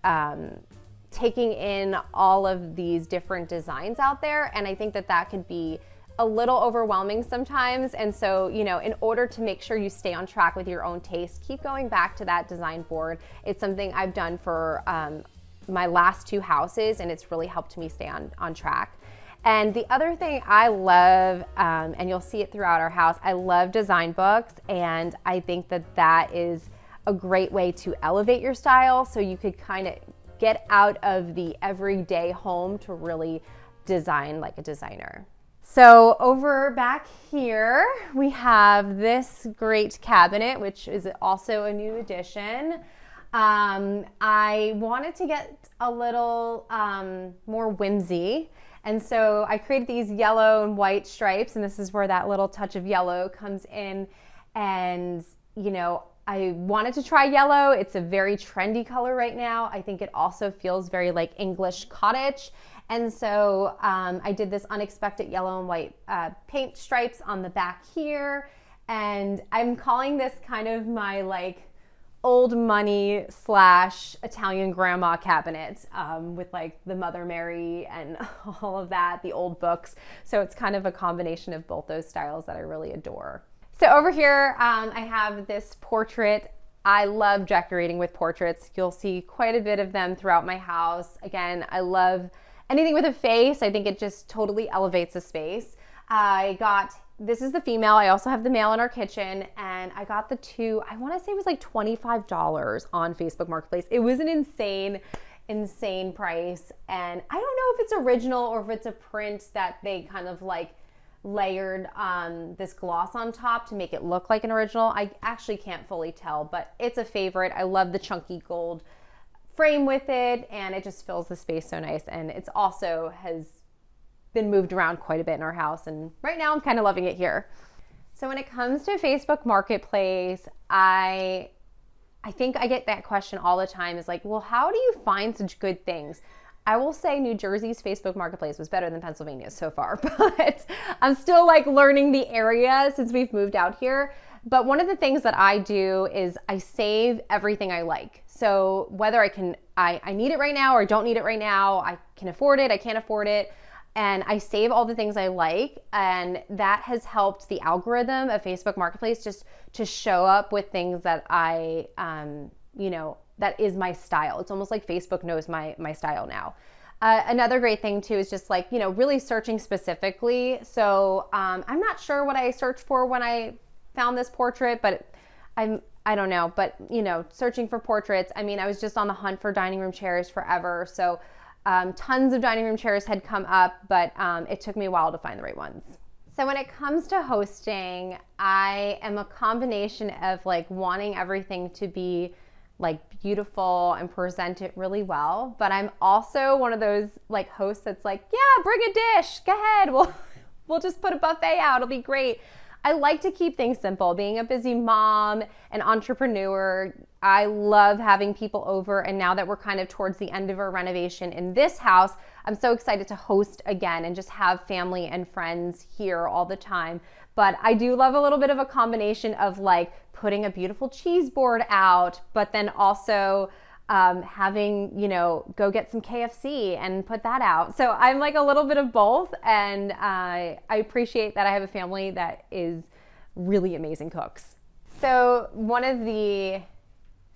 taking in all of these different designs out there. And I think that that could be a little overwhelming sometimes. And so, you know, in order to make sure you stay on track with your own taste, keep going back to that design board. It's something I've done for my last 2 houses, and it's really helped me stay on track. And the other thing I love, and you'll see it throughout our house, I love design books, and I think that that is a great way to elevate your style, so you could kind of get out of the everyday home to really design like a designer. So over back here, we have this great cabinet, which is also a new addition. I wanted to get a little more whimsy. And so I created these yellow and white stripes, and this is where that little touch of yellow comes in. And, you know, I wanted to try yellow. It's a very trendy color right now. I think it also feels very like English cottage. And so I did this unexpected yellow and white paint stripes on the back here. And I'm calling this kind of my like old money / Italian grandma cabinet with like the Mother Mary and all of that, the old books. So it's kind of a combination of both those styles that I really adore. So over here, I have this portrait. I love decorating with portraits. You'll see quite a bit of them throughout my house. Again, I love anything with a face. I think it just totally elevates the space. This is the female. I also have the male in our kitchen, and I got the 2, I want to say it was like $25 on Facebook Marketplace. It was an insane price. And I don't know if it's original or if it's a print that they kind of like layered this gloss on top to make it look like an original. I actually can't fully tell, but it's a favorite. I love the chunky gold frame with it, and it just fills the space so nice. And it's also has been moved around quite a bit in our house, and right now I'm kind of loving it here. So when it comes to Facebook Marketplace, I think I get that question all the time, is like, well, how do you find such good things? I will say New Jersey's Facebook Marketplace was better than Pennsylvania's so far, but I'm still like learning the area since we've moved out here. But one of the things that I do is I save everything I like. So whether I need it right now or I don't need it right now, I can afford it, I can't afford it, and I save all the things I like, and that has helped the algorithm of Facebook Marketplace just to show up with things that I, you know, that is my style. It's almost like Facebook knows my style now. Another great thing too is just like, you know, really searching specifically. So I'm not sure what I searched for when I found this portrait, but I don't know, but you know, searching for portraits, I mean, I was just on the hunt for dining room chairs forever. So tons of dining room chairs had come up, but it took me a while to find the right ones. So when it comes to hosting, I am a combination of like wanting everything to be like beautiful and present it really well, but I'm also one of those like hosts that's like, yeah, bring a dish, go ahead, we'll just put a buffet out, it'll be great. I like to keep things simple. Being a busy mom, an entrepreneur, I love having people over, and now that we're kind of towards the end of our renovation in this house, I'm so excited to host again and just have family and friends here all the time. But I do love a little bit of a combination of like putting a beautiful cheese board out, but then also having, you know, go get some KFC and put that out. So I'm like a little bit of both, and I appreciate that I have a family that is really amazing cooks. So one of the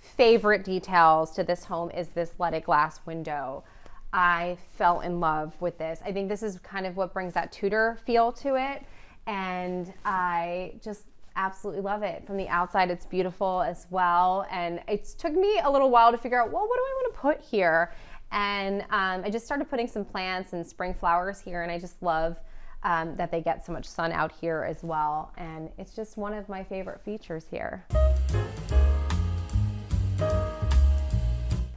favorite details to this home is this leaded glass window. I fell in love with this. I think this is kind of what brings that Tudor feel to it, and I just absolutely love it. From the outside, it's beautiful as well, and it took me a little while to figure out, well, what do I want to put here? And I just started putting some plants and spring flowers here, and I just love that they get so much sun out here as well, and it's just one of my favorite features here.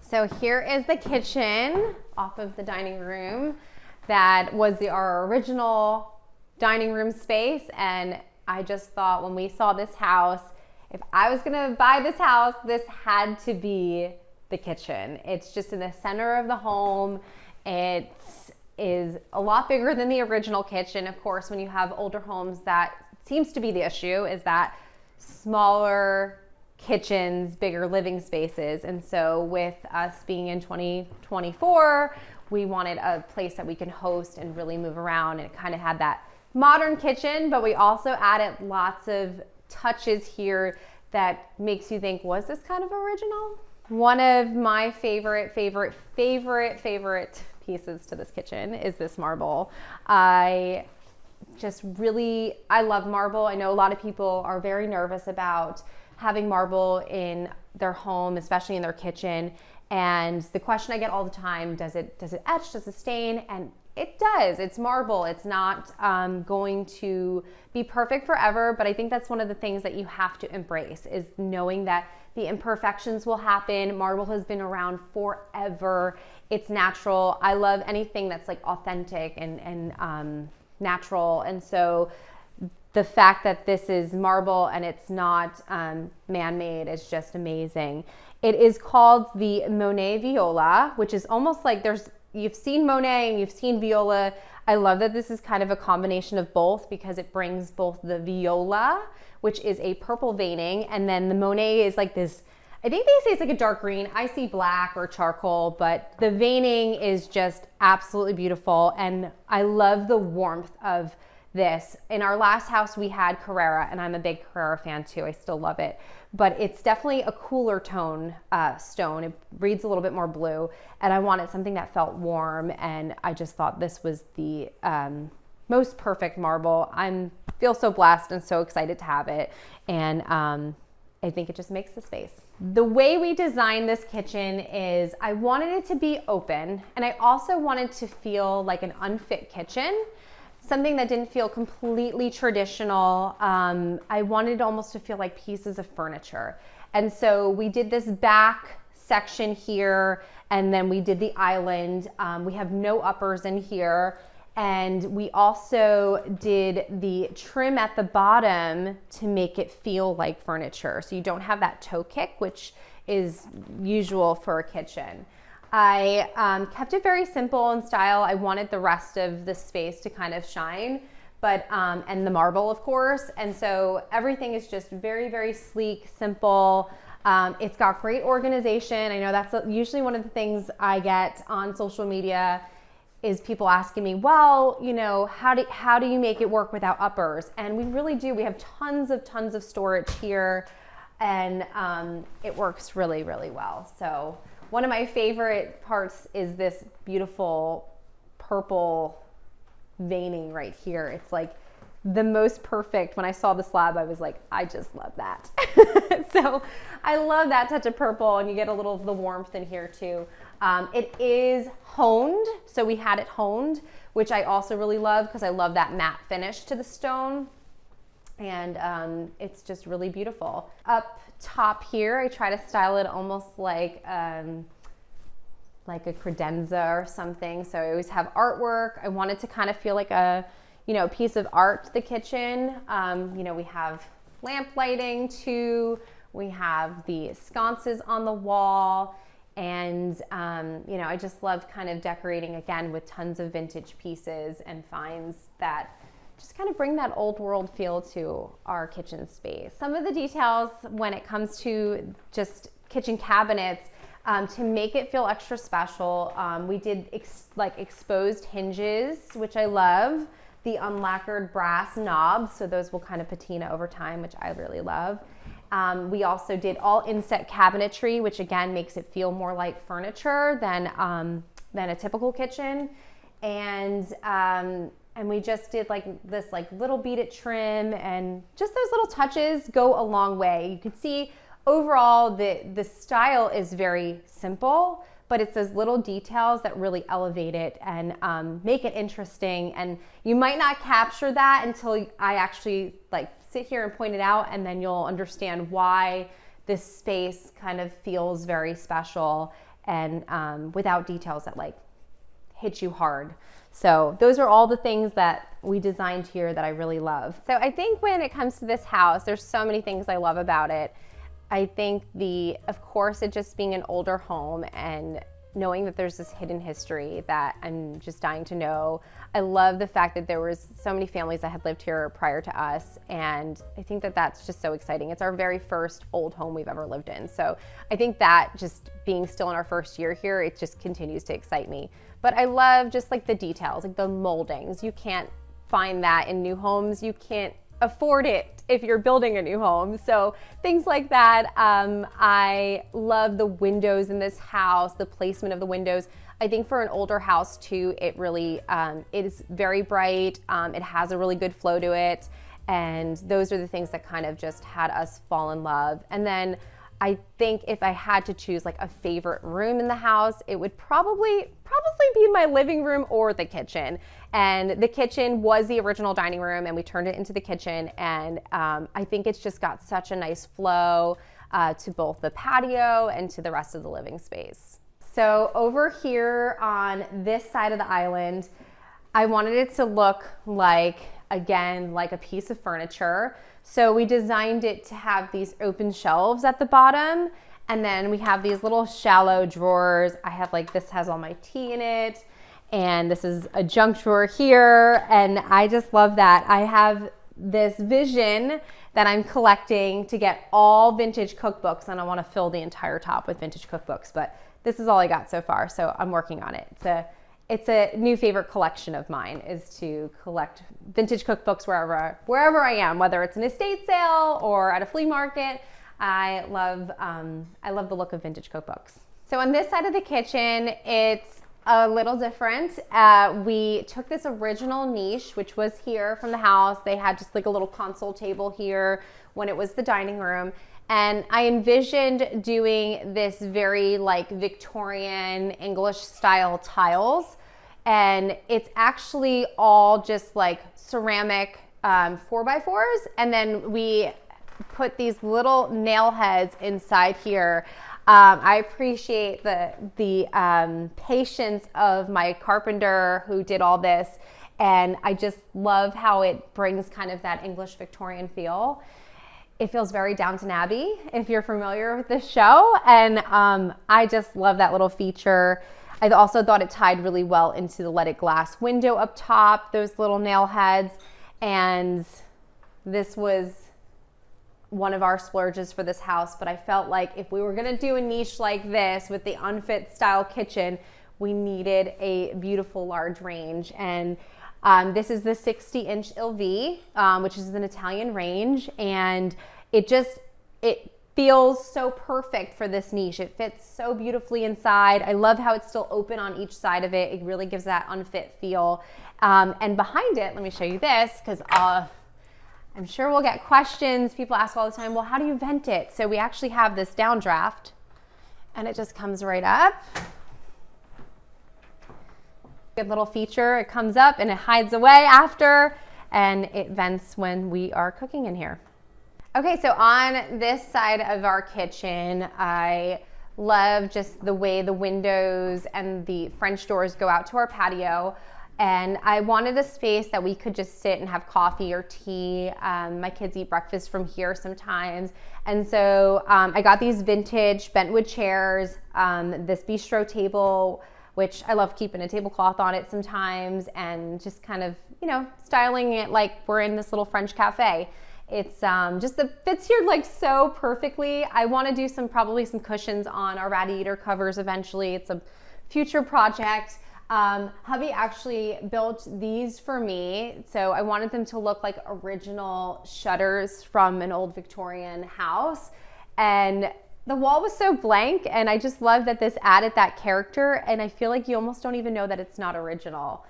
So here is the kitchen off of the dining room. That was our original dining room space, and I just thought when we saw this house, if I was gonna buy this house, this had to be the kitchen. It's just in the center of the home. It's is a lot bigger than the original kitchen. Of course, when you have older homes, that seems to be the issue, is that smaller kitchens, bigger living spaces. And so with us being in 2024, we wanted a place that we can host and really move around, and it kind of had that modern kitchen, but we also added lots of touches here that makes you think, was this kind of original? One of my favorite pieces to this kitchen is this marble. I love marble. I know a lot of people are very nervous about having marble in their home, especially in their kitchen. And the question I get all the time, does it etch, does it stain? And it does. It's marble. It's not going to be perfect forever, but I think that's one of the things that you have to embrace, is knowing that the imperfections will happen. Marble has been around forever. It's natural. I love anything that's like authentic and natural. And so the fact that this is marble and it's not man-made is just amazing. It is called the Monet Viola, which is almost like you've seen Monet and you've seen Viola. I love that this is kind of a combination of both, because it brings both the Viola, which is a purple veining, and then the Monet is like this, I think they say it's like a dark green. I see black or charcoal, but the veining is just absolutely beautiful. And I love the warmth of this. In our last house, we had Carrara, and I'm a big Carrara fan too. I still love it, but it's definitely a cooler tone stone. It reads a little bit more blue, and I wanted something that felt warm, and I just thought this was the most perfect marble. I feel so blessed and so excited to have it, and I think it just makes the space. The way we designed this kitchen is I wanted it to be open, and I also wanted to feel like an unfit kitchen. Something that didn't feel completely traditional. I wanted almost to feel like pieces of furniture. And so we did this back section here, and then we did the island. We have no uppers in here. And we also did the trim at the bottom to make it feel like furniture. So you don't have that toe kick, which is usual for a kitchen. I kept it very simple in style. I wanted the rest of the space to kind of shine, but and the marble, of course. And so everything is just very, very sleek, simple. It's got great organization. I know that's usually one of the things I get on social media, is people asking me, well, you know, how do you make it work without uppers? And we really do. We have tons of storage here, and it works really, really well. So one of my favorite parts is this beautiful purple veining right here. It's like the most perfect. When I saw the slab, I was like, I just love that. So I love that touch of purple, and you get a little of the warmth in here too. It is honed, so we had it honed, which I also really love, because I love that matte finish to the stone. And it's just really beautiful. Up top here, I try to style it almost like a credenza or something. So I always have artwork. I want it to kind of feel like a, piece of art, the kitchen. We have lamp lighting too. We have the sconces on the wall. And, I just love kind of decorating again with tons of vintage pieces and finds that just kind of bring that old world feel to our kitchen space. Some of the details when it comes to just kitchen cabinets, to make it feel extra special, we did exposed hinges, which I love, the unlacquered brass knobs, so those will kind of patina over time, which I really love. We also did all inset cabinetry, which again makes it feel more like furniture than a typical kitchen. And we just did this little beaded trim, and just those little touches go a long way. You can see overall the style is very simple, but it's those little details that really elevate it and make it interesting. And you might not capture that until I actually sit here and point it out, and then you'll understand why this space kind of feels very special and without details that hit you hard. So those are all the things that we designed here that I really love. So I think when it comes to this house, there's so many things I love about it. I think of course, it just being an older home, and knowing that there's this hidden history that I'm just dying to know. I love the fact that there was so many families that had lived here prior to us, and I think that that's just so exciting. It's our very first old home we've ever lived in. So I think that just being still in our first year here, it just continues to excite me. But I love just like the details, like the moldings. You can't find that in new homes. You can't afford it if you're building a new home. So things like that. I love the windows in this house, the placement of the windows. I think for an older house too, it really, it is very bright. It has a really good flow to it. And those are the things that kind of just had us fall in love. And then I think if I had to choose like a favorite room in the house, it would probably be my living room or the kitchen. And the kitchen was the original dining room, and we turned it into the kitchen. And I think it's just got such a nice flow to both the patio and to the rest of the living space. So over here on this side of the island, I wanted it to look like, again, like a piece of furniture. So we designed it to have these open shelves at the bottom, and then we have these little shallow drawers. I have like, this has all my tea in it, and this is a junk drawer here, and I just love that. I have this vision that I'm collecting to get all vintage cookbooks, and I want to fill the entire top with vintage cookbooks, but this is all I got so far, so I'm working on it. It's a new favorite collection of mine, is to collect vintage cookbooks wherever I am, whether it's an estate sale or at a flea market. I love the look of vintage cookbooks. So on this side of the kitchen, it's a little different. We took this original niche, which was here from the house. They had just like a little console table here when it was the dining room. And I envisioned doing this very like Victorian English style tiles. And it's actually all just like ceramic 4x4s. And then we put these little nail heads inside here. I appreciate the patience of my carpenter who did all this. And I just love how it brings kind of that English Victorian feel. It feels very Downton Abbey, if you're familiar with this show. And I just love that little feature. I also thought it tied really well into the leaded glass window up top, those little nail heads. And this was one of our splurges for this house, but I felt like if we were gonna do a niche like this with the unfit style kitchen, we needed a beautiful large range. And this is the 60-inch LV, which is an Italian range, and it feels so perfect for this niche. It fits so beautifully inside. I love how it's still open on each side of it. It really gives that unfit feel. And behind it, let me show you this, because I'm sure we'll get questions. People ask all the time, well, how do you vent it? So we actually have this downdraft, and it just comes right up. Good little feature. It comes up and it hides away after, and it vents when we are cooking in here. Okay, so on this side of our kitchen, I love just the way the windows and the French doors go out to our patio. And I wanted a space that we could just sit and have coffee or tea. My kids eat breakfast from here sometimes. And so I got these vintage bentwood chairs, this bistro table, which I love keeping a tablecloth on it sometimes, and just kind of, you know, styling it like we're in this little French cafe. It's just fits here like so perfectly. I want to do probably some cushions on our radiator covers eventually. It's a future project. Hubby actually built these for me. So I wanted them to look like original shutters from an old Victorian house. And the wall was so blank, and I just love that this added that character, and I feel like you almost don't even know that it's not original.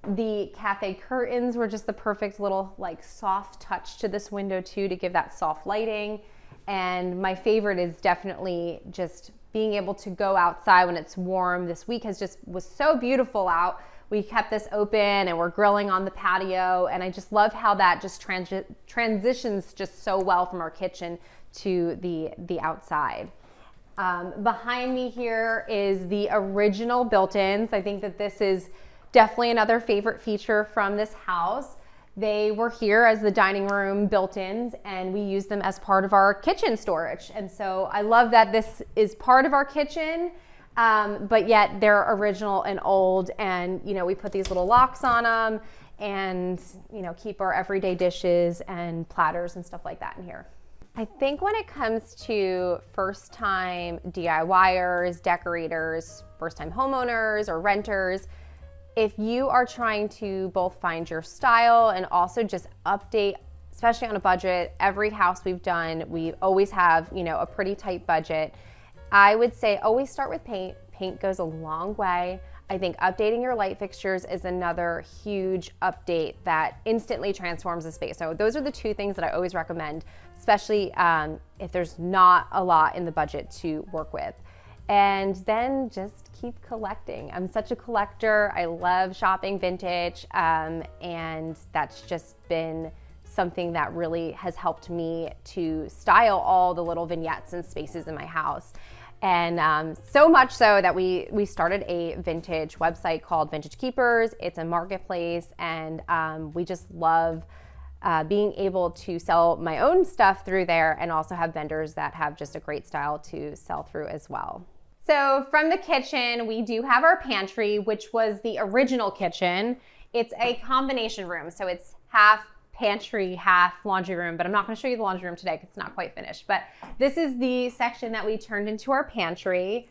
The cafe curtains were just the perfect little like soft touch to this window too, to give that soft lighting. And my favorite is definitely just being able to go outside when it's warm. This week was so beautiful out. We kept this open and we're grilling on the patio, and I just love how that just transitions just so well from our kitchen to the outside. Behind me here is the original built-ins. I think that this is definitely another favorite feature from this house. They were here as the dining room built-ins, and we use them as part of our kitchen storage. And so I love that this is part of our kitchen. but yet they're original and old, and we put these little locks on them, and keep our everyday dishes and platters and stuff like that in here. I think when it comes to first-time DIYers, decorators, first-time homeowners or renters, if you are trying to both find your style and also just update, especially on a budget, every house we've done, we always have, a pretty tight budget. I would say always start with paint. Paint goes a long way. I think updating your light fixtures is another huge update that instantly transforms the space. So those are the two things that I always recommend, especially if there's not a lot in the budget to work with. And then just keep collecting. I'm such a collector. I love shopping vintage, and that's just been something that really has helped me to style all the little vignettes and spaces in my house. And so much so that we started a vintage website called Vintage Keepers. It's a marketplace, and we just love being able to sell my own stuff through there, and also have vendors that have just a great style to sell through as well. So from the kitchen, we do have our pantry, which was the original kitchen. It's a combination room, so it's half pantry, half laundry room, but I'm not gonna show you the laundry room today because it's not quite finished. But this is the section that we turned into our pantry.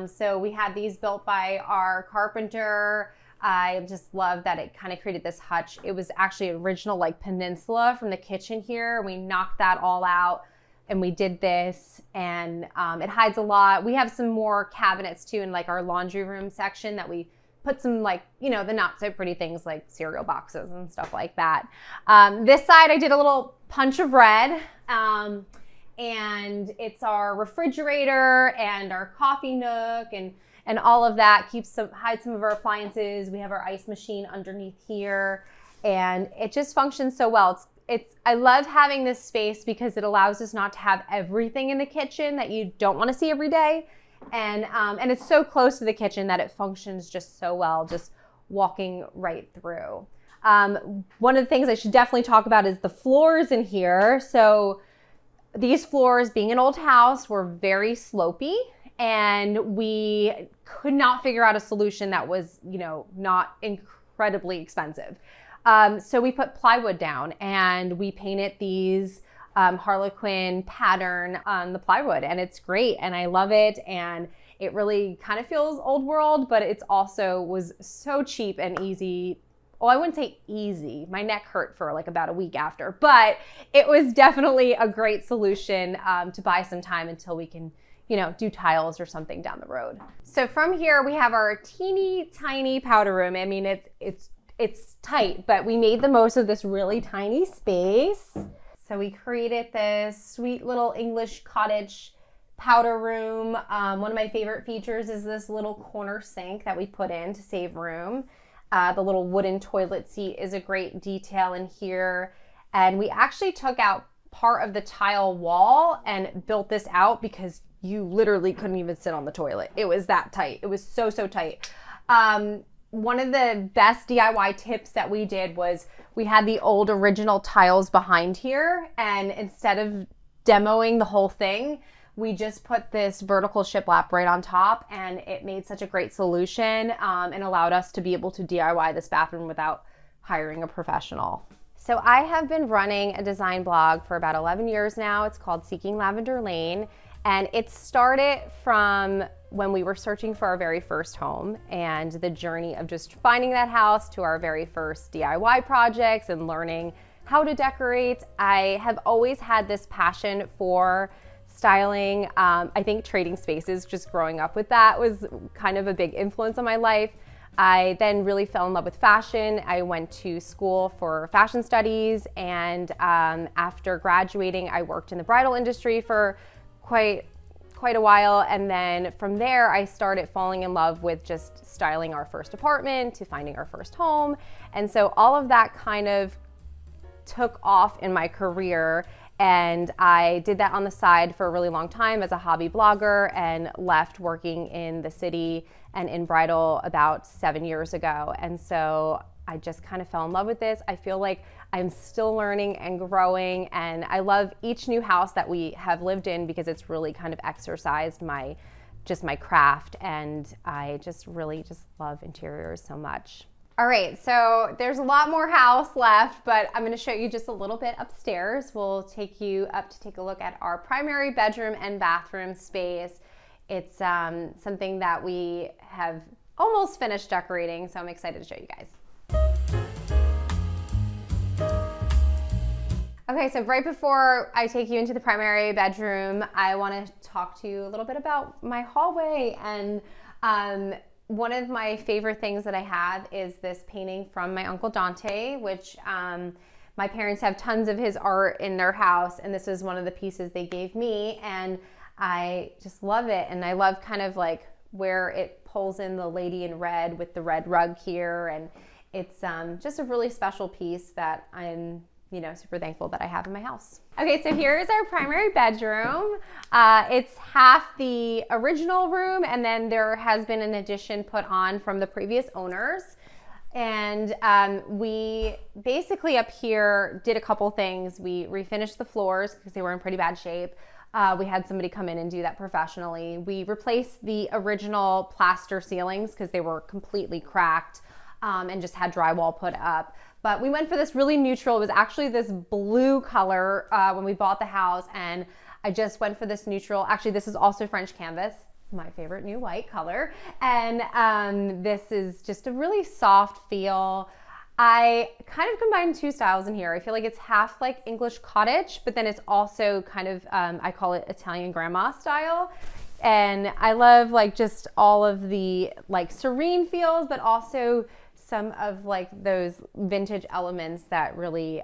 So we had these built by our carpenter. I just love that it kind of created this hutch. It was actually an original like peninsula from the kitchen here. We knocked that all out and we did this, and it hides a lot. We have some more cabinets too in like our laundry room section that we put some like, the not so pretty things like cereal boxes and stuff like that. This side I did a little punch of red, and it's our refrigerator and our coffee nook and all of that. Hides some of our appliances. We have our ice machine underneath here, and it just functions so well. I love having this space because it allows us not to have everything in the kitchen that you don't want to see every day. And it's so close to the kitchen that it functions just so well, just walking right through. One of the things I should definitely talk about is the floors in here. So these floors, being an old house, were very slopey, and we could not figure out a solution that was, not incredibly expensive. So we put plywood down and we painted these Harlequin pattern on the plywood, and it's great, and I love it, and it really kind of feels old world, but it's also was so cheap and easy. Well, I wouldn't say easy. My neck hurt for like about a week after, but it was definitely a great solution to buy some time until we can, do tiles or something down the road. So from here we have our teeny tiny powder room. I mean, it's tight, but we made the most of this really tiny space. So we created this sweet little English cottage powder room. One of my favorite features is this little corner sink that we put in to save room. The little wooden toilet seat is a great detail in here. And we actually took out part of the tile wall and built this out because you literally couldn't even sit on the toilet. It was that tight. It was so tight. One of the best DIY tips that we did was we had the old original tiles behind here, and instead of demoing the whole thing, we just put this vertical shiplap right on top, and it made such a great solution and allowed us to be able to DIY this bathroom without hiring a professional. So I have been running a design blog for about 11 years now. It's called Seeking Lavender Lane, and it started from when we were searching for our very first home and the journey of just finding that house to our very first DIY projects and learning how to decorate. I have always had this passion for styling. I think trading spaces, just growing up with that, was kind of a big influence on my life. I then really fell in love with fashion. I went to school for fashion studies, and after graduating, I worked in the bridal industry for quite a while, and then from there I started falling in love with just styling our first apartment to finding our first home. And so all of that kind of took off in my career, and I did that on the side for a really long time as a hobby blogger, and left working in the city and in bridal about 7 years ago. And so I just kind of fell in love with this. I feel like I'm still learning and growing, and I love each new house that we have lived in because it's really kind of exercised my just my craft, and I just really just love interiors so much. All right, so there's a lot more house left, but I'm gonna show you just a little bit upstairs. We'll take you up to take a look at our primary bedroom and bathroom space. It's something that we have almost finished decorating, so I'm excited to show you guys. Okay, so right before I take you into the primary bedroom, I want to talk to you a little bit about my hallway. And one of my favorite things that I have is this painting from my Uncle Dante, which my parents have tons of his art in their house, and this is one of the pieces they gave me, and I just love it. And I love kind of like where it pulls in the lady in red with the red rug here, and it's just a really special piece that I'm super thankful that I have in my house. Okay, so here's our primary bedroom. It's half the original room, and then there has been an addition put on from the previous owners. And we basically up here did a couple things. We refinished the floors because they were in pretty bad shape. We had somebody come in and do that professionally. We replaced the original plaster ceilings because they were completely cracked and just had drywall put up. But we went for this really neutral. It was actually this blue color when we bought the house, and I just went for this neutral. Actually, this is also French canvas, my favorite new white color. And this is just a really soft feel. I kind of combined two styles in here. I feel like it's half like English cottage, but then it's also kind of, I call it Italian grandma style. And I love like just all of the like serene feels, but also some of like those vintage elements that really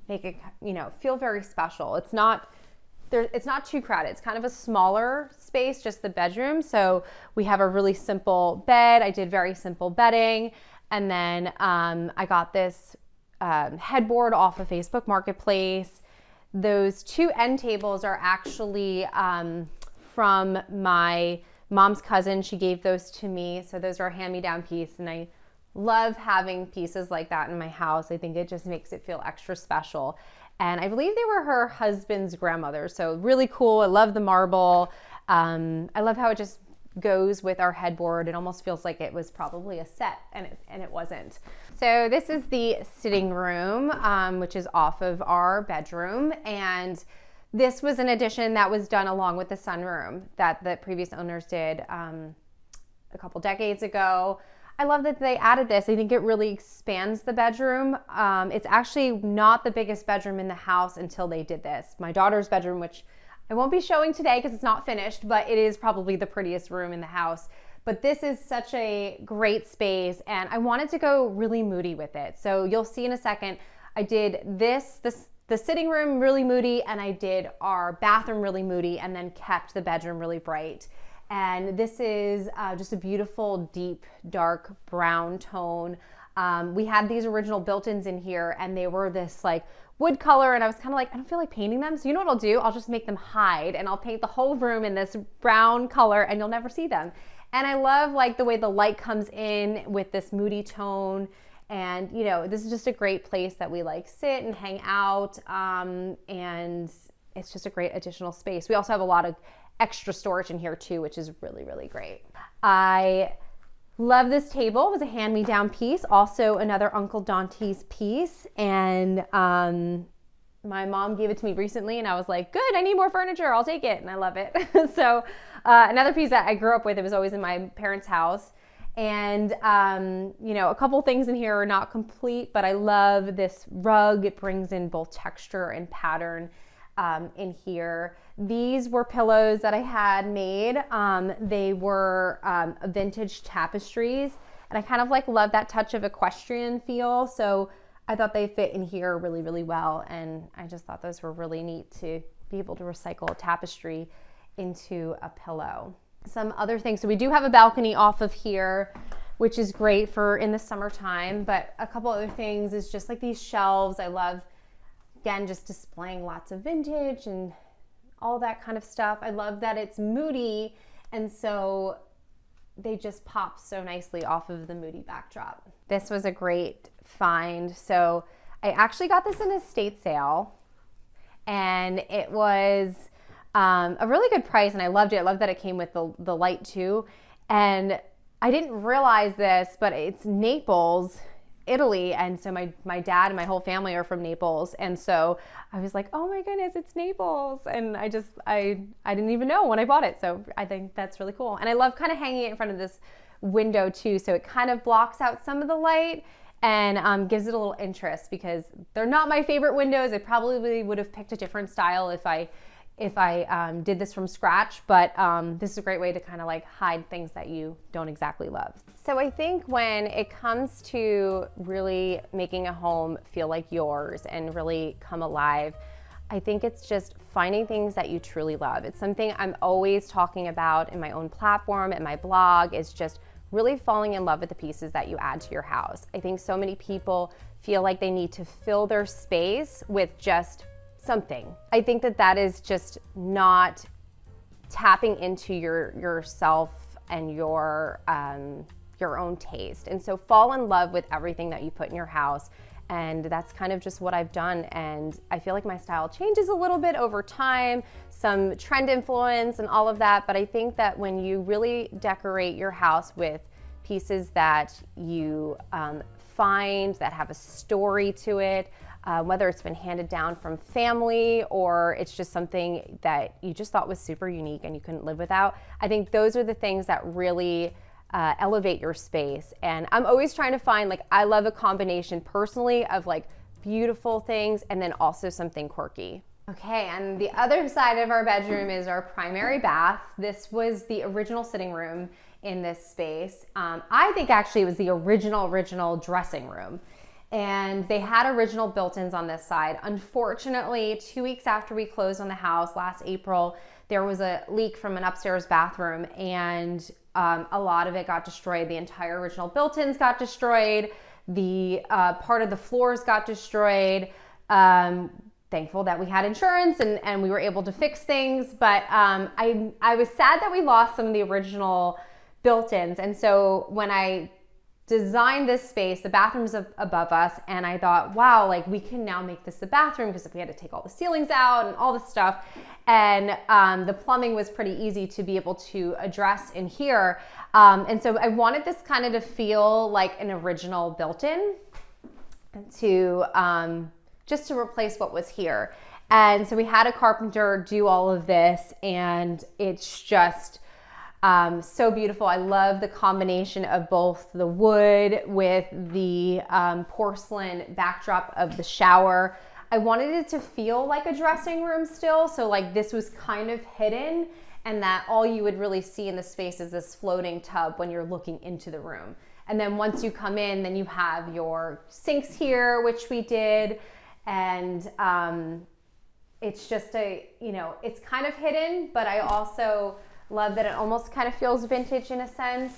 make it, feel very special. It's not too crowded. It's kind of a smaller space, just the bedroom. So we have a really simple bed. I did very simple bedding. And then I got this headboard off of Facebook Marketplace. Those two end tables are actually from my mom's cousin. She gave those to me. So those are a hand-me-down piece, and I love having pieces like that in my house. I think it just makes it feel extra special. And I believe they were her husband's grandmother. So really cool. I love the marble. I love how it just goes with our headboard. It almost feels like it was probably a set, and it wasn't. So this is the sitting room, which is off of our bedroom. And this was an addition that was done along with the sunroom that the previous owners did a couple decades ago. I love that they added this. I think it really expands the bedroom. It's actually not the biggest bedroom in the house until they did this. My daughter's bedroom, which I won't be showing today because it's not finished, but it is probably the prettiest room in the house. But this is such a great space, and I wanted to go really moody with it. So you'll see in a second, I did the sitting room really moody, and I did our bathroom really moody, and then kept the bedroom really bright. And this is just a beautiful, deep, dark brown tone. We had these original built-ins in here, and they were this like wood color, and I was kind of like, I don't feel like painting them. So you know what I'll do? I'll just make them hide, and I'll paint the whole room in this brown color, and you'll never see them. And I love like the way the light comes in with this moody tone. And this is just a great place that we like sit and hang out. And it's just a great additional space. We also have a lot of extra storage in here too, which is really, really great. I love this table. It was a hand-me-down piece, also another Uncle Dante's piece. And my mom gave it to me recently, and I was like, good, I need more furniture, I'll take it. And I love it. So another piece that I grew up with, it was always in my parents' house. And a couple things in here are not complete, but I love this rug. It brings in both texture and pattern in here. These were pillows that I had made. They were vintage tapestries, and I kind of like love that touch of equestrian feel. So I thought they fit in here really, really well. And I just thought those were really neat to be able to recycle a tapestry into a pillow. Some other things. So we do have a balcony off of here, which is great for in the summertime. But a couple other things is just like these shelves. I love, again, just displaying lots of vintage and all that kind of stuff. I love that it's moody, and so they just pop so nicely off of the moody backdrop. This was a great find. So I actually got this in a estate sale, and it was a really good price, and I loved it. I love that it came with the light too. And I didn't realize this, but it's Naples, Italy, and so my dad and my whole family are from Naples, and so I was like, oh my goodness, it's Naples, and I didn't even know when I bought it, so I think that's really cool. And I love kind of hanging it in front of this window too, so it kind of blocks out some of the light and gives it a little interest, because they're not my favorite windows. I probably would have picked a different style if I did this from scratch, but this is a great way to kind of like hide things that you don't exactly love. So I think when it comes to really making a home feel like yours and really come alive, I think it's just finding things that you truly love. It's something I'm always talking about in my own platform and my blog, is just really falling in love with the pieces that you add to your house. I think so many people feel like they need to fill their space with just something. I think that is just not tapping into yourself and your own taste. And so fall in love with everything that you put in your house. And that's kind of just what I've done. And I feel like my style changes a little bit over time, some trend influence and all of that. But I think that when you really decorate your house with pieces that you find that have a story to it, whether it's been handed down from family or it's just something that you just thought was super unique and you couldn't live without, I think those are the things that really elevate your space. And I'm always trying to find, like, I love a combination personally of like beautiful things and then also something quirky. Okay, and the other side of our bedroom is our primary bath. This was the original sitting room in this space. I think actually it was the original dressing room. And they had original built-ins on this side. Unfortunately, 2 weeks after we closed on the house last April, there was a leak from an upstairs bathroom, and a lot of it got destroyed. The entire original built-ins got destroyed. The part of the floors got destroyed. Thankful that we had insurance and we were able to fix things. But I was sad that we lost some of the original built-ins. And so when I designed this space, the bathroom's above us, and I thought, wow, like we can now make this the bathroom, because we had to take all the ceilings out and all this stuff. And the plumbing was pretty easy to be able to address in here. And so I wanted this kind of to feel like an original built-in to just to replace what was here. And so we had a carpenter do all of this, and it's just so beautiful. I love the combination of both the wood with the porcelain backdrop of the shower. I wanted it to feel like a dressing room still. So like this was kind of hidden, and that all you would really see in the space is this floating tub when you're looking into the room. And then once you come in, then you have your sinks here, which we did. And it's just it's kind of hidden, but I also love that it almost kind of feels vintage in a sense.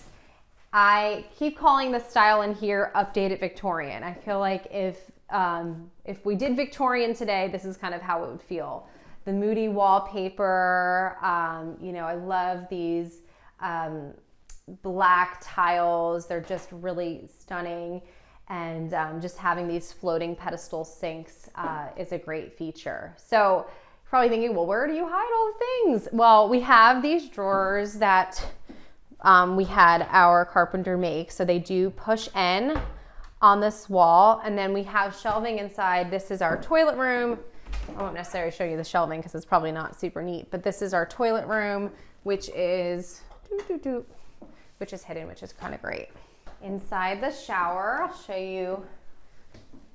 I keep calling the style in here updated Victorian. I feel like if we did Victorian today, this is kind of how it would feel. The moody wallpaper, I love these black tiles. They're just really stunning. And just having these floating pedestal sinks is a great feature. So you're probably thinking, well, where do you hide all the things? Well, we have these drawers that we had our carpenter make. So they do push in on this wall. And then we have shelving inside. This is our toilet room. I won't necessarily show you the shelving because it's probably not super neat. But this is our toilet room, which is hidden, which is kind of great. Inside the shower, I'll show you,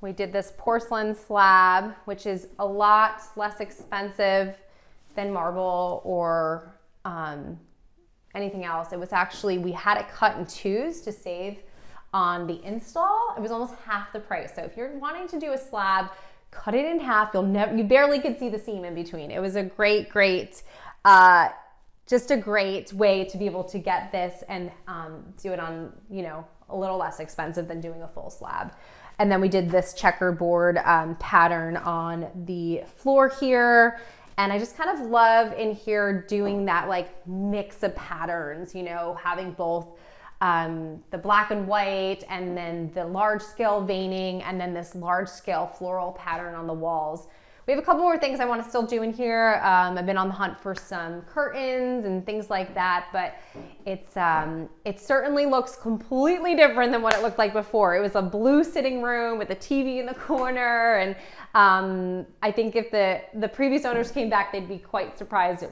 we did this porcelain slab, which is a lot less expensive than marble or anything else. It was actually, we had it cut in twos to save on the install. It was almost half the price. So if you're wanting to do a slab, cut it in half. You barely could see the seam in between. It was a great, just a great way to be able to get this and do it on, a little less expensive than doing a full slab. And then we did this checkerboard pattern on the floor here. And I just kind of love in here doing that like mix of patterns, having both the black and white and then the large scale veining and then this large scale floral pattern on the walls. We we have a couple more things I want to still do in here. I've been on the hunt for some curtains and things like that, but it certainly looks completely different than what it looked like before. It was a blue sitting room with a TV in the corner, and I think if the previous owners came back, they'd be quite surprised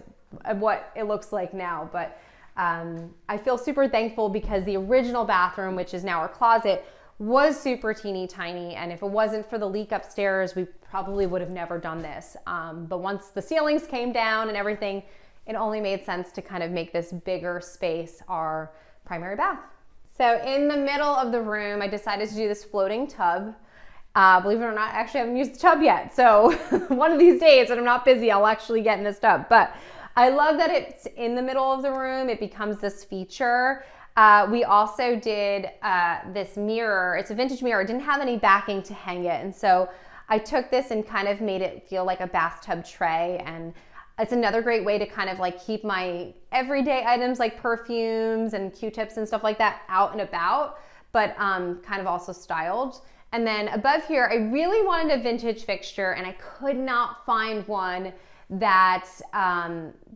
at what it looks like now. But I feel super thankful because the original bathroom, which is now our closet, was super teeny tiny, and if it wasn't for the leak upstairs, we probably would have never done this. But once the ceilings came down and everything, it only made sense to kind of make this bigger space our primary bath. So in the middle of the room, I decided to do this floating tub. Believe it or not, I actually haven't used the tub yet. So one of these days when I'm not busy, I'll actually get in this tub. But I love that it's in the middle of the room. It becomes this feature. We also did this mirror. It's a vintage mirror. It didn't have any backing to hang it. And so I took this and kind of made it feel like a bathtub tray. And it's another great way to kind of like keep my everyday items like perfumes and Q-tips and stuff like that out and about, but kind of also styled. And then above here, I really wanted a vintage fixture and I could not find one that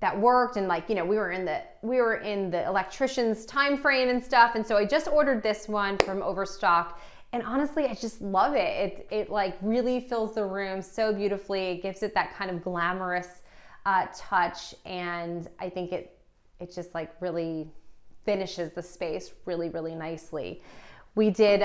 that worked, and like, you know, we were in the electrician's time frame and stuff, and so I just ordered this one from Overstock, and honestly I just love it. It like really fills the room so beautifully. It gives it that kind of glamorous touch, and I think it just like really finishes the space really, really nicely. We did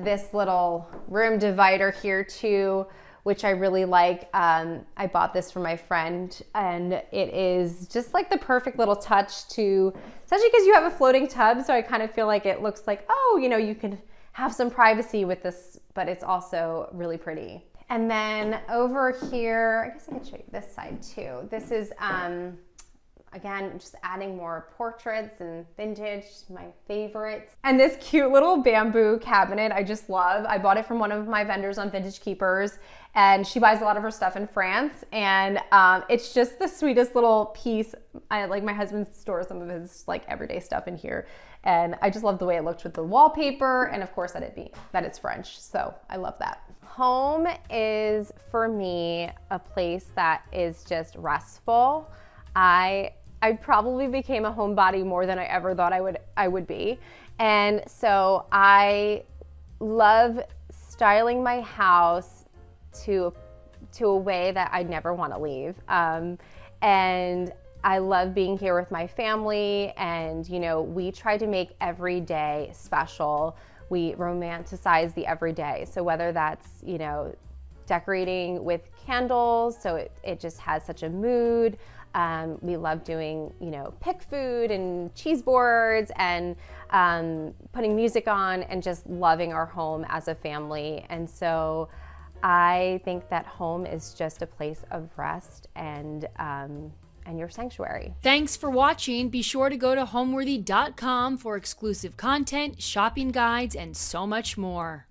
this little room divider here too, which I really like. I bought this for my friend, and it is just like the perfect little touch to, especially because you have a floating tub, so I kind of feel like it looks like, oh, you know, you can have some privacy with this, but it's also really pretty. And then over here, I guess I could show you this side too. This is, again, just adding more portraits and vintage, my favorites. And this cute little bamboo cabinet I just love. I bought it from one of my vendors on Vintage Keepers, and she buys a lot of her stuff in France, and it's just the sweetest little piece. Like my husband stores some of his like everyday stuff in here, and I just love the way it looked with the wallpaper, and of course that it's French, so I love that. Home is for me a place that is just restful. I probably became a homebody more than I ever thought I would be. And so I love styling my house to a way that I'd never want to leave. And I love being here with my family, and you know, we try to make every day special. We romanticize the everyday. So whether that's, you know, decorating with candles, so it just has such a mood. We love doing, you know, pick food and cheese boards, and putting music on, and just loving our home as a family. And so I think that home is just a place of rest and your sanctuary. Thanks for watching. Be sure to go to homeworthy.com for exclusive content, shopping guides, and so much more.